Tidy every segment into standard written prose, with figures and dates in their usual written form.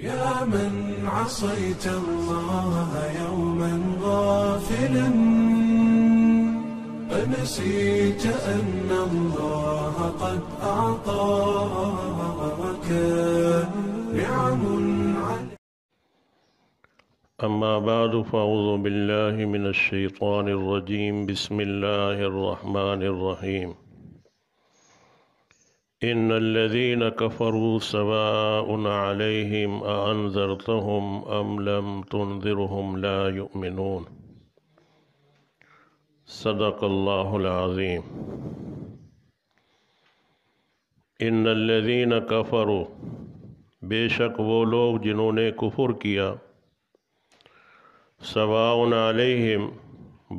يا من عصيت الله يوما غافلا أنسيت أن الله قد أعطاك نعم عليك. أما بعد فأعوذ بالله من الشيطان الرجيم. بسم الله الرحمن الرحيم. إن الذين كفروا سواء عليهم أأنذرتهم أم لم تنذرهم لا يؤمنون. صدق الله العظيم. إن الذين كفروا، بے شک وہ لوگ جنہوں نے کفر کیا، سواء علیہم،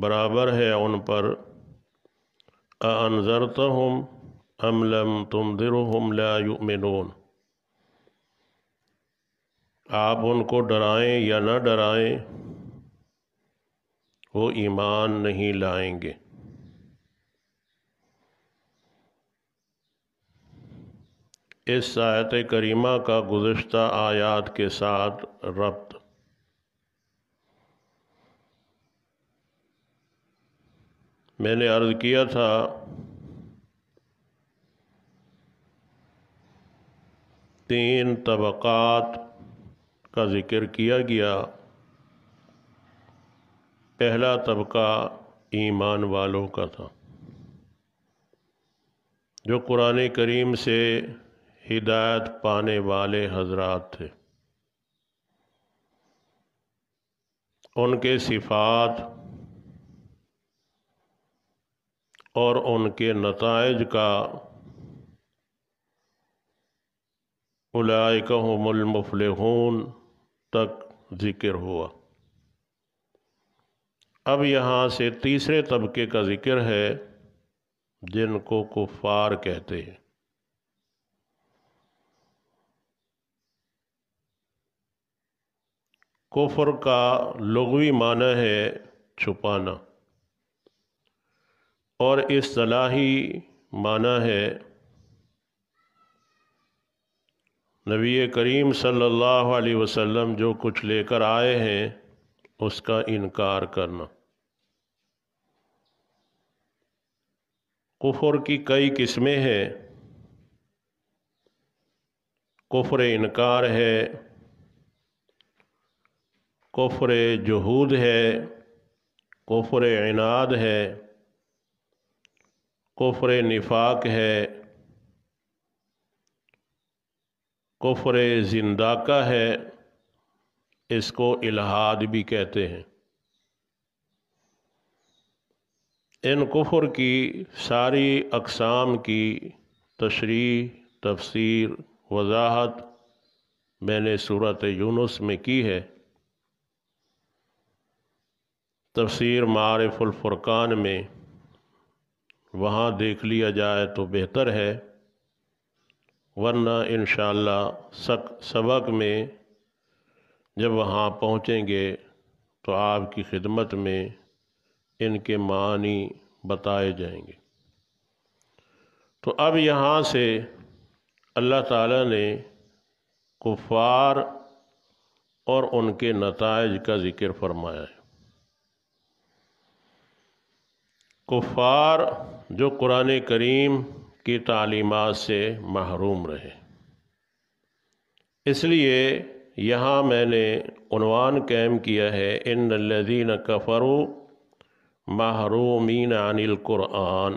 برابر ہے ان پر، اانذرتہم ام لم تنذرہم لا یؤمنون، آپ ان کو ڈرائیں یا نہ ڈرائیں وہ ایمان نہیں لائیں گے۔ اس آیت کریمہ کا گزشتہ آیات کے ساتھ ربط۔ میں نے عرض کیا تھا تین طبقات کا ذکر کیا گیا۔ پہلا طبقہ ایمان والوں کا تھا، جو قرآن کریم سے ہدایت پانے والے حضرات تھے۔ ان کے صفات اور ان کے نتائج کا اولئک هم المفلحون تک ذکر ہوا۔ اب یہاں سے تیسرے طبقے کا ذکر ہے، جن کو کفار کہتے ہیں۔ کفر کا لغوی معنی ہے چھپانا، اور اصطلاحی معنی ہے نبی کریم صلی اللہ علیہ وسلم جو کچھ لے کر آئے ہیں اس کا انکار کرنا۔ کفر کی کئی قسمیں ہیں۔ کفر انکار ہے، کفر جحود ہے، کفر عناد ہے، کفر نفاق ہے، کفر زنداقہ ہے، اس کو الحاد بھی کہتے ہیں۔ ان کفر کی ساری اقسام کی تشریح، تفسیر، وضاحت میں نے سورۃ یونس میں کی ہے۔ تفسیر معارف الفرقان میں وہاں دیکھ لیا جائے تو بہتر ہے، ورنہ انشاءاللہ سبق میں جب وہاں پہنچیں گے تو آپ کی خدمت میں ان کے معنی بتائے جائیں گے۔ تو اب یہاں سے اللہ تعالیٰ نے کفار اور ان کے نتائج کا ذکر فرمایا ہے۔ کفار جو قرآن کریم کی تعلیمات سے محروم رہے، اس لیے یہاں میں نے عنوان قائم کیا ہے، ان الذین کفروا محرومین عن القرآن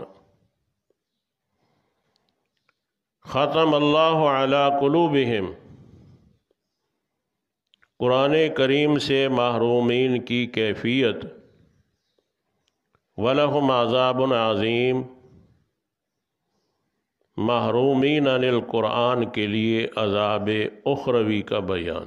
ختم اللہ علی قلوبہم۔ قرآن کریم سے محرومین کی کیفیت، وَلَهُمْ عَذَابٌ عَظِيمٌ، محرومین عن القرآن کے لیے عذاب اخروی کا بیان۔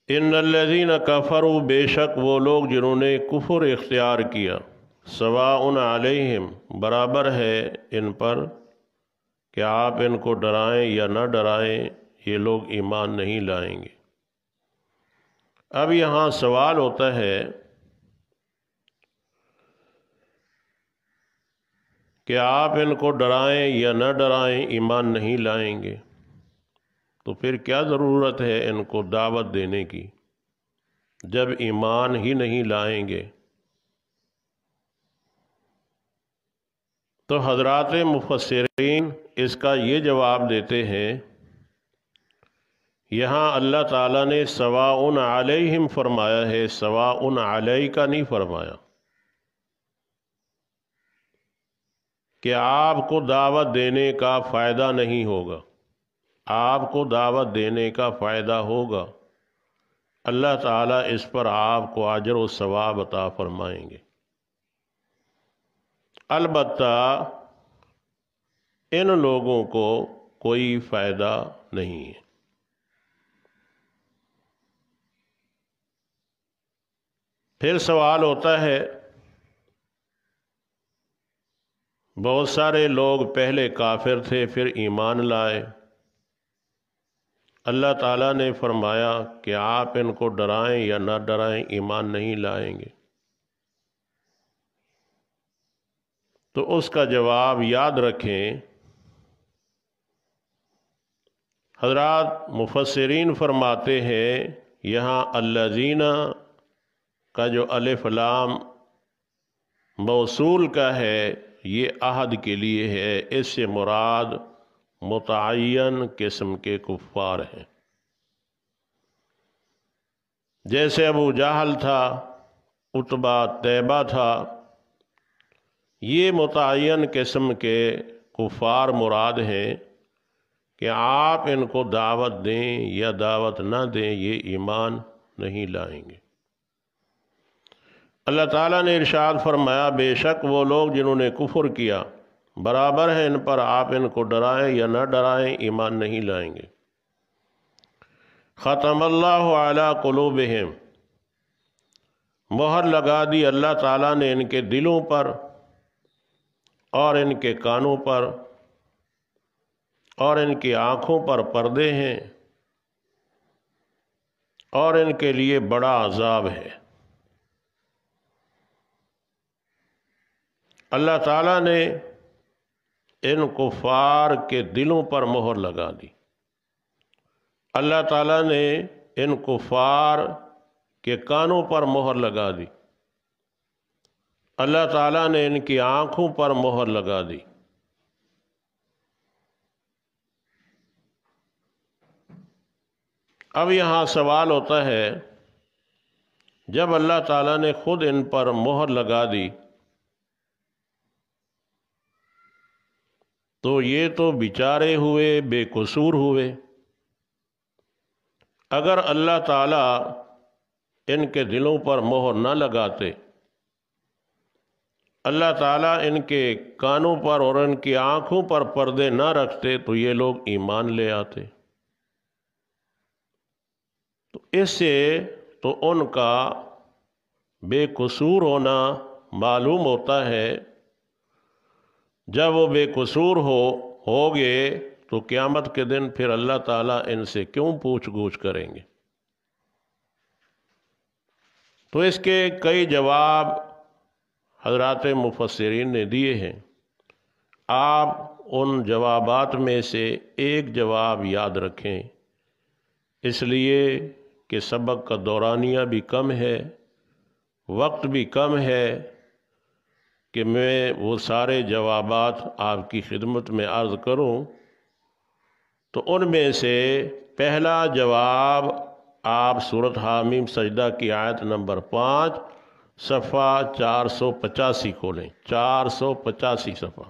ان الذین کفروا، بے شک وہ لوگ جنہوں نے کفر اختیار کیا، سواء علیہم، برابر ہے ان پر کہ آپ ان کو ڈرائیں یا نہ ڈرائیں، یہ لوگ ایمان نہیں لائیں گے۔ اب یہاں سوال ہوتا ہے کہ آپ ان کو ڈرائیں یا نہ ڈرائیں ایمان نہیں لائیں گے، تو پھر کیا ضرورت ہے ان کو دعوت دینے کی جب ایمان ہی نہیں لائیں گے؟ تو حضرات مفسرین اس کا یہ جواب دیتے ہیں، یہاں اللہ تعالیٰ نے سواء علیہم فرمایا ہے، سواء علیک نہیں فرمایا، کہ آپ کو دعوت دینے کا فائدہ نہیں ہوگا، آپ کو دعوت دینے کا فائدہ ہوگا، اللہ تعالیٰ اس پر آپ کو اجر و ثواب عطا فرمائیں گے۔ البتہ ان لوگوں کو کوئی فائدہ نہیں ہے۔ پھر سوال ہوتا ہے، بہت سارے لوگ پہلے کافر تھے پھر ایمان لائے، اللہ تعالیٰ نے فرمایا کہ آپ ان کو ڈرائیں یا نہ ڈرائیں ایمان نہیں لائیں گے۔ تو اس کا جواب یاد رکھیں، حضرات مفسرین فرماتے ہیں یہاں الذین کا جو الف لام موصول کا ہے یہ عہد کے لیے ہے، اس سے مراد متعین قسم کے کفار ہیں، جیسے ابو جہل تھا، عتبہ طیبہ تھا، یہ متعین قسم کے کفار مراد ہیں کہ آپ ان کو دعوت دیں یا دعوت نہ دیں یہ ایمان نہیں لائیں گے۔ اللہ تعالیٰ نے ارشاد فرمایا بے شک وہ لوگ جنہوں نے کفر کیا برابر ہے ان پر، آپ ان کو ڈرائیں یا نہ ڈرائیں ایمان نہیں لائیں گے۔ ختم اللہ علی قلوبہم، مہر لگا دی اللہ تعالیٰ نے ان کے دلوں پر اور ان کے کانوں پر اور ان کی آنکھوں پر پردے ہیں اور ان کے لیے بڑا عذاب ہے۔ اللہ تعالیٰ نے ان کفار کے دلوں پر مہر لگا دی، اللہ تعالیٰ نے ان کفار کے کانوں پر مہر لگا دی، اللہ تعالیٰ نے ان کی آنکھوں پر مہر لگا دی۔ اب یہاں سوال ہوتا ہے، جب اللہ تعالیٰ نے خود ان پر مہر لگا دی تو یہ تو بیچارے ہوئے، بے قصور ہوئے۔ اگر اللہ تعالیٰ ان کے دلوں پر مہر نہ لگاتے، اللہ تعالیٰ ان کے کانوں پر اور ان کی آنکھوں پر پردے نہ رکھتے تو یہ لوگ ایمان لے آتے۔ تو اس سے تو ان کا بے قصور ہونا معلوم ہوتا ہے۔ جب وہ بے قصور ہوگے تو قیامت کے دن پھر اللہ تعالیٰ ان سے کیوں پوچھ گچھ کریں گے؟ تو اس کے کئی جواب حضرات مفسرین نے دیے ہیں، آپ ان جوابات میں سے ایک جواب یاد رکھیں، اس لیے کہ سبق کا دورانیہ بھی کم ہے، وقت بھی کم ہے کہ میں وہ سارے جوابات آپ کی خدمت میں عرض کروں۔ تو ان میں سے پہلا جواب آپ سورۃ حامیم سجدہ کی آیت نمبر 5 صفحہ 485 کھولیں، 485 صفحہ۔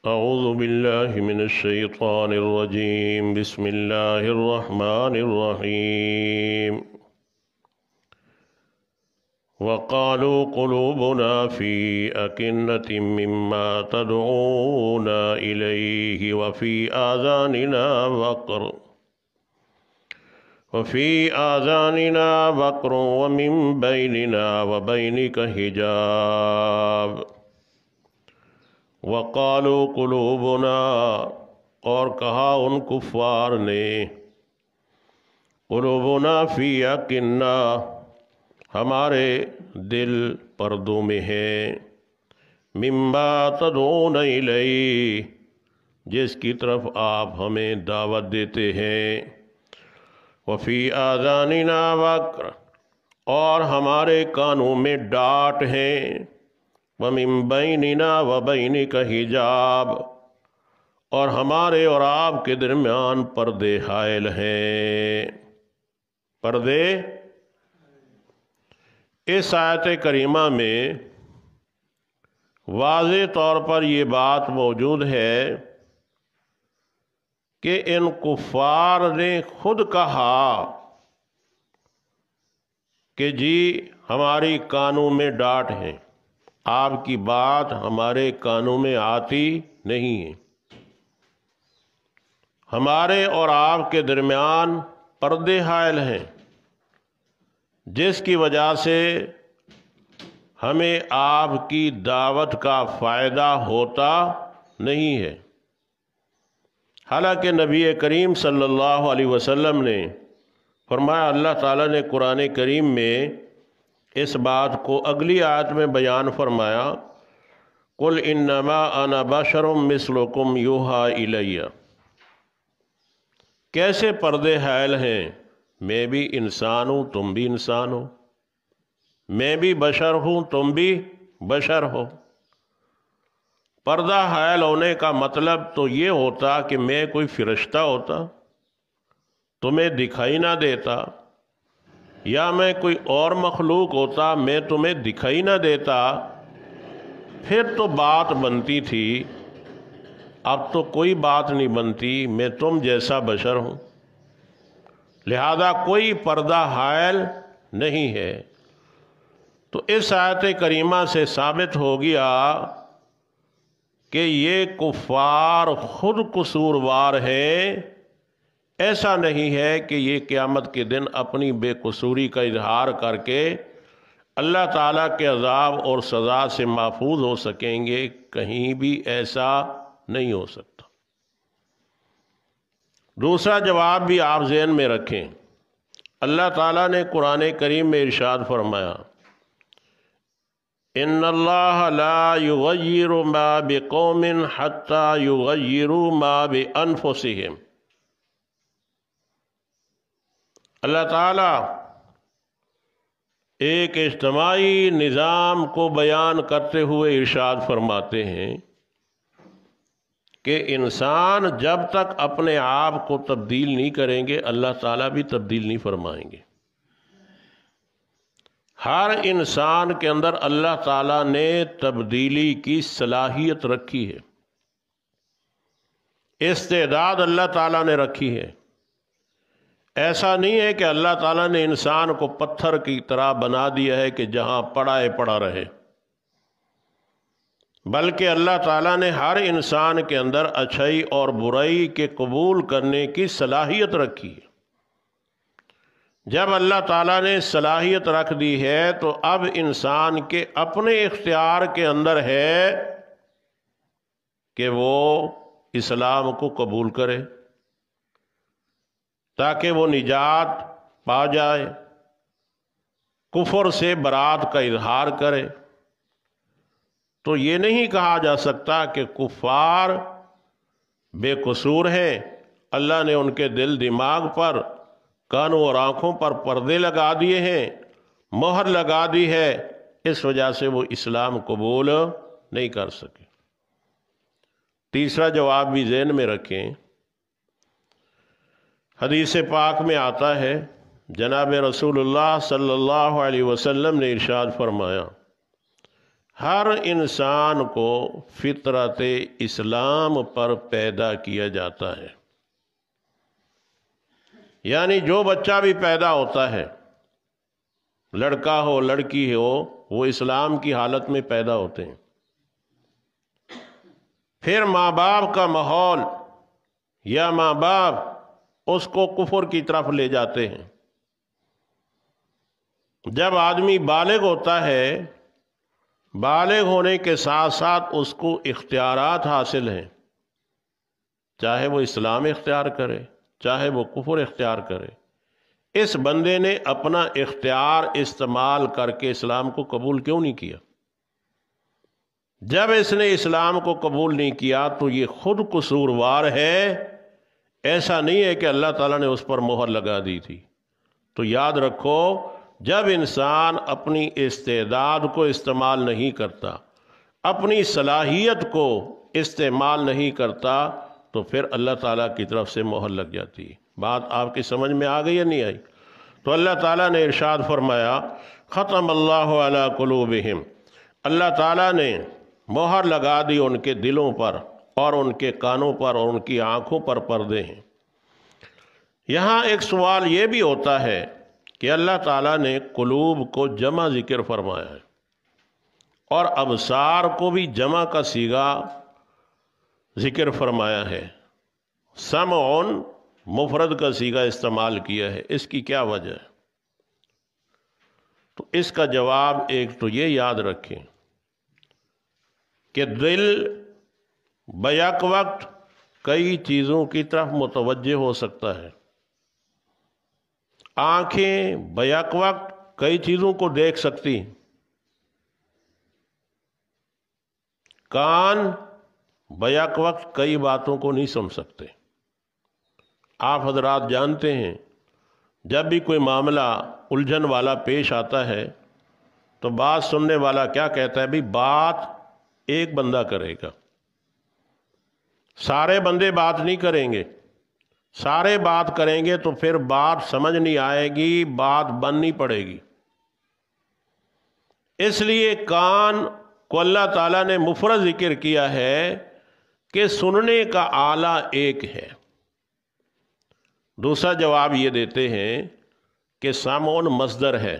اعوذ باللہ من الشیطان الرجیم، بسم اللہ الرحمن الرحیم۔ وقالوا قلوبنا في أكنة مما تدعونا إليه وفي آذاننا وقر وفی آذاننا وقر ومن بیننا وبینک حجاب وقالوا قلوبنا، اور کہا ان کفار نے، قلوبنا فی اکنہ، ہمارے دل پردوں میں ہیں، مما تدعون الیہ، جس کی طرف آپ ہمیں دعوت دیتے ہیں، وفی آذاننا وقر، اور ہمارے کانوں میں ڈانٹ ہیں، ومن بیننا وبینک حجاب، اور ہمارے اور آپ کے درمیان پردے حائل ہیں۔ پردے، اس آیت کریمہ میں واضح طور پر یہ بات موجود ہے کہ ان کفار نے خود کہا کہ جی ہماری کانوں میں ڈانٹ ہے، آپ کی بات ہمارے کانوں میں آتی نہیں ہے، ہمارے اور آپ کے درمیان پردے حائل ہیں، جس کی وجہ سے ہمیں آپ کی دعوت کا فائدہ ہوتا نہیں ہے۔ حالانکہ نبی کریم صلی اللہ علیہ وسلم نے فرمایا، اللہ تعالیٰ نے قرآن کریم میں اس بات کو اگلی آیت میں بیان فرمایا، قُلْ إِنَّمَا أَنَا بَشَرٌ مِثْلُكُمْ يُوحَىٰ إِلَيَّ، کیسے پردے حائل ہیں، میں بھی انسان ہوں، تم بھی انسان ہو، میں بھی بشر ہوں، تم بھی بشر ہو۔ پردہ حائل ہونے کا مطلب تو یہ ہوتا کہ میں کوئی فرشتہ ہوتا، تمہیں دکھائی نہ دیتا، یا میں کوئی اور مخلوق ہوتا، میں تمہیں دکھائی نہ دیتا، پھر تو بات بنتی تھی۔ اب تو کوئی بات نہیں بنتی، میں تم جیسا بشر ہوں، لہذا کوئی پردہ حائل نہیں ہے۔ تو اس آیت کریمہ سے ثابت ہو گیا کہ یہ کفار خود قصوروار ہیں، ایسا نہیں ہے کہ یہ قیامت کے دن اپنی بے قصوری کا اظہار کر کے اللہ تعالیٰ کے عذاب اور سزا سے محفوظ ہو سکیں گے، کہیں بھی ایسا نہیں ہو سکتا۔ دوسرا جواب بھی آپ ذہن میں رکھیں، اللہ تعالیٰ نے قرآن کریم میں ارشاد فرمایا، ان اللہ لا یغیر ما بقوم حتی یغیروا ما بانفسہم۔ اللہ تعالیٰ ایک اجتماعی نظام کو بیان کرتے ہوئے ارشاد فرماتے ہیں کہ انسان جب تک اپنے آپ کو تبدیل نہیں کریں گے، اللہ تعالیٰ بھی تبدیل نہیں فرمائیں گے۔ ہر انسان کے اندر اللہ تعالیٰ نے تبدیلی کی صلاحیت رکھی ہے، استعداد اللہ تعالیٰ نے رکھی ہے۔ ایسا نہیں ہے کہ اللہ تعالیٰ نے انسان کو پتھر کی طرح بنا دیا ہے کہ جہاں پڑا ہے پڑا رہے، بلکہ اللہ تعالیٰ نے ہر انسان کے اندر اچھائی اور برائی کے قبول کرنے کی صلاحیت رکھی ہے۔ جب اللہ تعالیٰ نے صلاحیت رکھ دی ہے تو اب انسان کے اپنے اختیار کے اندر ہے کہ وہ اسلام کو قبول کرے تاکہ وہ نجات پا جائے، کفر سے برات کا اظہار کرے۔ تو یہ نہیں کہا جا سکتا کہ کفار بے قصور ہیں، اللہ نے ان کے دل دماغ پر، کانوں اور آنکھوں پر پردے لگا دیے ہیں، مہر لگا دی ہے، اس وجہ سے وہ اسلام قبول نہیں کر سکے۔ تیسرا جواب بھی ذہن میں رکھیں، حدیث پاک میں آتا ہے، جناب رسول اللہ صلی اللہ علیہ وسلم نے ارشاد فرمایا، ہر انسان کو فطرت اسلام پر پیدا کیا جاتا ہے، یعنی جو بچہ بھی پیدا ہوتا ہے، لڑکا ہو لڑکی ہو، وہ اسلام کی حالت میں پیدا ہوتے ہیں۔ پھر ماں باپ کا ماحول یا ماں باپ اس کو کفر کی طرف لے جاتے ہیں۔ جب آدمی بالغ ہوتا ہے، بالغ ہونے کے ساتھ ساتھ اس کو اختیارات حاصل ہیں، چاہے وہ اسلام اختیار کرے چاہے وہ کفر اختیار کرے۔ اس بندے نے اپنا اختیار استعمال کر کے اسلام کو قبول کیوں نہیں کیا؟ جب اس نے اسلام کو قبول نہیں کیا تو یہ خود قصوروار ہے، ایسا نہیں ہے کہ اللہ تعالیٰ نے اس پر مہر لگا دی تھی۔ تو یاد رکھو، جب انسان اپنی استعداد کو استعمال نہیں کرتا، اپنی صلاحیت کو استعمال نہیں کرتا، تو پھر اللہ تعالیٰ کی طرف سے مہر لگ جاتی ہے۔ بات آپ کی سمجھ میں آ گئی یا نہیں آئی؟ تو اللہ تعالیٰ نے ارشاد فرمایا، ختم اللہ علی قلوبہم، اللہ تعالیٰ نے مہر لگا دی ان کے دلوں پر اور ان کے کانوں پر اور ان کی آنکھوں پر پردے ہیں۔ یہاں ایک سوال یہ بھی ہوتا ہے کہ اللہ تعالیٰ نے قلوب کو جمع ذکر فرمایا ہے اور ابصار کو بھی جمع کا صیغہ ذکر فرمایا ہے، سمعن مفرد کا صیغہ استعمال کیا ہے، اس کی کیا وجہ ہے؟ تو اس کا جواب ایک تو یہ یاد رکھیں کہ دل بیک وقت کئی چیزوں کی طرف متوجہ ہو سکتا ہے، آنکھیں بیک وقت کئی چیزوں کو دیکھ سکتی ہیں، کان بیک وقت کئی باتوں کو نہیں سن سکتے۔ آپ حضرات جانتے ہیں جب بھی کوئی معاملہ الجھن والا پیش آتا ہے تو بات سننے والا کیا کہتا ہے؟ بھی بات ایک بندہ کرے گا، سارے بندے بات نہیں کریں گے، سارے بات کریں گے تو پھر بات سمجھ نہیں آئے گی، بات بننی پڑے گی۔ اس لیے کان کو اللہ تعالیٰ نے مفرد ذکر کیا ہے کہ سننے کا آلہ ایک ہے۔ دوسرا جواب یہ دیتے ہیں کہ سامعون مصدر ہے،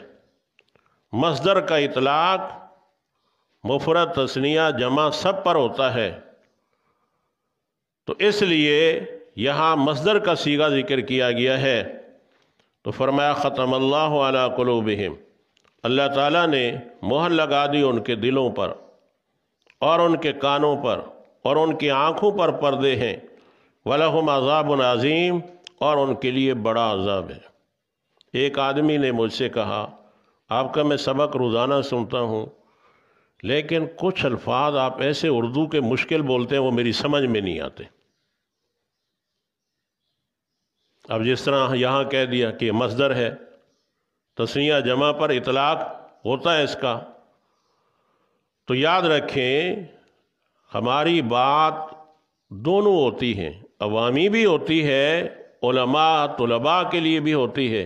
مصدر کا اطلاق مفرد تثنیہ جمع سب پر ہوتا ہے، تو اس لیے یہاں مصدر کا صیغہ ذکر کیا گیا ہے۔ تو فرمایا ختم اللہ علی قلوبہم، اللہ تعالیٰ نے مہر لگا دی ان کے دلوں پر اور ان کے کانوں پر اور ان کی آنکھوں پر پردے ہیں، وَلَهُمْ عَذَابٌ عَظِيمٌ، اور ان کے لیے بڑا عذاب ہے۔ ایک آدمی نے مجھ سے کہا، آپ کا میں سبق روزانہ سنتا ہوں لیکن کچھ الفاظ آپ ایسے اردو کے مشکل بولتے ہیں وہ میری سمجھ میں نہیں آتے۔ اب جس طرح یہاں کہہ دیا کہ مصدر ہے، تثنیہ جمع پر اطلاق ہوتا ہے اس کا، تو یاد رکھیں ہماری بات دونوں ہوتی ہیں، عوامی بھی ہوتی ہے، علماء طلباء کے لیے بھی ہوتی ہے۔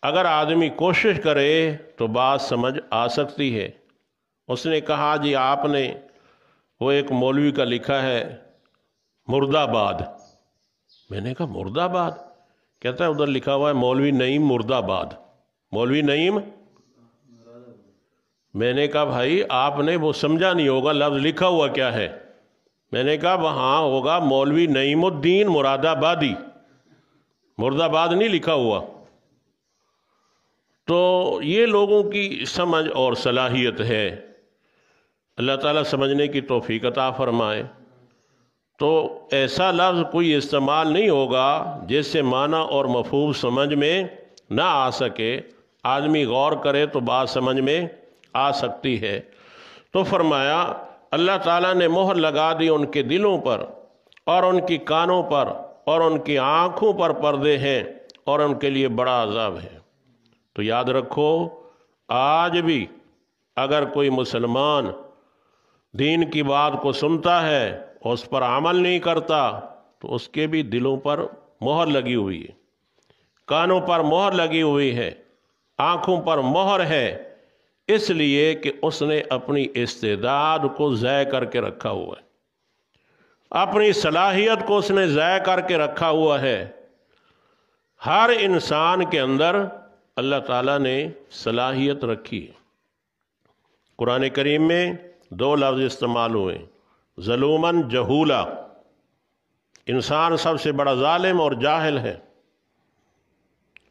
اگر آدمی کوشش کرے تو بات سمجھ آ سکتی ہے۔ اس نے کہا جی آپ نے وہ ایک مولوی کا لکھا ہے مرد آباد، میں نے کہا مرد آباد؟ کہتا ہے ادھر لکھا ہوا ہے مولوی نعیم مرد آباد، مولوی نعیم۔ میں نے کہا بھائی آپ نے وہ سمجھا نہیں ہوگا لفظ لکھا ہوا کیا ہے۔ میں نے کہا وہاں ہوگا مولوی نعیم الدین مراد آبادی، مرد آباد نہیں لکھا ہوا۔ تو یہ لوگوں کی سمجھ اور صلاحیت ہے، اللہ تعالیٰ سمجھنے کی توفیق عطا فرمائے۔ تو ایسا لفظ کوئی استعمال نہیں ہوگا جس سے معنی اور مفہوم سمجھ میں نہ آ سکے، آدمی غور کرے تو بات سمجھ میں آ سکتی ہے۔ تو فرمایا اللہ تعالیٰ نے مہر لگا دی ان کے دلوں پر اور ان کی کانوں پر اور ان کی آنکھوں پر پردے ہیں اور ان کے لیے بڑا عذاب ہے۔ تو یاد رکھو آج بھی اگر کوئی مسلمان دین کی بات کو سنتا ہے اور اس پر عمل نہیں کرتا تو اس کے بھی دلوں پر مہر لگی ہوئی ہے، کانوں پر مہر لگی ہوئی ہے، آنکھوں پر مہر ہے، اس لیے کہ اس نے اپنی استعداد کو ضائع کر کے رکھا ہوا ہے، اپنی صلاحیت کو اس نے ضائع کر کے رکھا ہوا ہے۔ ہر انسان کے اندر اللہ تعالیٰ نے صلاحیت رکھی ہے۔ قرآن کریم میں دو لفظ استعمال ہوئے، ظلوماً جہولا، انسان سب سے بڑا ظالم اور جاہل ہے۔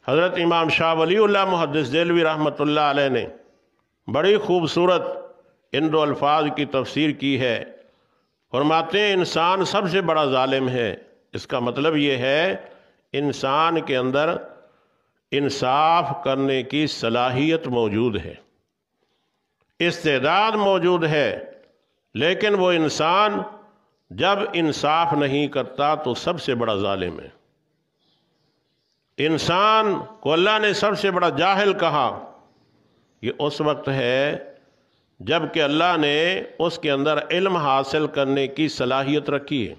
حضرت امام شاہ ولی اللہ محدث دہلوی رحمۃ اللہ علیہ نے بڑی خوبصورت ان دو الفاظ کی تفسیر کی ہے۔ فرماتے ہیں انسان سب سے بڑا ظالم ہے، اس کا مطلب یہ ہے انسان کے اندر انصاف کرنے کی صلاحیت موجود ہے، استعداد موجود ہے، لیکن وہ انسان جب انصاف نہیں کرتا تو سب سے بڑا ظالم ہے۔ انسان کو اللہ نے سب سے بڑا جاہل کہا، یہ اس وقت ہے جب کہ اللہ نے اس کے اندر علم حاصل کرنے کی صلاحیت رکھی ہے،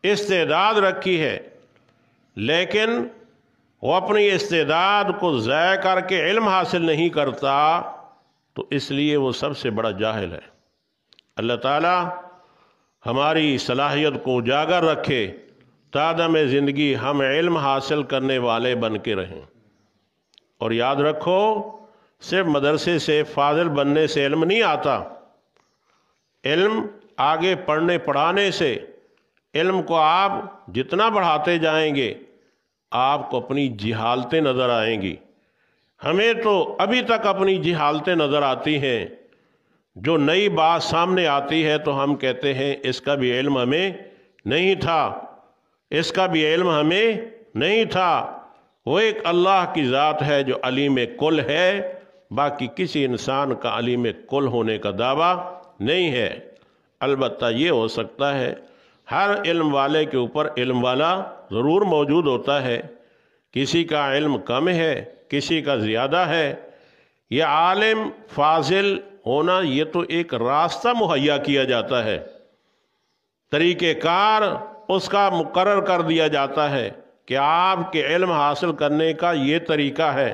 استعداد رکھی ہے، لیکن وہ اپنی استعداد کو ضائع کر کے علم حاصل نہیں کرتا تو اس لیے وہ سب سے بڑا جاہل ہے۔ اللہ تعالی ہماری صلاحیت کو اجاگر رکھے، تادم زندگی ہم علم حاصل کرنے والے بن کے رہیں۔ اور یاد رکھو صرف مدرسے سے فاضل بننے سے علم نہیں آتا، علم آگے پڑھنے پڑھانے سے، علم کو آپ جتنا بڑھاتے جائیں گے آپ کو اپنی جہالتیں نظر آئیں گی۔ ہمیں تو ابھی تک اپنی جہالتیں نظر آتی ہیں، جو نئی بات سامنے آتی ہے تو ہم کہتے ہیں اس کا بھی علم ہمیں نہیں تھا، اس کا بھی علم ہمیں نہیں تھا۔ وہ ایک اللہ کی ذات ہے جو علیم کل ہے، باقی کسی انسان کا علیم کل ہونے کا دعویٰ نہیں ہے۔ البتہ یہ ہو سکتا ہے ہر علم والے کے اوپر علم والا ضرور موجود ہوتا ہے، کسی کا علم کم ہے، کسی کا زیادہ ہے۔ یہ عالم فاضل ہونا یہ تو ایک راستہ مہیا کیا جاتا ہے، طریقہ کار اس کا مقرر کر دیا جاتا ہے کہ آپ کے علم حاصل کرنے کا یہ طریقہ ہے،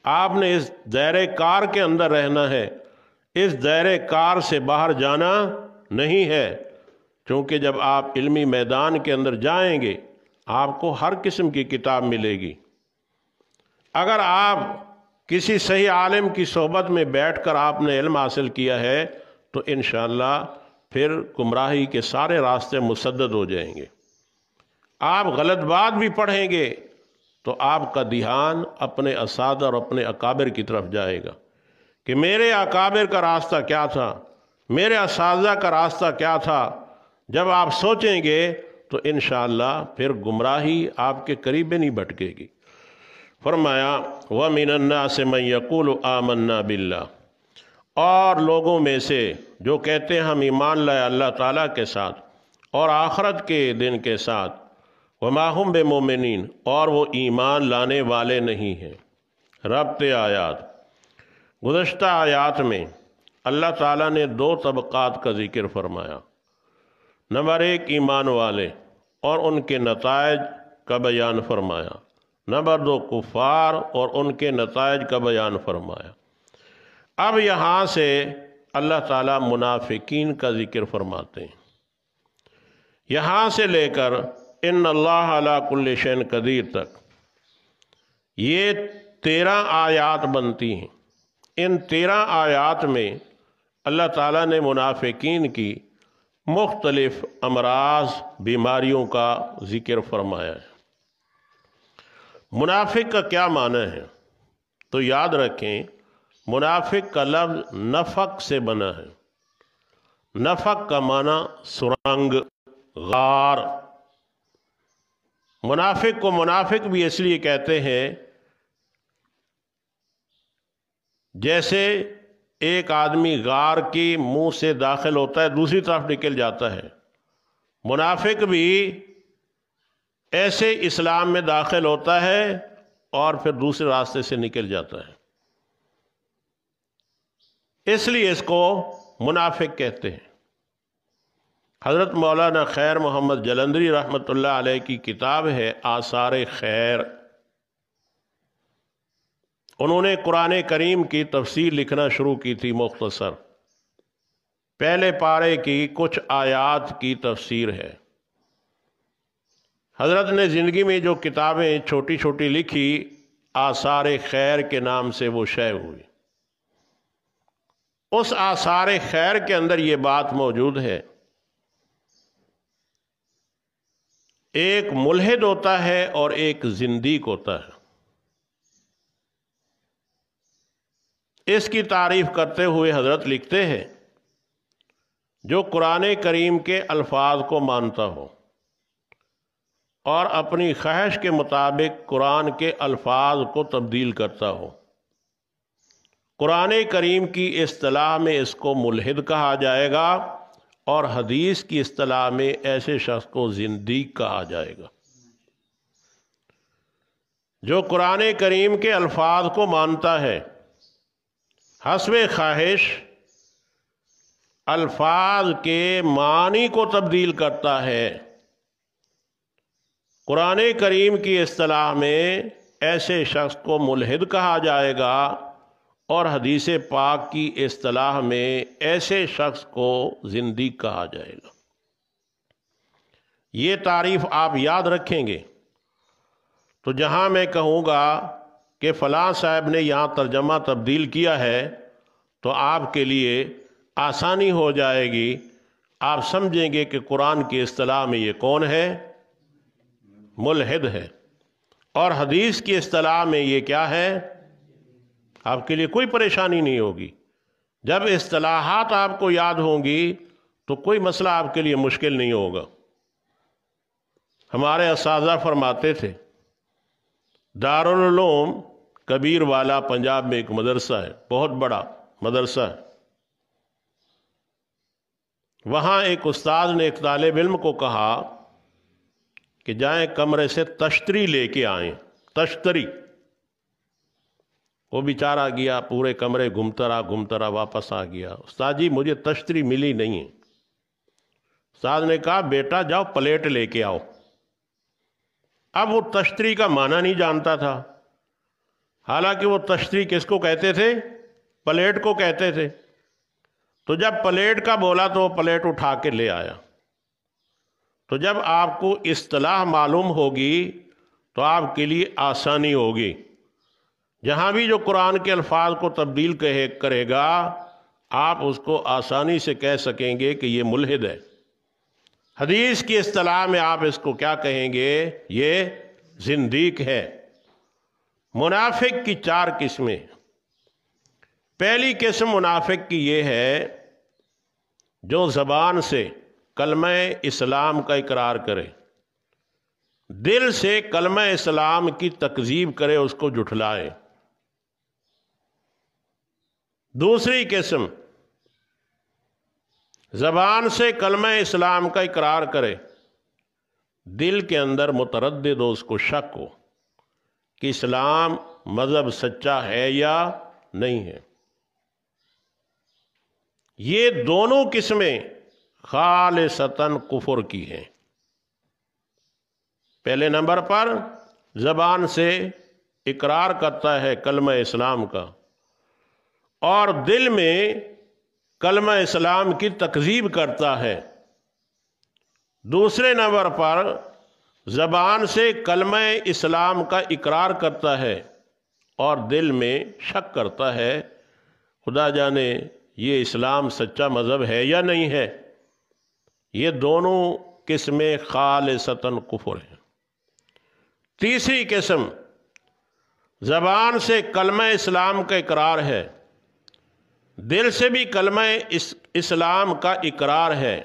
آپ نے اس دائرہ کار کے اندر رہنا ہے، اس دائرہ کار سے باہر جانا نہیں ہے۔ چونکہ جب آپ علمی میدان کے اندر جائیں گے آپ کو ہر قسم کی کتاب ملے گی۔ اگر آپ کسی صحیح عالم کی صحبت میں بیٹھ کر آپ نے علم حاصل کیا ہے تو انشاءاللہ پھر گمراہی کے سارے راستے مسدد ہو جائیں گے۔ آپ غلط بات بھی پڑھیں گے تو آپ کا دھیان اپنے اساتذہ اور اپنے اکابر کی طرف جائے گا کہ میرے اکابر کا راستہ کیا تھا، میرے اساتذہ کا راستہ کیا تھا۔ جب آپ سوچیں گے تو انشاءاللہ پھر گمراہی آپ کے قریب نہیں بھٹکے گی۔ فرمایا وَمِنَ النَّاسِ مَن يَقُولُ آمَنَّا بِاللَّهِ، اور لوگوں میں سے جو کہتے ہیں ہم ایمان لائے اللہ تعالیٰ کے ساتھ اور آخرت کے دن کے ساتھ، وَمَا هُمْ بِمُؤْمِنِينَ، اور وہ ایمان لانے والے نہیں ہیں۔ ربط آیات، گزشتہ آیات میں اللہ تعالیٰ نے دو طبقات کا ذکر فرمایا۔ نمبر ایک ایمان والے اور ان کے نتائج کا بیان فرمایا، نمبر دو کفار اور ان کے نتائج کا بیان فرمایا۔ اب یہاں سے اللہ تعالیٰ منافقین کا ذکر فرماتے ہیں، یہاں سے لے کر ان اللہ علی کل شیء قدیر تک یہ 13 آیات بنتی ہیں۔ ان 13 آیات میں اللہ تعالیٰ نے منافقین کی مختلف امراض بیماریوں کا ذکر فرمایا ہے۔ منافق کا کیا معنی ہے تو یاد رکھیں منافق کا لفظ نفق سے بنا ہے۔ نفق کا معنی سرنگ، غار۔ منافق کو منافق بھی اس لیے کہتے ہیں جیسے ایک آدمی غار کی منہ سے داخل ہوتا ہے دوسری طرف نکل جاتا ہے، منافق بھی ایسے اسلام میں داخل ہوتا ہے اور پھر دوسرے راستے سے نکل جاتا ہے، اس لیے اس کو منافق کہتے ہیں۔ حضرت مولانا خیر محمد جلندری رحمۃ اللہ علیہ کی کتاب ہے آثار خیر، انہوں نے قرآن کریم کی تفسیر لکھنا شروع کی تھی مختصر، پہلے پارے کی کچھ آیات کی تفسیر ہے۔ حضرت نے زندگی میں جو کتابیں چھوٹی چھوٹی لکھی آثار خیر کے نام سے وہ شائع ہوئی، اس آثار خیر کے اندر یہ بات موجود ہے ایک ملحد ہوتا ہے اور ایک زندیق ہوتا ہے۔ اس کی تعریف کرتے ہوئے حضرت لکھتے ہیں، جو قرآن کریم کے الفاظ کو مانتا ہو اور اپنی خواہش کے مطابق قرآن کے الفاظ کو تبدیل کرتا ہو، قرآن کریم کی اصطلاح میں اس کو ملحد کہا جائے گا، اور حدیث کی اصطلاح میں ایسے شخص کو زندیق کہا جائے گا۔ جو قرآن کریم کے الفاظ کو مانتا ہے، حسب خواہش الفاظ کے معنی کو تبدیل کرتا ہے، قرآن کریم کی اصطلاح میں ایسے شخص کو ملحد کہا جائے گا، اور حدیث پاک کی اصطلاح میں ایسے شخص کو زندیق کہا جائے گا۔ یہ تعریف آپ یاد رکھیں گے تو جہاں میں کہوں گا کہ فلاں صاحب نے یہاں ترجمہ تبدیل کیا ہے تو آپ کے لیے آسانی ہو جائے گی، آپ سمجھیں گے کہ قرآن کی اصطلاح میں یہ کون ہے؟ ملحد ہے، اور حدیث کی اصطلاح میں یہ کیا ہے؟ آپ کے لیے کوئی پریشانی نہیں ہوگی۔ جب اصطلاحات آپ کو یاد ہوں گی تو کوئی مسئلہ آپ کے لیے مشکل نہیں ہوگا۔ ہمارے اساتذہ فرماتے تھے، دارالعلوم کبیر والا پنجاب میں ایک مدرسہ ہے، بہت بڑا مدرسہ ہے۔ وہاں ایک استاد نے ایک طالب علم کو کہا کہ جائیں کمرے سے تشتری لے کے آئیں، تشتری۔ وہ بیچارہ گیا، پورے کمرے گھومتا رہا واپس آ گیا، استاد جی مجھے تشتری ملی نہیں ہے۔ استاد نے کہا بیٹا جاؤ پلیٹ لے کے آؤ۔ اب وہ تشتری کا معنی نہیں جانتا تھا، حالانکہ وہ تشتری کس کو کہتے تھے؟ پلیٹ کو کہتے تھے۔ تو جب پلیٹ کا بولا تو وہ پلیٹ اٹھا کے لے آیا۔ تو جب آپ کو اصطلاح معلوم ہوگی تو آپ کے لیے آسانی ہوگی، جہاں بھی جو قرآن کے الفاظ کو تبدیل کرے گا آپ اس کو آسانی سے کہہ سکیں گے کہ یہ ملحد ہے۔ حدیث کی اصطلاح میں آپ اس کو کیا کہیں گے؟ یہ زندیق ہے۔ منافق کی 4 قسمیں۔ پہلی قسم منافق کی یہ ہے جو زبان سے کلمہ اسلام کا اقرار کرے، دل سے کلمہ اسلام کی تکذیب کرے، اس کو جھٹلائے۔ دوسری قسم زبان سے کلمہ اسلام کا اقرار کرے، دل کے اندر متردد ہو، اس کو شک ہو کہ اسلام مذہب سچا ہے یا نہیں ہے۔ یہ دونوں قسمیں خالصتاً کفر کی ہیں۔ پہلے نمبر پر زبان سے اقرار کرتا ہے کلمہ اسلام کا، اور دل میں کلمہ اسلام کی تکذیب کرتا ہے۔ دوسرے نمبر پر زبان سے کلمہ اسلام کا اقرار کرتا ہے اور دل میں شک کرتا ہے خدا جانے یہ اسلام سچا مذہب ہے یا نہیں ہے۔ یہ دونوں قسمیں خالصتاً کفر ہیں۔ تیسری قسم زبان سے کلمہ اسلام کا اقرار ہے، دل سے بھی کلمہ اسلام کا اقرار ہے،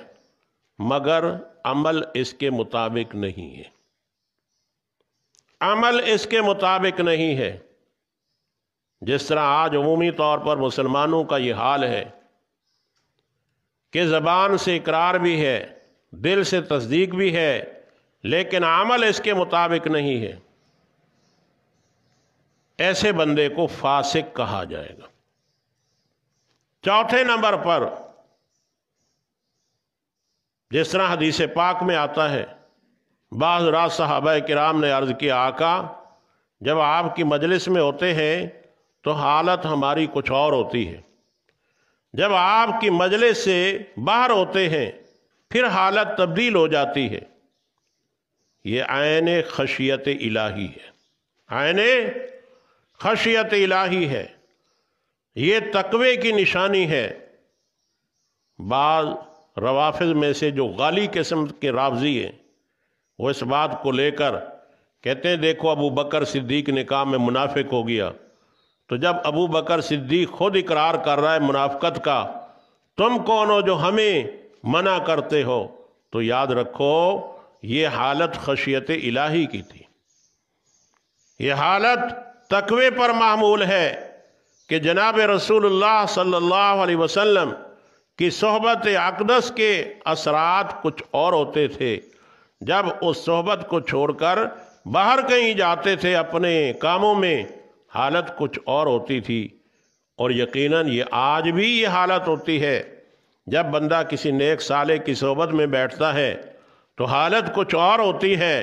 مگر عمل اس کے مطابق نہیں ہے، عمل اس کے مطابق نہیں ہے۔ جس طرح آج عمومی طور پر مسلمانوں کا یہ حال ہے کہ زبان سے اقرار بھی ہے، دل سے تصدیق بھی ہے، لیکن عمل اس کے مطابق نہیں ہے، ایسے بندے کو فاسق کہا جائے گا۔ چوتھے نمبر پر جس طرح حدیث پاک میں آتا ہے، بعض رات صحابہ کرام نے عرض کیا آقا جب آپ کی مجلس میں ہوتے ہیں تو حالت ہماری کچھ اور ہوتی ہے، جب آپ کی مجلس سے باہر ہوتے ہیں پھر حالت تبدیل ہو جاتی ہے۔ یہ عین خشیت الہی ہے، عین خشیت الہی ہے، یہ تقوی کی نشانی ہے۔ بعض روافض میں سے جو غالی قسم کے رافضی ہیں وہ اس بات کو لے کر کہتے ہیں دیکھو ابو بکر صدیق نے کہا میں منافق ہو گیا. تو جب ابو بکر صدیق خود اقرار کر رہا ہے منافقت کا، تم کون ہو جو ہمیں منع کرتے ہو؟ تو یاد رکھو یہ حالت خشیت الہی کی تھی، یہ حالت تقوی پر معمول ہے کہ جناب رسول اللہ صلی اللہ علیہ وسلم کی صحبت اقدس کے اثرات کچھ اور ہوتے تھے. جب اس صحبت کو چھوڑ کر باہر کہیں جاتے تھے اپنے کاموں میں، حالت کچھ اور ہوتی تھی. اور یقیناً یہ آج بھی یہ حالت ہوتی ہے. جب بندہ کسی نیک صالح کی صحبت میں بیٹھتا ہے تو حالت کچھ اور ہوتی ہے،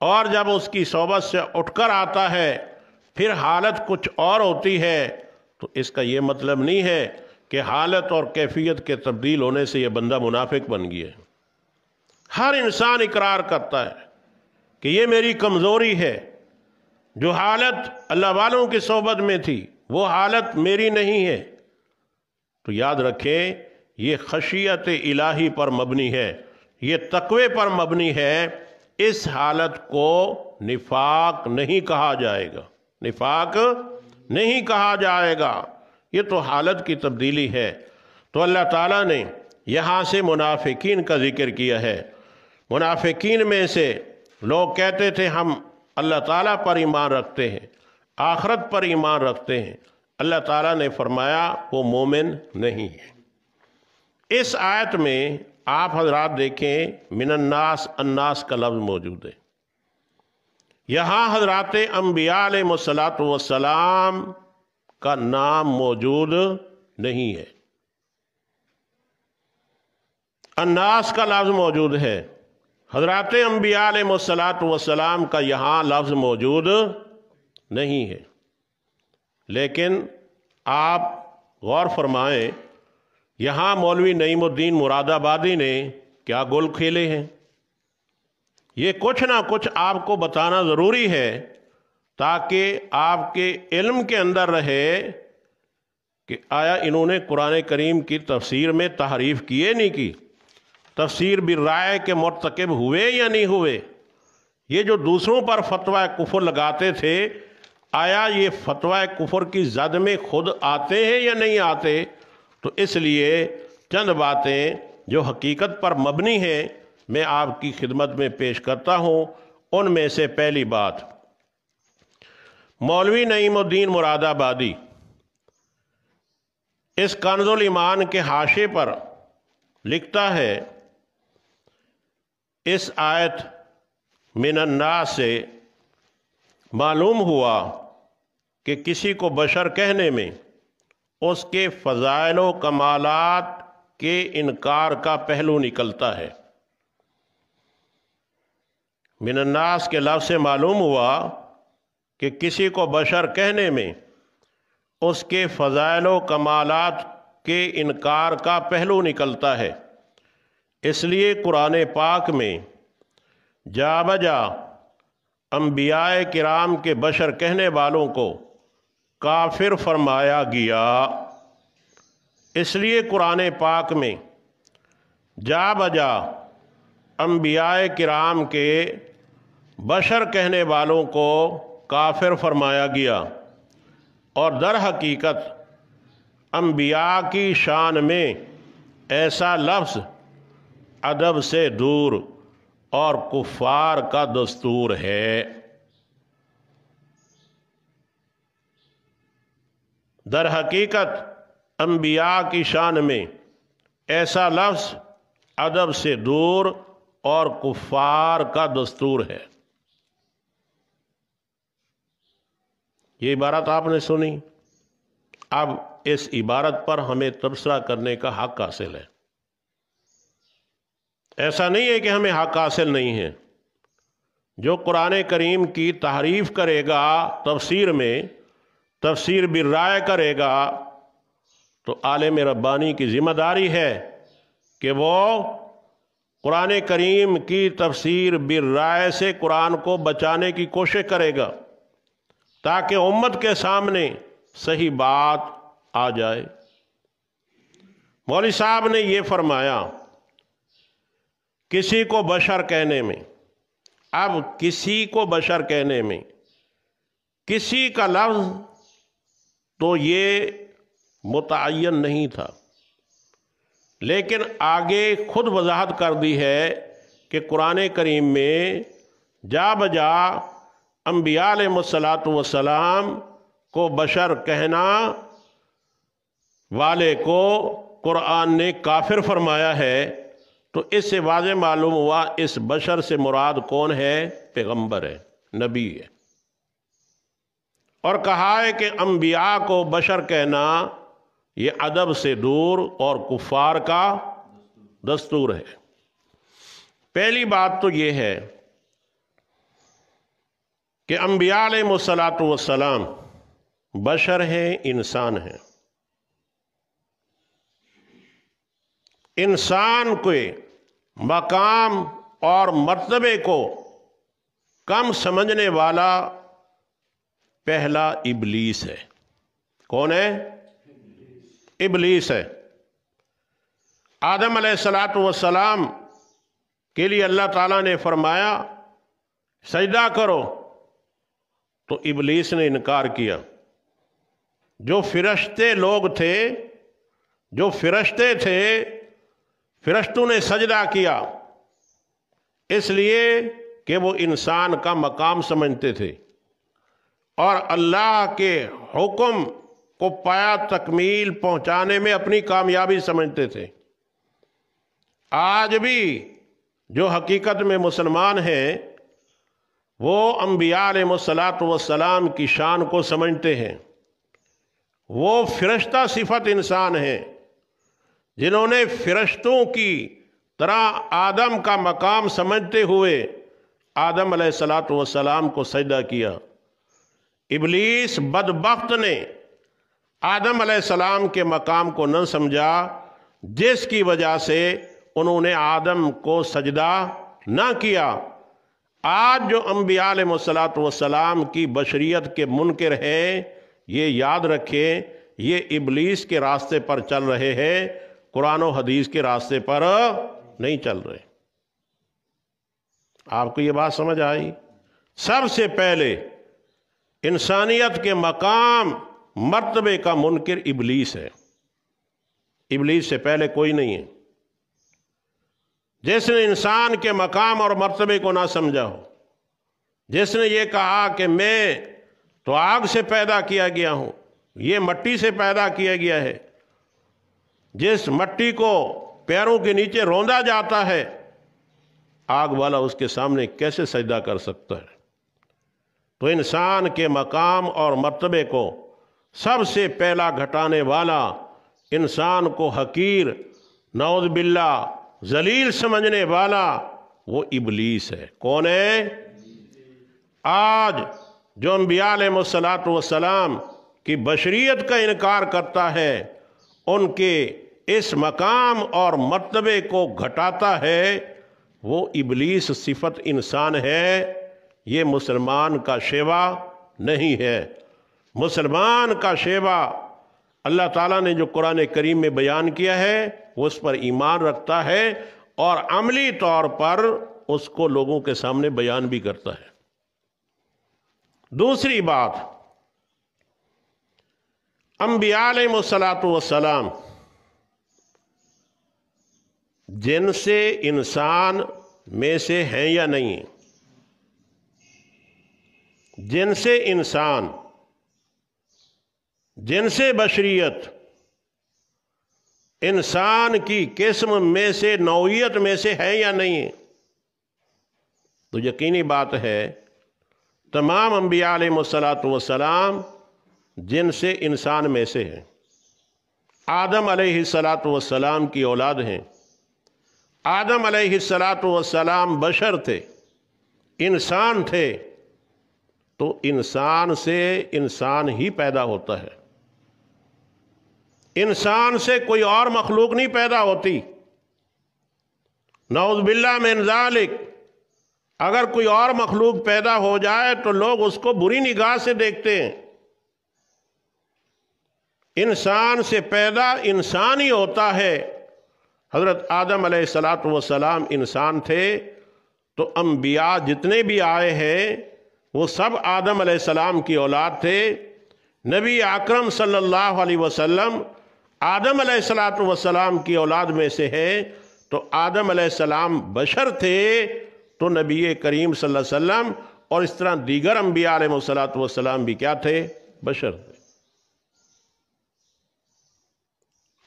اور جب اس کی صحبت سے اٹھ کر آتا ہے پھر حالت کچھ اور ہوتی ہے. تو اس کا یہ مطلب نہیں ہے کہ حالت اور کیفیت کے تبدیل ہونے سے یہ بندہ منافق بن گیا. ہر انسان اقرار کرتا ہے کہ یہ میری کمزوری ہے، جو حالت اللہ والوں کی صحبت میں تھی وہ حالت میری نہیں ہے. تو یاد رکھیں یہ خشیت الہی پر مبنی ہے، یہ تقوی پر مبنی ہے. اس حالت کو نفاق نہیں کہا جائے گا، نفاق نہیں کہا جائے گا، یہ تو حالت کی تبدیلی ہے. تو اللہ تعالیٰ نے یہاں سے منافقین کا ذکر کیا ہے. منافقین میں سے لوگ کہتے تھے ہم اللہ تعالیٰ پر ایمان رکھتے ہیں، آخرت پر ایمان رکھتے ہیں. اللہ تعالیٰ نے فرمایا وہ مومن نہیں ہے. اس آیت میں آپ حضرات دیکھیں من الناس، الناس کا لفظ موجود ہے. یہاں حضرات انبیاء علیہ السلام کا نام موجود نہیں ہے. الناس کا لفظ موجود ہے، حضرات انبیاء علیہ السلام کا یہاں لفظ موجود نہیں ہے. لیکن آپ غور فرمائیں یہاں مولوی نعیم الدین مراد آبادی نے کیا گول کھیلے ہیں. یہ کچھ نہ کچھ آپ کو بتانا ضروری ہے تاکہ آپ کے علم کے اندر رہے کہ آیا انہوں نے قرآن کریم کی تفسیر میں تحریف کی ہے نہیں کی، تفسیر بالرائے کے مرتکب ہوئے یا نہیں ہوئے. یہ جو دوسروں پر فتویٰ کفر لگاتے تھے آیا یہ فتویٰ کفر کی زد میں خود آتے ہیں یا نہیں آتے؟ تو اس لیے چند باتیں جو حقیقت پر مبنی ہیں میں آپ کی خدمت میں پیش کرتا ہوں. ان میں سے پہلی بات، مولوی نعیم الدین مراد آبادی اس کنز الایمان کے حاشیے پر لکھتا ہے اس آیت من الناس سے معلوم ہوا کہ کسی کو بشر کہنے میں اس کے فضائل و کمالات کے انکار کا پہلو نکلتا ہے. من الناس کے لفظ سے معلوم ہوا کہ کسی کو بشر کہنے میں اس کے فضائل و کمالات کے انکار کا پہلو نکلتا ہے. اس لیے قرآن پاک میں جا بجا انبیاء کرام کے بشر کہنے والوں کو کافر فرمایا گیا. اس لیے قرآن پاک میں جا بجا انبیاء کرام کے بشر کہنے والوں کو کافر فرمایا گیا. اور در حقیقت انبیاء کی شان میں ایسا لفظ ادب سے دور اور کفار کا دستور ہے. در حقیقت انبیاء کی شان میں ایسا لفظ ادب سے دور اور کفار کا دستور ہے. یہ عبارت آپ نے سنی، اب اس عبارت پر ہمیں تبصرہ کرنے کا حق حاصل ہے. ایسا نہیں ہے کہ ہمیں حق حاصل نہیں ہے. جو قرآن کریم کی تحریف کرے گا تفسیر میں، تفسیر بالرائے کرے گا، تو عالم ربانی کی ذمہ داری ہے کہ وہ قرآن کریم کی تفسیر بالرائے سے قرآن کو بچانے کی کوشش کرے گا تاکہ امت کے سامنے صحیح بات آ جائے. مولوی صاحب نے یہ فرمایا کسی کو بشر کہنے میں اب کسی کو بشر کہنے میں کسی کا لفظ تو یہ متعین نہیں تھا، لیکن آگے خود وضاحت کر دی ہے کہ قرآن کریم میں جا بجا انبیاء علیہ الصلاۃ کو بشر کہنا والے کو قرآن نے کافر فرمایا ہے، تو اس سے واضح معلوم ہوا اس بشر سے مراد کون ہے؟ پیغمبر ہے، نبی ہے۔ اور کہا ہے کہ انبیاء کو بشر کہنا یہ ادب سے دور اور کفار کا دستور ہے۔ پہلی بات تو یہ ہے کہ انبیاء علیہ السلام بشر ہیں، انسان ہیں۔ انسان کے مقام اور مرتبے کو کم سمجھنے والا پہلا ابلیس ہے۔ کون ہے؟ ابلیس ہے۔ آدم علیہ السلام کے لیے اللہ تعالیٰ نے فرمایا سجدہ کرو، تو ابلیس نے انکار کیا۔ جو فرشتے لوگ تھے، جو فرشتے تھے، فرشتوں نے سجدہ کیا، اس لیے کہ وہ انسان کا مقام سمجھتے تھے اور اللہ کے حکم کو پایا تکمیل پہنچانے میں اپنی کامیابی سمجھتے تھے۔ آج بھی جو حقیقت میں مسلمان ہیں وہ انبیاء علیہ السلام کی شان کو سمجھتے ہیں۔ وہ فرشتہ صفت انسان ہیں جنہوں نے فرشتوں کی طرح آدم کا مقام سمجھتے ہوئے آدم علیہ السلام کو سجدہ کیا۔ ابلیس بدبخت نے آدم علیہ السلام کے مقام کو نہ سمجھا، جس کی وجہ سے انہوں نے آدم کو سجدہ نہ کیا۔ آج جو انبیاء علیہ السلام کی بشریت کے منکر ہیں، یہ یاد رکھیں یہ ابلیس کے راستے پر چل رہے ہیں، قرآن و حدیث کے راستے پر نہیں چل رہے۔ آپ کو یہ بات سمجھ آئی؟ سب سے پہلے انسانیت کے مقام مرتبے کا منکر ابلیس ہے۔ ابلیس سے پہلے کوئی نہیں ہے۔ جس نے انسان کے مقام اور مرتبے کو نہ سمجھا ہو، جس نے یہ کہا کہ میں تو آگ سے پیدا کیا گیا ہوں، یہ مٹی سے پیدا کیا گیا ہے، جس مٹی کو پیروں کے نیچے روندا جاتا ہے، آگ والا اس کے سامنے کیسے سجدہ کر سکتا ہے؟ تو انسان کے مقام اور مرتبے کو سب سے پہلا گھٹانے والا، انسان کو حقیر، نعوذ باللہ ذلیل سمجھنے والا، وہ ابلیس ہے۔ کون ہے؟ آج جو انبیاء علیہ السلام کی بشریت کا انکار کرتا ہے، ان کے اس مقام اور مرتبے کو گھٹاتا ہے، وہ ابلیس صفت انسان ہے۔ یہ مسلمان کا شیوا نہیں ہے۔ مسلمان کا شیوا اللہ تعالیٰ نے جو قرآن کریم میں بیان کیا ہے وہ اس پر ایمان رکھتا ہے اور عملی طور پر اس کو لوگوں کے سامنے بیان بھی کرتا ہے۔ دوسری بات، انبیاء علیہ السلام جن سے انسان میں سے ہیں یا نہیں ہیں؟ جن سے انسان، جن سے بشریت، انسان کی قسم میں سے، نوعیت میں سے ہے یا نہیں ہے؟ تو یقینی بات ہے تمام انبیاء علیہ السلام جن سے انسان میں سے ہیں۔ آدم علیہ السلام کی اولاد ہیں۔ آدم علیہ السلام بشر تھے، انسان تھے، تو انسان سے انسان ہی پیدا ہوتا ہے۔ انسان سے کوئی اور مخلوق نہیں پیدا ہوتی۔ نعوذ باللہ من ذالک، اگر کوئی اور مخلوق پیدا ہو جائے تو لوگ اس کو بری نگاہ سے دیکھتے ہیں۔ انسان سے پیدا انسان ہی ہوتا ہے۔ حضرت آدم علیہ السلام انسان تھے، تو انبیاء جتنے بھی آئے ہیں وہ سب آدم علیہ السلام کی اولاد تھے۔ نبی اکرم صلی اللہ علیہ وسلم آدم علیہ السلام کی اولاد میں سے ہے، تو آدم علیہ السلام بشر تھے، تو نبی کریم صلی اللہ علیہ وسلم اور اس طرح دیگر انبیاء علیہ السلام بھی کیا تھے؟ بشر تھے۔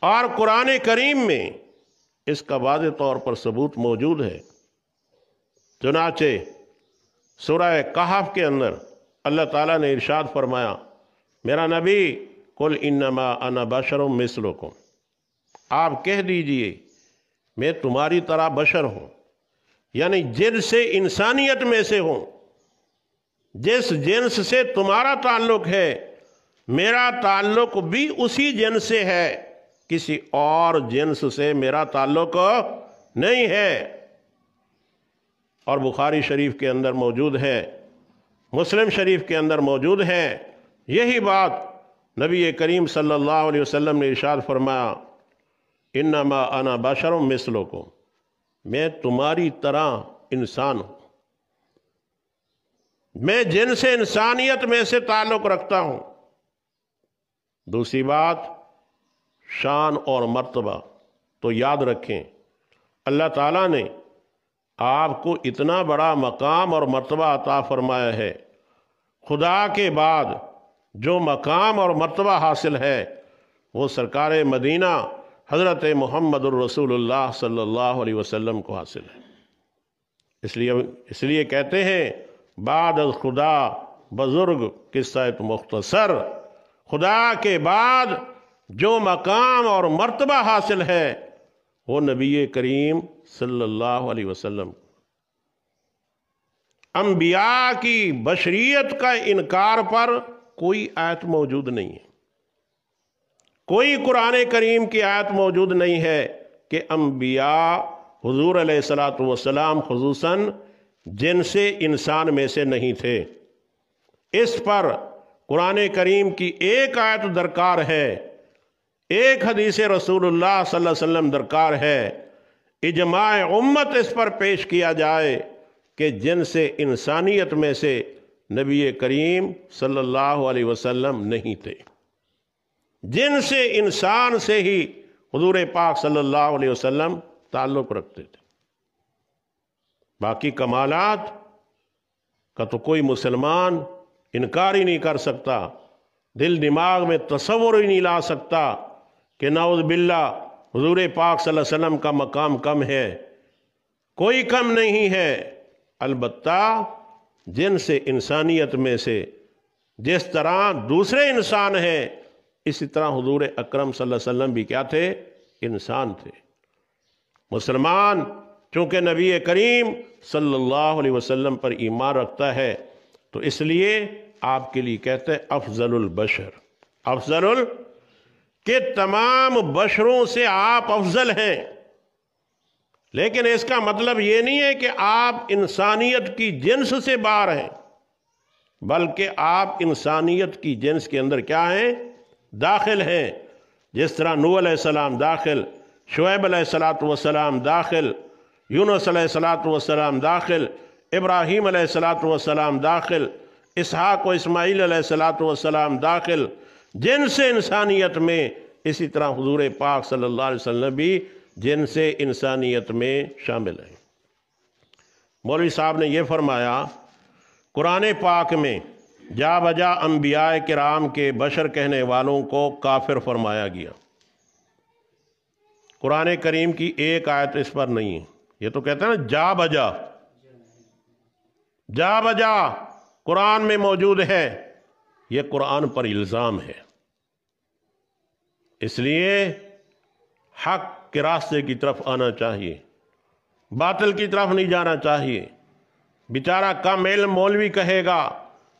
اور قرآن کریم میں اس کا واضح طور پر ثبوت موجود ہے۔ چنانچہ سورہ کہف کے اندر اللہ تعالیٰ نے ارشاد فرمایا، میرا نبی قل انما انا بشر مثلکم، آپ کہہ دیجئے میں تمہاری طرح بشر ہوں، یعنی جنس انسانیت میں سے ہوں۔ جس جنس سے تمہارا تعلق ہے میرا تعلق بھی اسی جنس سے ہے، کسی اور جنس سے میرا تعلق نہیں ہے۔ اور بخاری شریف کے اندر موجود ہے، مسلم شریف کے اندر موجود ہے، یہی بات نبی کریم صلی اللہ علیہ وسلم نے ارشاد فرمایا، انما انا بشر مثلکم، میں تمہاری طرح انسان ہوں، میں جنس انسانیت میں سے تعلق رکھتا ہوں۔ دوسری بات، شان اور مرتبہ تو یاد رکھیں، اللہ تعالیٰ نے آپ کو اتنا بڑا مقام اور مرتبہ عطا فرمایا ہے۔ خدا کے بعد جو مقام اور مرتبہ حاصل ہے وہ سرکار مدینہ حضرت محمد الرسول اللہ صلی اللہ علیہ وسلم کو حاصل ہے۔ اس لیے کہتے ہیں بعد از خدا بزرگ قصہ مختصر، خدا کے بعد جو مقام اور مرتبہ حاصل ہے وہ نبی کریم صلی اللہ علیہ وسلم۔ انبیاء کی بشریت کا انکار پر کوئی آیت موجود نہیں ہے، کوئی قرآن کریم کی آیت موجود نہیں ہے کہ انبیاء حضور علیہ السلام خصوصاً جنس انسان میں سے نہیں تھے۔ اس پر قرآن کریم کی ایک آیت درکار ہے، ایک حدیث رسول اللہ صلی اللہ علیہ وسلم درکار ہے، اجماع امت اس پر پیش کیا جائے کہ جنس انسانیت میں سے نبی کریم صلی اللہ علیہ وسلم نہیں تھے، جنس انسان سے ہی حضور پاک صلی اللہ علیہ وسلم تعلق رکھتے تھے۔ باقی کمالات کا تو کوئی مسلمان انکار ہی نہیں کر سکتا، دل دماغ میں تصور ہی نہیں لا سکتا کہ نعوذ باللہ حضور پاک صلی اللہ علیہ وسلم کا مقام کم ہے، کوئی کم نہیں ہے۔ البتہ جنس انسانیت میں سے جس طرح دوسرے انسان ہیں اسی طرح حضور اکرم صلی اللہ علیہ وسلم بھی کیا تھے؟ انسان تھے۔ مسلمان چونکہ نبی کریم صلی اللہ علیہ وسلم پر ایمان رکھتا ہے تو اس لیے آپ کے لیے کہتے ہیں افضل البشر، کہ تمام بشروں سے آپ افضل ہیں۔ لیکن اس کا مطلب یہ نہیں ہے کہ آپ انسانیت کی جنس سے باہر ہیں، بلکہ آپ انسانیت کی جنس کے اندر کیا ہیں؟ داخل ہیں۔ جس طرح نوح علیہ السلام داخل، شعیب علیہ السلام داخل، یونس علیہ السلام داخل، ابراہیم علیہ السلام داخل، اسحاق و اسماعیل علیہ السلام داخل، جنس انسانیت میں، اسی طرح حضور پاک صلی اللہ علیہ وسلم بھی جنس انسانیت میں شامل ہیں۔ مولوی صاحب نے یہ فرمایا قرآن پاک میں جا بجا انبیاء کرام کے بشر کہنے والوں کو کافر فرمایا گیا۔ قرآن کریم کی ایک آیت اس پر نہیں ہے، یہ تو کہتے ہیں نا جا بجا قرآن میں موجود ہے، یہ قرآن پر الزام ہے۔ اس لیے حق کے راستے کی طرف آنا چاہیے، باطل کی طرف نہیں جانا چاہیے۔ بیچارہ کم علم مولوی کہے گا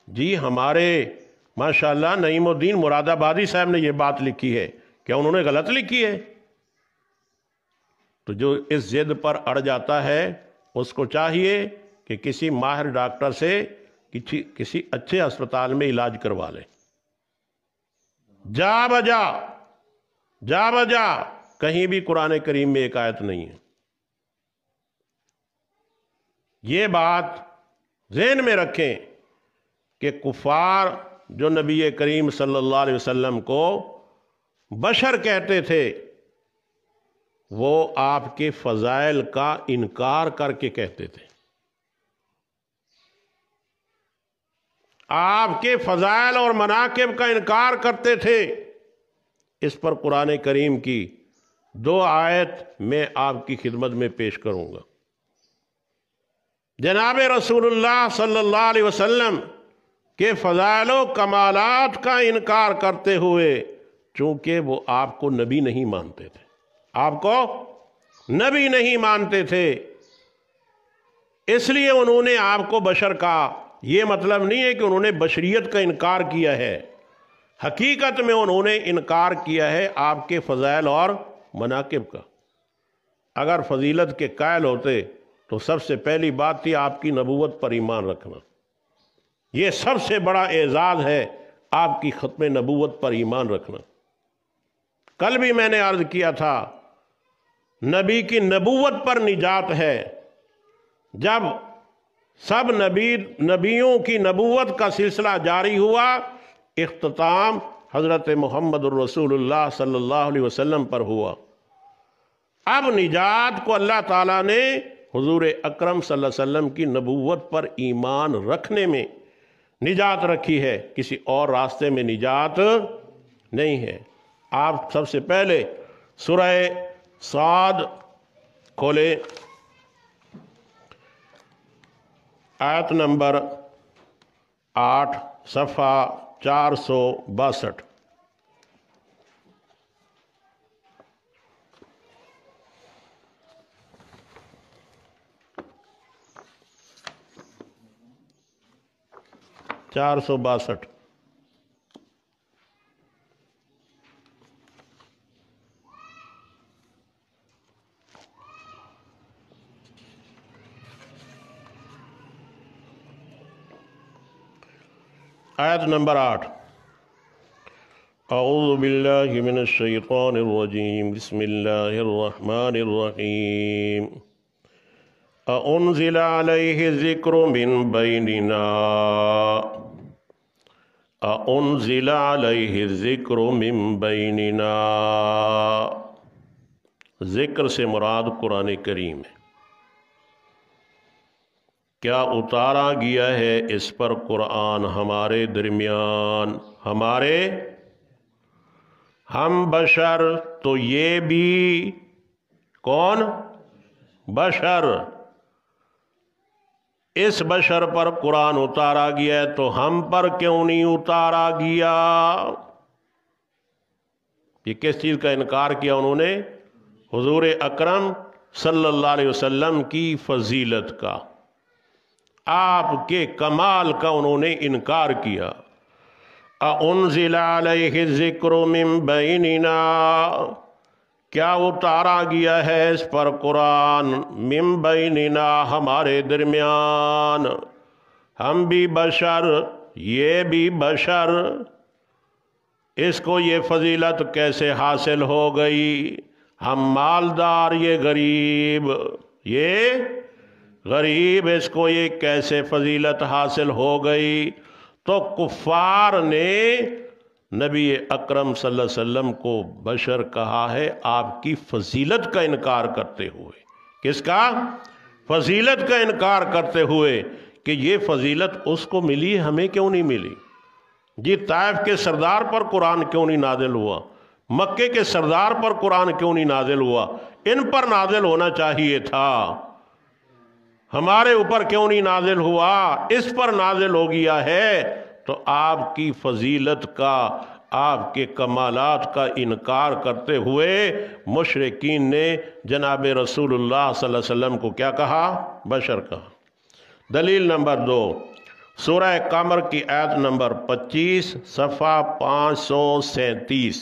جی ہمارے ماشاءاللہ نعیم الدین مراد آبادی صاحب نے یہ بات لکھی ہے، کیا انہوں نے غلط لکھی ہے؟ تو جو اس ضد پر اڑ جاتا ہے اس کو چاہیے کہ کسی ماہر ڈاکٹر سے کسی اچھے اسپتال میں علاج کروا لے۔ جا بجا کہیں بھی قرآن کریم میں ایک آیت نہیں ہے۔ یہ بات ذہن میں رکھیں کہ کفار جو نبی کریم صلی اللہ علیہ وسلم کو بشر کہتے تھے وہ آپ کے فضائل کا انکار کر کے کہتے تھے، آپ کے فضائل اور مناقب کا انکار کرتے تھے۔ اس پر قرآن کریم کی 2 آیت میں آپ کی خدمت میں پیش کروں گا۔ جناب رسول اللہ صلی اللہ علیہ وسلم کے فضائل و کمالات کا انکار کرتے ہوئے، چونکہ وہ آپ کو نبی نہیں مانتے تھے، آپ کو نبی نہیں مانتے تھے، اس لیے انہوں نے آپ کو بشر کہا۔ یہ مطلب نہیں ہے کہ انہوں نے بشریت کا انکار کیا ہے، حقیقت میں انہوں نے انکار کیا ہے آپ کے فضائل اور مناقب کا۔ اگر فضیلت کے قائل ہوتے تو سب سے پہلی بات تھی آپ کی نبوت پر ایمان رکھنا۔ یہ سب سے بڑا اعزاز ہے، آپ کی ختم نبوت پر ایمان رکھنا۔ کل بھی میں نے عرض کیا تھا، نبی کی نبوت پر نجات ہے۔ جب سب نبیوں کی نبوت کا سلسلہ جاری ہوا، اختتام حضرت محمد الرسول اللہ صلی اللہ علیہ وسلم پر ہوا۔ اب نجات کو اللہ تعالیٰ نے حضور اکرم صلی اللہ علیہ وسلم کی نبوت پر ایمان رکھنے میں نجات رکھی ہے، کسی اور راستے میں نجات نہیں ہے۔ آپ سب سے پہلے سورہ صاد کھولے، آیت نمبر 8، صفحہ 462۔ آیت نمبر 8۔ اعوذ باللہ من الشیطان الرجیم، بسم اللہ الرحمن الرحیم۔ اَأُنزِلَ عَلَيْهِ الذِّكْرُ مِن بَيْنِنَا اَأُنزِلَ عَلَيْهِ الذِّكْرُ مِن بَيْنِنَا۔ ذکر سے مراد قرآن کریم ہے۔ کیا اتارا گیا ہے اس پر قرآن ہمارے درمیان؟ ہم بشر تو یہ بھی کون؟ بشر۔ اس بشر پر قرآن اتارا گیا ہے تو ہم پر کیوں نہیں اتارا گیا؟ یہ کس چیز کا انکار کیا انہوں نے؟ حضور اکرم صلی اللہ علیہ وسلم کی فضیلت کا، آپ کے کمال کا انہوں نے انکار کیا۔ اَأُنزِلَ عَلَيْهِ الذِّكْرُ مِن بَيْنِنَا، کیا اتارا گیا ہے اس پر قرآن؟ من بیننا، ہمارے درمیان، ہم بھی بشر یہ بھی بشر، اس کو یہ فضیلت کیسے حاصل ہو گئی؟ ہم مالدار یہ غریب، اس کو یہ کیسے فضیلت حاصل ہو گئی؟ تو کفار نے نبی اکرم صلی اللہ علیہ وسلم کو بشر کہا ہے آپ کی فضیلت کا انکار کرتے ہوئے۔ کس کا؟ فضیلت کا انکار کرتے ہوئے کہ یہ فضیلت اس کو ملی، ہمیں کیوں نہیں ملی؟ جی طائف کے سردار پر قرآن کیوں نہیں نازل ہوا؟ مکے کے سردار پر قرآن کیوں نہیں نازل ہوا؟ ان پر نازل ہونا چاہیے تھا، ہمارے اوپر کیوں نہیں نازل ہوا؟ اس پر نازل ہو گیا ہے۔ تو آپ کی فضیلت کا، آپ کے کمالات کا انکار کرتے ہوئے مشرکین نے جناب رسول اللہ صلی اللہ علیہ وسلم کو کیا کہا؟ بشر کہا۔ دلیل نمبر 2، سورہ قمر کی آیت نمبر 25، صفحہ 537۔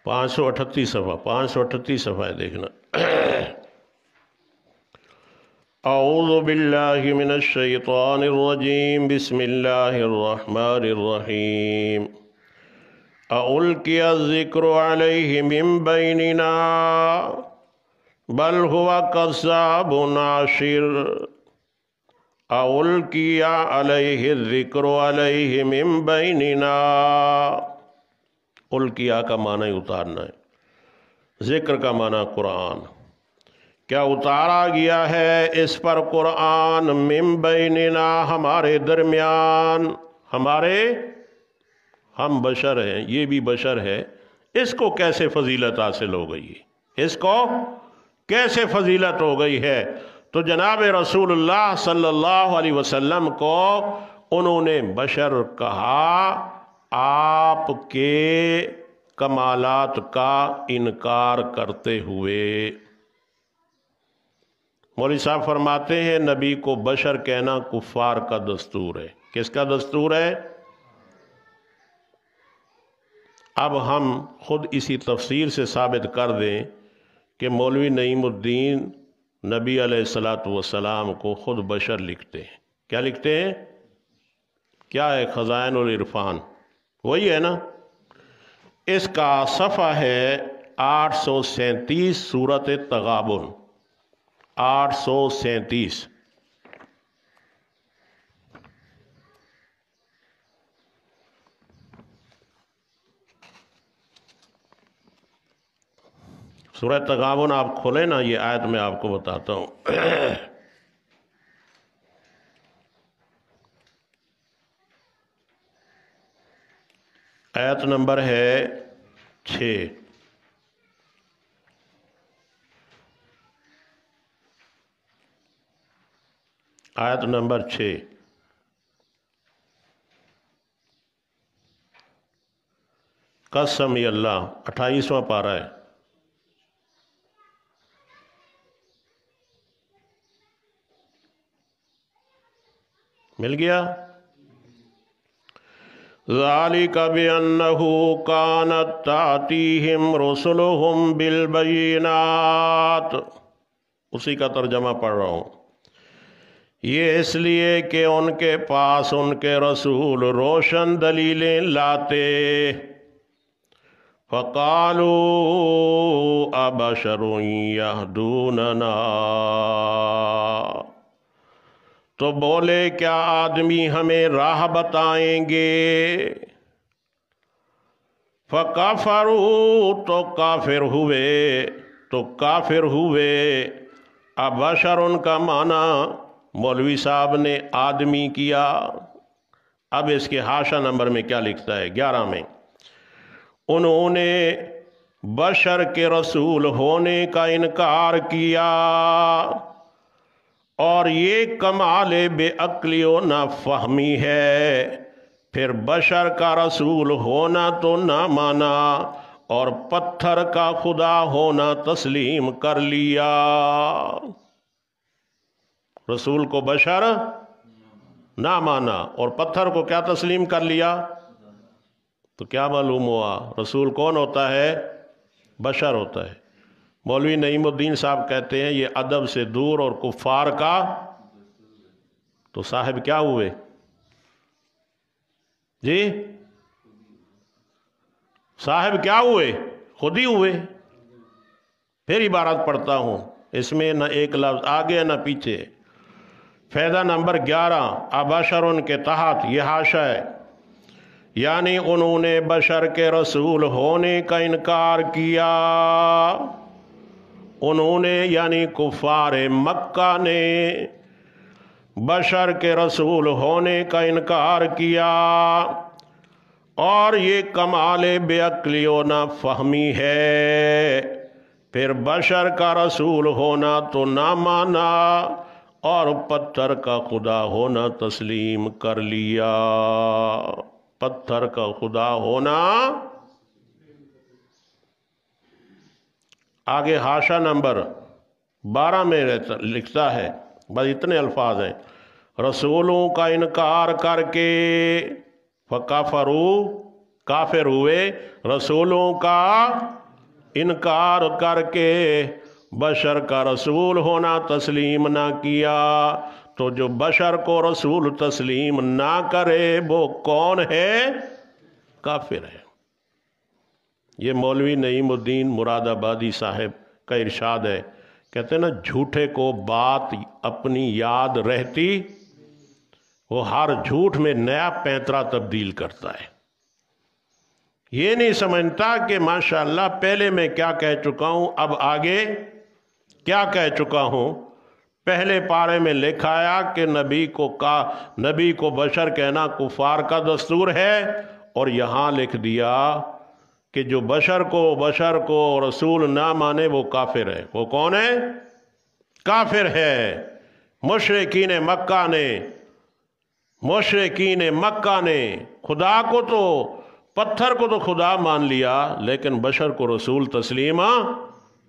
538 صفحہ 538 صفحہ ہے دیکھنا۔ اعوذ باللہ من الشیطان الرجیم، بسم اللہ الرحمن الرحیم۔ اَأُلْقِيَ الذِّكْرُ عَلَيْهِ مِن بَيْنِنَا بَلْ هُوَ كَذَّابٌ عَشِرٌ۔ اَأُلْقِيَ عَلَيْهِ الذِّكْرُ عَلَيْهِ مِن بَيْنِنَا، القیہ کا معنی اتارنا ہے، ذکر کا معنی قرآن۔ کیا اتارا گیا ہے اس پر قرآن، من بیننا ہمارے درمیان، ہم بشر ہیں، یہ بھی بشر ہے، اس کو کیسے فضیلت حاصل ہو گئی ہے، اس کو کیسے فضیلت ہو گئی ہے؟ تو جناب رسول اللہ صلی اللہ علیہ وسلم کو انہوں نے بشر کہا، آپ کے کمالات کا انکار کرتے ہوئے۔ مولوی صاحب فرماتے ہیں نبی کو بشر کہنا کفار کا دستور ہے۔ کس کا دستور ہے؟ اب ہم خود اسی تفسیر سے ثابت کر دیں کہ مولوی نعیم الدین نبی علیہ السلام کو خود بشر لکھتے ہیں۔ کیا لکھتے ہیں؟ کیا ہے؟ خزائن العرفان، وہی ہے نا؟ اس کا صفحہ ہے 837 سورۃ تغابن، 837۔ سورۃ تغابن آپ کھولیں نا، یہ آیت میں آپ کو بتاتا ہوں۔ آیت نمبر ہے 6۔ آیت نمبر 6۔ قسم اللہ، 28واں پارہ ہے۔ مل گیا؟ ذَلِكَ بِأَنَّهُ كَانَتْ تَأْتِيهِمْ رُسُلُهُمْ بِالْبَيِّنَاتِ، اسی کا ترجمہ پڑھ رہا ہوں۔ یہ اس لیے کہ ان کے پاس ان کے رسول روشن دلیلیں لاتے۔ فَقَالُوا أَبَشَرٌ يَهْدُونَنَا، تو بولے کیا آدمی ہمیں راہ بتائیں گے؟ فَكَفَرُوا، تو کافر ہوئے۔ ابشر کا معنی مولوی صاحب نے آدمی کیا۔ اب اس کے حاشا نمبر میں کیا لکھتا ہے؟ 11 میں، انہوں نے بشر کے رسول ہونے کا انکار کیا، اور یہ کمال بے عقلی و نافہمی ہے۔ پھر بشر کا رسول ہونا تو نہ مانا، اور پتھر کا خدا ہونا تسلیم کر لیا۔ رسول کو بشر نہ مانا اور پتھر کو کیا تسلیم کر لیا؟ تو کیا معلوم ہوا؟ رسول کون ہوتا ہے؟ بشر ہوتا ہے۔ مولوی نعیم الدین صاحب کہتے ہیں یہ ادب سے دور اور کفار کا، تو صاحب کیا ہوئے؟ جی صاحب کیا ہوئے؟ خود ہی ہوئے۔ پھر عبارت پڑھتا ہوں، اس میں نہ ایک لفظ آگے نہ پیچھے۔ فائدہ نمبر 11، ابشرن کے تحت یہ حاشا ہے، یعنی انہوں نے بشر کے رسول ہونے کا انکار کیا۔ انہوں نے یعنی کفار مکہ نے بشر کے رسول ہونے کا انکار کیا، اور یہ کمال بے عقلی و نافہمی ہے۔ پھر بشر کا رسول ہونا تو نہ مانا، اور پتھر کا خدا ہونا تسلیم کر لیا۔ پتھر کا خدا ہونا۔ آگے حاشا نمبر 12 میں لکھتا ہے، بس اتنے الفاظ ہیں، رسولوں کا انکار کر کے فَكَفَرُوا کافر ہوئے، رسولوں کا انکار کر کے بشر کا رسول ہونا تسلیم نہ کیا۔ تو جو بشر کو رسول تسلیم نہ کرے وہ کون ہے؟ کافر ہے۔ یہ مولوی نعیم الدین مراد آبادی صاحب کا ارشاد ہے، کہتے ہیں نا جھوٹے کو بات اپنی یاد رہتی، وہ ہر جھوٹ میں نیا پینترا تبدیل کرتا ہے۔ یہ نہیں سمجھتا کہ ماشاءاللہ پہلے میں کیا کہہ چکا ہوں، اب آگے کیا کہہ چکا ہوں۔ پہلے پارے میں لکھا ہے کہ نبی کو بشر کہنا کفار کا دستور ہے، اور یہاں لکھ دیا کہ جو بشر کو رسول نہ مانے وہ کافر ہے۔ وہ کون ہے؟ کافر ہے۔ مشرکین مکہ نے خدا کو تو پتھر کو تو خدا مان لیا، لیکن بشر کو رسول تسلیم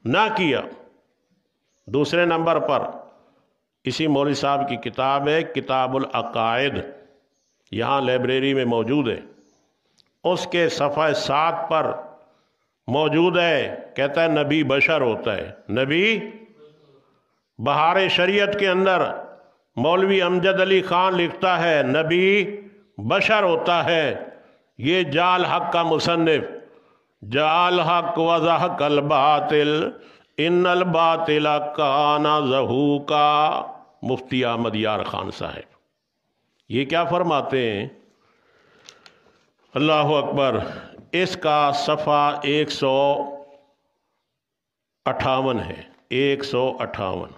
نہ کیا۔ دوسرے نمبر پر اسی مولوی صاحب کی کتاب ہے کتاب العقائد، یہاں لائبریری میں موجود ہے، اس کے صفحہ 7 پر موجود ہے، کہتا ہے نبی بشر ہوتا ہے۔ نبی بہار شریعت کے اندر مولوی امجد علی خان لکھتا ہے نبی بشر ہوتا ہے۔ یہ جال حق کا مصنف، جال حق وضحق الباطل ان الباطل کان زہوقا، مفتی احمد یار خان صاحب یہ کیا فرماتے ہیں؟ اللہ اکبر۔ اس کا صفحہ 158 ہے، 158۔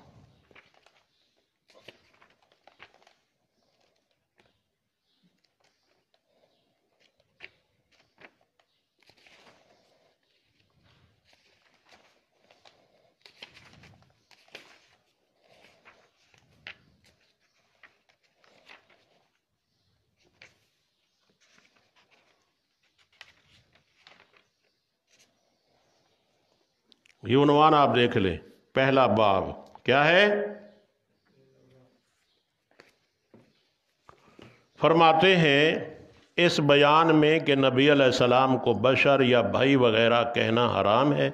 یہ عنوان آپ دیکھ لیں، پہلا باب کیا ہے؟ فرماتے ہیں اس بیان میں کہ نبی علیہ السلام کو بشر یا بھائی وغیرہ کہنا حرام ہے۔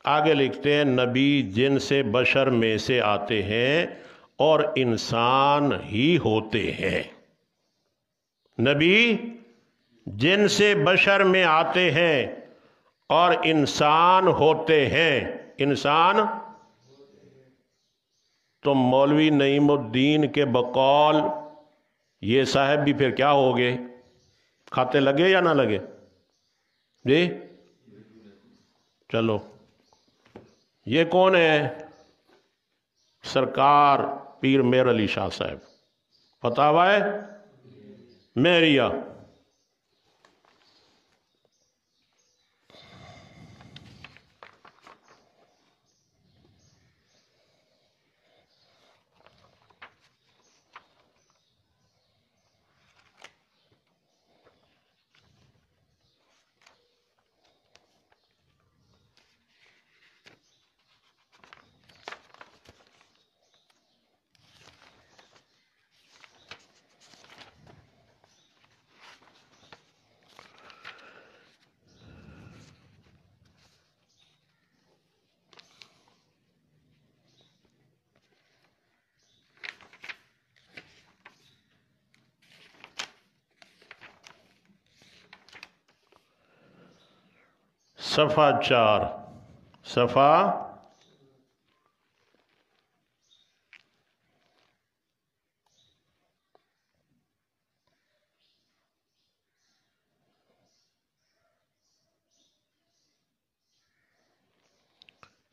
آگے لکھتے ہیں نبی جن سے بشر میں سے آتے ہیں اور انسان ہی ہوتے ہیں۔ نبی جن سے بشر میں آتے ہیں اور انسان ہوتے ہیں۔ انسان تو مولوی نعیم الدین کے بقول یہ صاحب بھی پھر کیا ہو گئے؟ کھاتے لگے یا نہ لگے؟ جی چلو، یہ کون ہے؟ سرکار پیر میر علی شاہ صاحب، فتاوی میریہ۔ صفحہ 4، صفحہ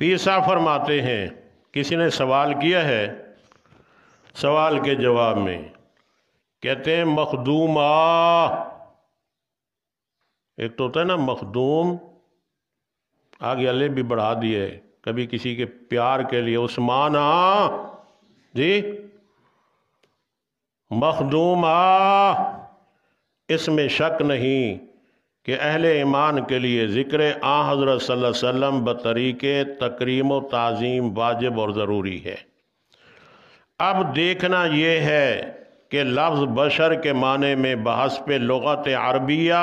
پیر صاحب فرماتے ہیں کسی نے سوال کیا ہے، سوال کے جواب میں کہتے ہیں مخدومہ، ایک تو ہوتا ہے نا مخدوم، آگے الف بھی بڑھا دیے، کبھی کسی کے پیار کے لیے عثمانہ، جی مخدومہ، اس میں شک نہیں کہ اہل ایمان کے لیے ذکر آن حضرت صلی اللہ علیہ وسلم بطریق تکریم و تعظیم واجب اور ضروری ہے۔ اب دیکھنا یہ ہے کہ لفظ بشر کے معنی میں بحسب لغت عربیہ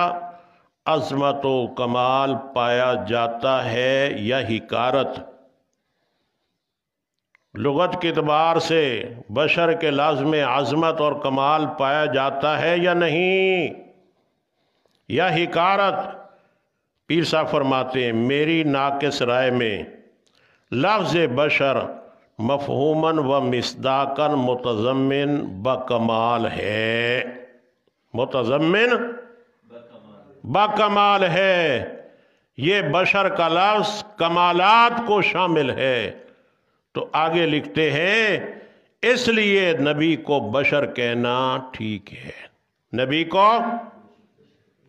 عظمت و کمال پایا جاتا ہے یا حقارت؟ لغت کے اعتبار سے بشر کے لفظ میں عظمت اور کمال پایا جاتا ہے یا نہیں، یا حقارت؟ پیر صاحب فرماتے ہیں میری ناقص رائے میں لفظ بشر مفہوماً و مصداقاً متضمن بکمال ہے، متضمن بکمال ہے۔ یہ بشر کا لفظ کمالات کو شامل ہے۔ تو آگے لکھتے ہیں اس لیے نبی کو بشر کہنا ٹھیک ہے۔ نبی کو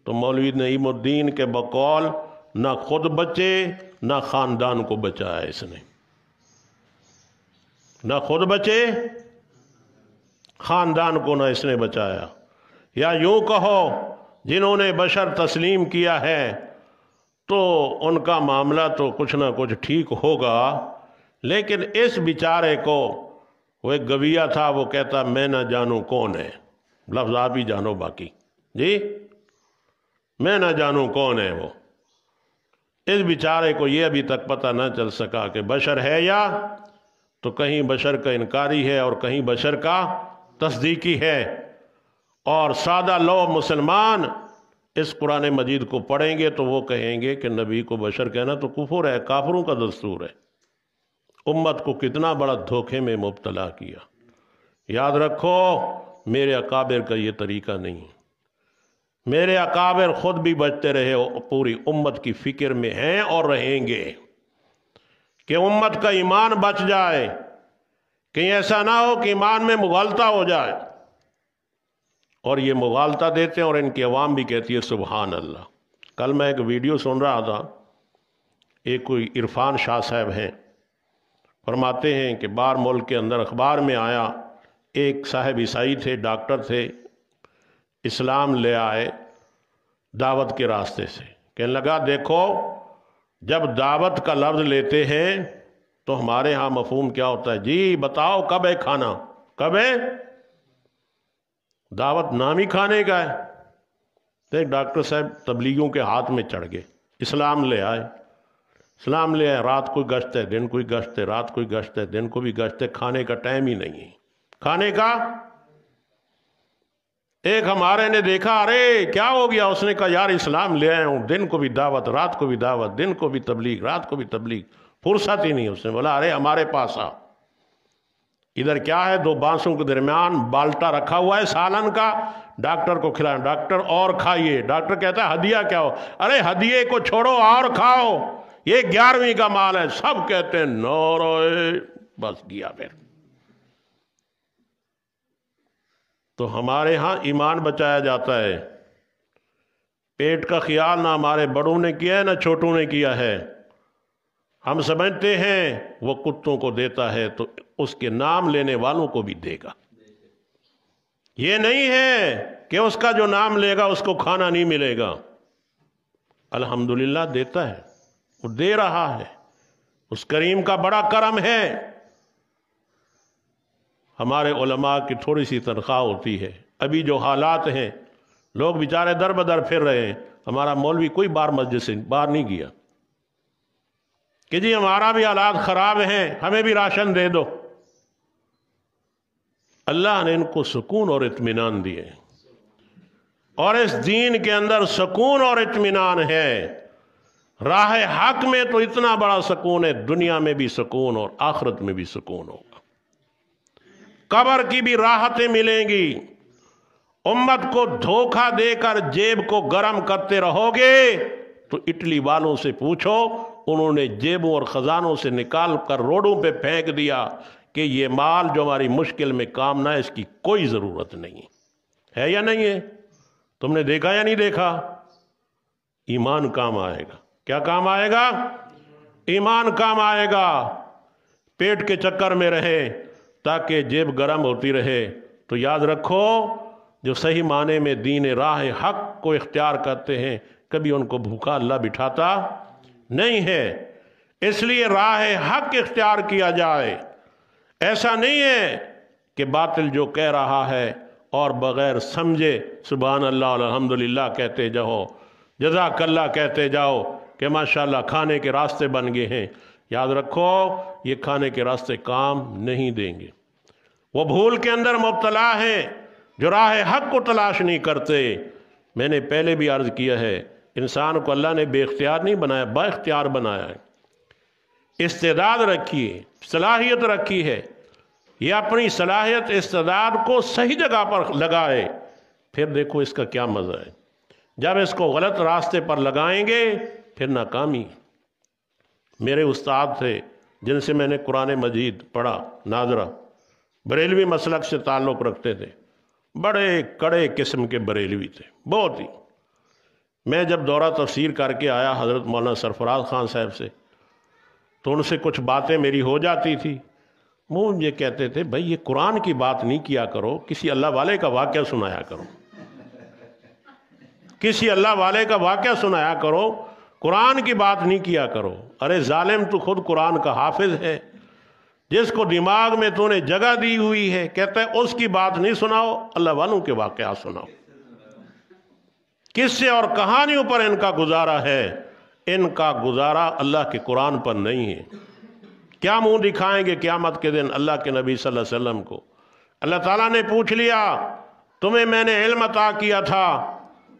تو مولوی نعیم الدین کے بقول نہ خود بچے نہ خاندان کو بچایا اس نے، نہ خود بچے خاندان کو نہ اس نے بچایا۔ یا یوں کہو جنہوں نے بشر تسلیم کیا ہے تو ان کا معاملہ تو کچھ نہ کچھ ٹھیک ہوگا، لیکن اس بیچارے کو، وہ ایک گویہ تھا، وہ کہتا میں نہ جانوں کون ہے، لفظ آپ ہی جانو باقی، جی میں نہ جانوں کون ہے وہ۔ اس بیچارے کو یہ ابھی تک پتہ نہ چل سکا کہ بشر ہے یا تو کہیں بشر کا انکاری ہے اور کہیں بشر کا تصدیقی ہے۔ اور سادہ لو مسلمان اس قرآن مجید کو پڑھیں گے تو وہ کہیں گے کہ نبی کو بشر کہنا تو کفر ہے، کافروں کا دستور ہے۔ امت کو کتنا بڑا دھوکے میں مبتلا کیا۔ یاد رکھو میرے اکابر کا یہ طریقہ نہیں، میرے اکابر خود بھی بچتے رہے، پوری امت کی فکر میں ہیں اور رہیں گے کہ امت کا ایمان بچ جائے، کہیں ایسا نہ ہو کہ ایمان میں مغالطہ ہو جائے۔ اور یہ مغالطہ دیتے ہیں اور ان کی عوام بھی کہتی ہے سبحان اللہ۔ کل میں ایک ویڈیو سن رہا تھا، ایک کوئی عرفان شاہ صاحب ہیں، فرماتے ہیں کہ باہر ملک کے اندر اخبار میں آیا، ایک صاحب عیسائی تھے، ڈاکٹر تھے، اسلام لے آئے دعوت کے راستے سے، کہنے لگا دیکھو جب دعوت کا لفظ لیتے ہیں تو ہمارے ہاں مفہوم کیا ہوتا ہے، جی بتاؤ کب ہے کھانا، کب ہے؟ دعوت نام ہی کھانے کا ہے۔ تو ایک ڈاکٹر صاحب تبلیغیوں کے ہاتھ میں چڑھ گئے، اسلام لے آئے، اسلام لے آئے، رات کوئی گشت ہے، دن کوئی گشت ہے، رات کوئی گشت ہے، دن کو بھی گشت ہے، کھانے کا ٹائم ہی نہیں ہے، کھانے کا۔ ایک ہمارے نے دیکھا، ارے کیا ہو گیا؟ اس نے کہا یار اسلام لے آئے ہوں، دن کو بھی دعوت، رات کو بھی دعوت، دن کو بھی تبلیغ، رات کو بھی تبلیغ، فرصت ہی نہیں۔ اس نے بولا ارے ہمارے پاس آ، ادھر کیا ہے؟ دو بانسوں کے درمیان بالٹا رکھا ہوا ہے سالن کا، ڈاکٹر کو کھلائیں، ڈاکٹر اور کھائیے، ڈاکٹر کہتا ہے ہدیہ کیا ہو؟ ارے ہدیے کو چھوڑو اور کھاؤ، یہ 11ویں کا مال ہے۔ سب کہتے ہیں نعرہ، بس گیا پھر۔ تو ہمارے ہاں ایمان بچایا جاتا ہے، پیٹ کا خیال نہ ہمارے بڑوں نے کیا ہے نہ چھوٹوں نے کیا ہے۔ ہم سمجھتے ہیں وہ کتوں کو دیتا ہے تو اس کے نام لینے والوں کو بھی دے گا، یہ نہیں ہے کہ اس کا جو نام لے گا اس کو کھانا نہیں ملے گا۔ الحمدللہ دیتا ہے، وہ دے رہا ہے، اس کریم کا بڑا کرم ہے۔ ہمارے علماء کی تھوڑی سی تنخواہ ہوتی ہے، ابھی جو حالات ہیں لوگ بیچارے در بدر پھر رہے ہیں، ہمارا مولوی کوئی بار مسجد سے باہر نہیں گیا کہ جی ہمارا بھی حالات خراب ہیں، ہمیں بھی راشن دے دو۔ اللہ نے ان کو سکون اور اطمینان دیے، اور اس دین کے اندر سکون اور اطمینان ہے۔ راہ حق میں تو اتنا بڑا سکون ہے، دنیا میں بھی سکون اور آخرت میں بھی سکون ہوگا، قبر کی بھی راحتیں ملیں گی۔ امت کو دھوکہ دے کر جیب کو گرم کرتے رہو گے تو اٹلی والوں سے پوچھو، انہوں نے جیبوں اور خزانوں سے نکال کر روڈوں پہ پھینک دیا کہ یہ مال جو ہماری مشکل میں کام نہ ہے، اس کی کوئی ضرورت نہیں ہے یا نہیں ہے؟ تم نے دیکھا یا نہیں دیکھا؟ ایمان کام آئے گا۔ کیا کام آئے گا؟ ایمان کام آئے گا۔ پیٹ کے چکر میں رہے تاکہ جیب گرم ہوتی رہے تو یاد رکھو جو صحیح معنی میں دین راہ حق کو اختیار کرتے ہیں کبھی ان کو بھوکا اللہ بٹھاتا نہیں ہے۔ اس لیے راہ حق اختیار کیا جائے۔ ایسا نہیں ہے کہ باطل جو کہہ رہا ہے اور بغیر سمجھے سبحان اللہ الحمدللہ کہتے جاؤ، جزاک اللہ کہتے جاؤ کہ ماشاءاللہ کھانے کے راستے بن گئے ہیں۔ یاد رکھو یہ کھانے کے راستے کام نہیں دیں گے۔ وہ بھول کے اندر مبتلا ہیں جو راہ حق کو تلاش نہیں کرتے۔ میں نے پہلے بھی عرض کیا ہے، انسان کو اللہ نے بے اختیار نہیں بنایا، با اختیار بنایا ہے۔ استعداد رکھی ہے، صلاحیت رکھی ہے، یہ اپنی صلاحیت استعداد کو صحیح جگہ پر لگائے، پھر دیکھو اس کا کیا مزہ ہے۔ جب اس کو غلط راستے پر لگائیں گے پھر ناکامی۔ میرے استاد تھے جن سے میں نے قرآن مجید پڑھا، ناظرہ، بریلوی مسلک سے تعلق رکھتے تھے، بڑے کڑے قسم کے بریلوی تھے بہت ہی۔ میں جب دورہ تفسیر کر کے آیا حضرت مولانا سرفراز خان صاحب سے تو ان سے کچھ باتیں میری ہو جاتی تھی، وہ مجھے کہتے تھے بھائی یہ قرآن کی بات نہیں کیا کرو، کسی اللہ والے کا واقعہ سنایا کرو، کسی اللہ والے کا واقعہ سنایا کرو، قرآن کی بات نہیں کیا کرو۔ ارے ظالم تو خود قرآن کا حافظ ہے، جس کو دماغ میں تو نے جگہ دی ہوئی ہے، کہتا ہے اس کی بات نہیں سناؤ، اللہ والوں کے واقعات سناؤ۔ کس سے اور کہانیوں پر ان کا گزارا ہے، ان کا گزارا اللہ کے قرآن پر نہیں ہے۔ کیا منہ دکھائیں گے قیامت کے دن اللہ کے نبی صلی اللہ علیہ وسلم کو؟ اللہ تعالیٰ نے پوچھ لیا تمہیں میں نے علم عطا کیا تھا،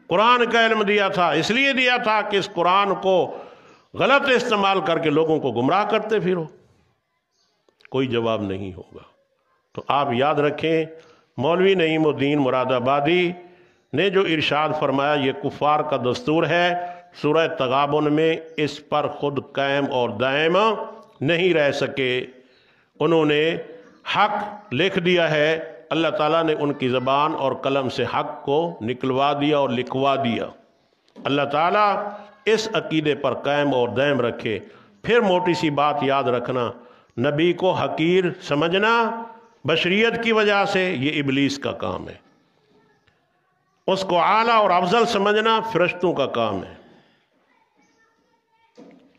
قرآن کا علم دیا تھا، اس لیے دیا تھا کہ اس قرآن کو غلط استعمال کر کے لوگوں کو گمراہ کرتے پھرو؟ کوئی جواب نہیں ہوگا۔ تو آپ یاد رکھیں، مولوی نعیم الدین مراد آبادی نے جو ارشاد فرمایا یہ کفار کا دستور ہے، سورہ تغابن میں اس پر خود قائم اور دائم نہیں رہ سکے۔ انہوں نے حق لکھ دیا ہے، اللہ تعالیٰ نے ان کی زبان اور قلم سے حق کو نکلوا دیا اور لکھوا دیا۔ اللہ تعالیٰ اس عقیدے پر قائم اور دائم رکھے۔ پھر موٹی سی بات یاد رکھنا، نبی کو حقیر سمجھنا بشریت کی وجہ سے یہ ابلیس کا کام ہے، اس کو اعلیٰ اور افضل سمجھنا فرشتوں کا کام ہے۔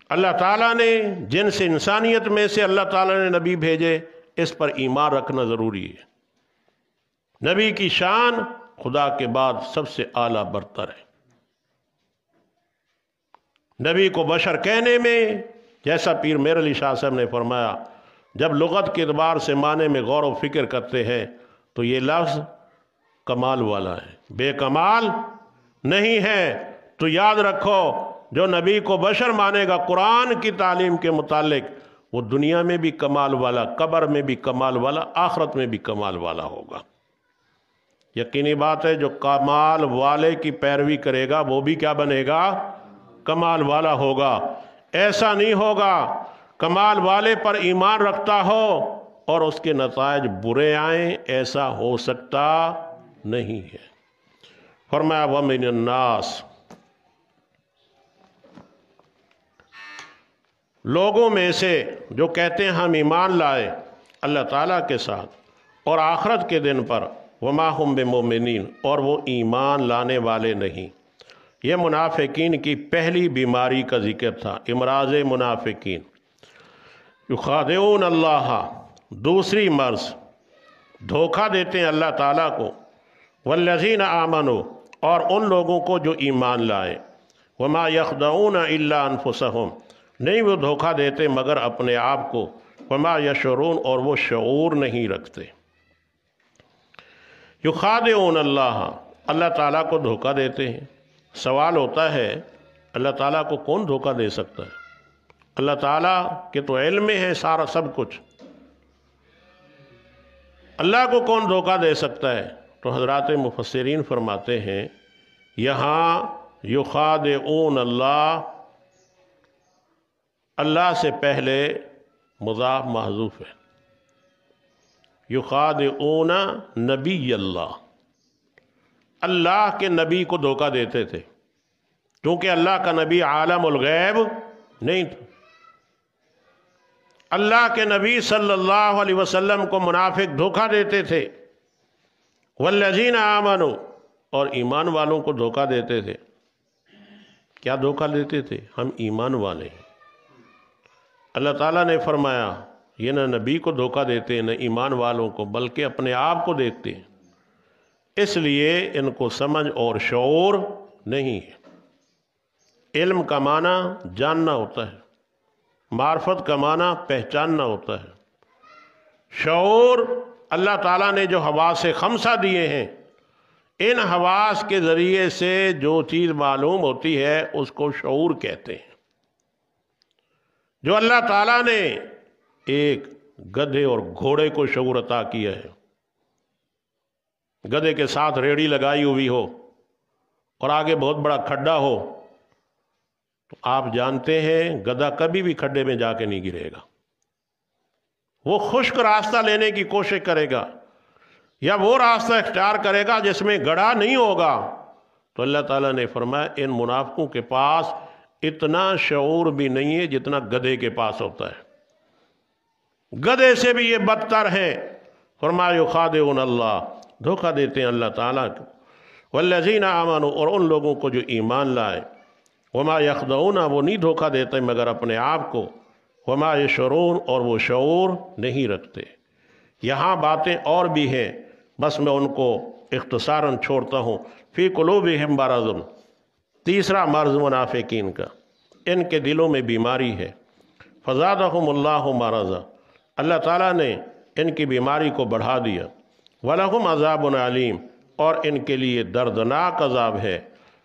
اللہ تعالیٰ نے جن سے انسانیت میں سے اللہ تعالیٰ نے نبی بھیجے، اس پر ایمان رکھنا ضروری ہے۔ نبی کی شان خدا کے بعد سب سے اعلیٰ برتر ہے۔ نبی کو بشر کہنے میں، جیسا پیر میر علی شاہ صاحب نے فرمایا، جب لغت کے اعتبار سے معنی میں غور و فکر کرتے ہیں تو یہ لفظ کمال والا ہے، بے کمال نہیں ہے۔ تو یاد رکھو جو نبی کو بشر مانے گا قرآن کی تعلیم کے متعلق، وہ دنیا میں بھی کمال والا، قبر میں بھی کمال والا، آخرت میں بھی کمال والا ہوگا۔ یقینی بات ہے جو کمال والے کی پیروی کرے گا وہ بھی کیا بنے گا؟ کمال والا ہوگا۔ ایسا نہیں ہوگا کمال والے پر ایمان رکھتا ہو اور اس کے نتائج برے آئیں، ایسا ہو سکتا نہیں ہے۔ فرمایا وَمِنَ النَّاسِ، لوگوں میں سے جو کہتے ہیں ہم ایمان لائے اللہ تعالیٰ کے ساتھ اور آخرت کے دن پر، وَمَا هُمْ بِمُؤْمِنِينَ، اور وہ ایمان لانے والے نہیں۔ یہ منافقین کی پہلی بیماری کا ذکر تھا، امراض منافقین۔ یخادعون اللہ، دوسری مرض، دھوکہ دیتے ہیں اللہ تعالیٰ کو، والذین آمنوا، اور ان لوگوں کو جو ایمان لائے، وما یخدعون الا انفسہم، نہیں وہ دھوکہ دیتے مگر اپنے آپ کو، وما یشعرون، اور وہ شعور نہیں رکھتے۔ یخادعون اللہ، اللہ تعالیٰ کو دھوکہ دیتے ہیں۔ سوال ہوتا ہے اللہ تعالیٰ کو کون دھوکہ دے سکتا ہے؟ اللہ تعالیٰ کے تو علم میں ہے سارا سب کچھ، اللہ کو کون دھوکہ دے سکتا ہے؟ تو حضرات مفسرین فرماتے ہیں یہاں یخادعون اللہ، اللہ سے پہلے مضاف محذوف ہے، یخادعون نبی اللہ، اللہ کے نبی کو دھوکہ دیتے تھے، کیونکہ اللہ کا نبی عالم الغیب نہیں تھا۔ اللہ کے نبی صلی اللہ علیہ وسلم کو منافق دھوکہ دیتے تھے، والذین آمنوا، اور ایمان والوں کو دھوکہ دیتے تھے۔ کیا دھوکہ دیتے تھے؟ ہم ایمان والے ہیں۔ اللہ تعالیٰ نے فرمایا یہ نہ نبی کو دھوکہ دیتے ہیں نہ ایمان والوں کو، بلکہ اپنے آپ کو دیتے ہیں۔ اس لیے ان کو سمجھ اور شعور نہیں ہے۔ علم کا معنی جاننا ہوتا ہے، معرفت کا معنی پہچاننا ہوتا ہے۔ شعور اللہ تعالیٰ نے جو حواس خمسہ دیے ہیں، ان حواس کے ذریعے سے جو چیز معلوم ہوتی ہے اس کو شعور کہتے ہیں۔ جو اللہ تعالیٰ نے ایک گدھے اور گھوڑے کو شعور عطا کیا ہے، گدھے کے ساتھ ریڑھی لگائی ہوئی ہو اور آگے بہت بڑا کھڈا ہو تو آپ جانتے ہیں گدھا کبھی بھی کھڈے میں جا کے نہیں گرے گا، وہ خشک راستہ لینے کی کوشش کرے گا یا وہ راستہ اختیار کرے گا جس میں گڑھا نہیں ہوگا۔ تو اللہ تعالیٰ نے فرمایا ان منافقوں کے پاس اتنا شعور بھی نہیں ہے جتنا گدھے کے پاس ہوتا ہے، گدھے سے بھی یہ بدتر ہے۔ فرمایا یخادعون اللہ، دھوکہ دیتے ہیں اللہ تعالیٰ کو، والذین آمنوا، اور ان لوگوں کو جو ایمان لائے، وما یخدعون، وہ نہیں دھوکہ دیتے مگر اپنے آپ کو، وما یشعرون، اور وہ شعور نہیں رکھتے۔ یہاں باتیں اور بھی ہیں، بس میں ان کو اختصاراً چھوڑتا ہوں۔ فی قلوبہم مرض، تیسرا مرض منافقین کا، ان کے دلوں میں بیماری ہے۔ فزادہم اللہ مرضا، اللہ تعالیٰ نے ان کی بیماری کو بڑھا دیا۔ وَلَهُمْ عَذَابٌ عَلِيمٌ، اور ان کے لیے دردناک عذاب ہے،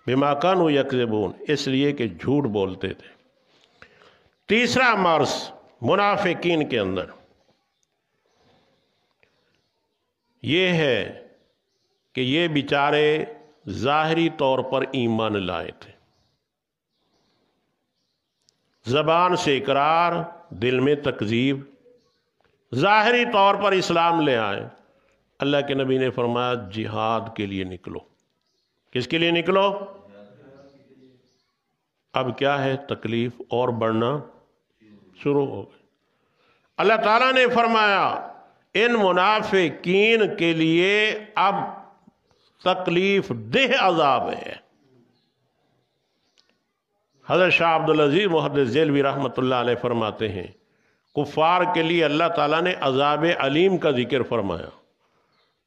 بِمَا كَانُوا يَكْذِبُونَ، اس لیے کہ جھوٹ بولتے تھے۔ تیسرا مرض منافقین کے اندر یہ ہے کہ یہ بیچارے ظاہری طور پر ایمان لائے تھے، زبان سے اقرار، دل میں تکذیب، ظاہری طور پر اسلام لے آئے۔ اللہ کے نبی نے فرمایا جہاد کے لیے نکلو۔ کس کے لیے نکلو؟ اب کیا ہے، تکلیف اور بڑھنا شروع ہو گئی۔ اللہ تعالیٰ نے فرمایا ان منافقین کے لیے اب تکلیف دہ عذاب ہے۔ حضرت شاہ عبدالعزیز محدث دہلوی رحمۃ اللہ علیہ فرماتے ہیں کفار کے لیے اللہ تعالیٰ نے عذاب علیم کا ذکر فرمایا،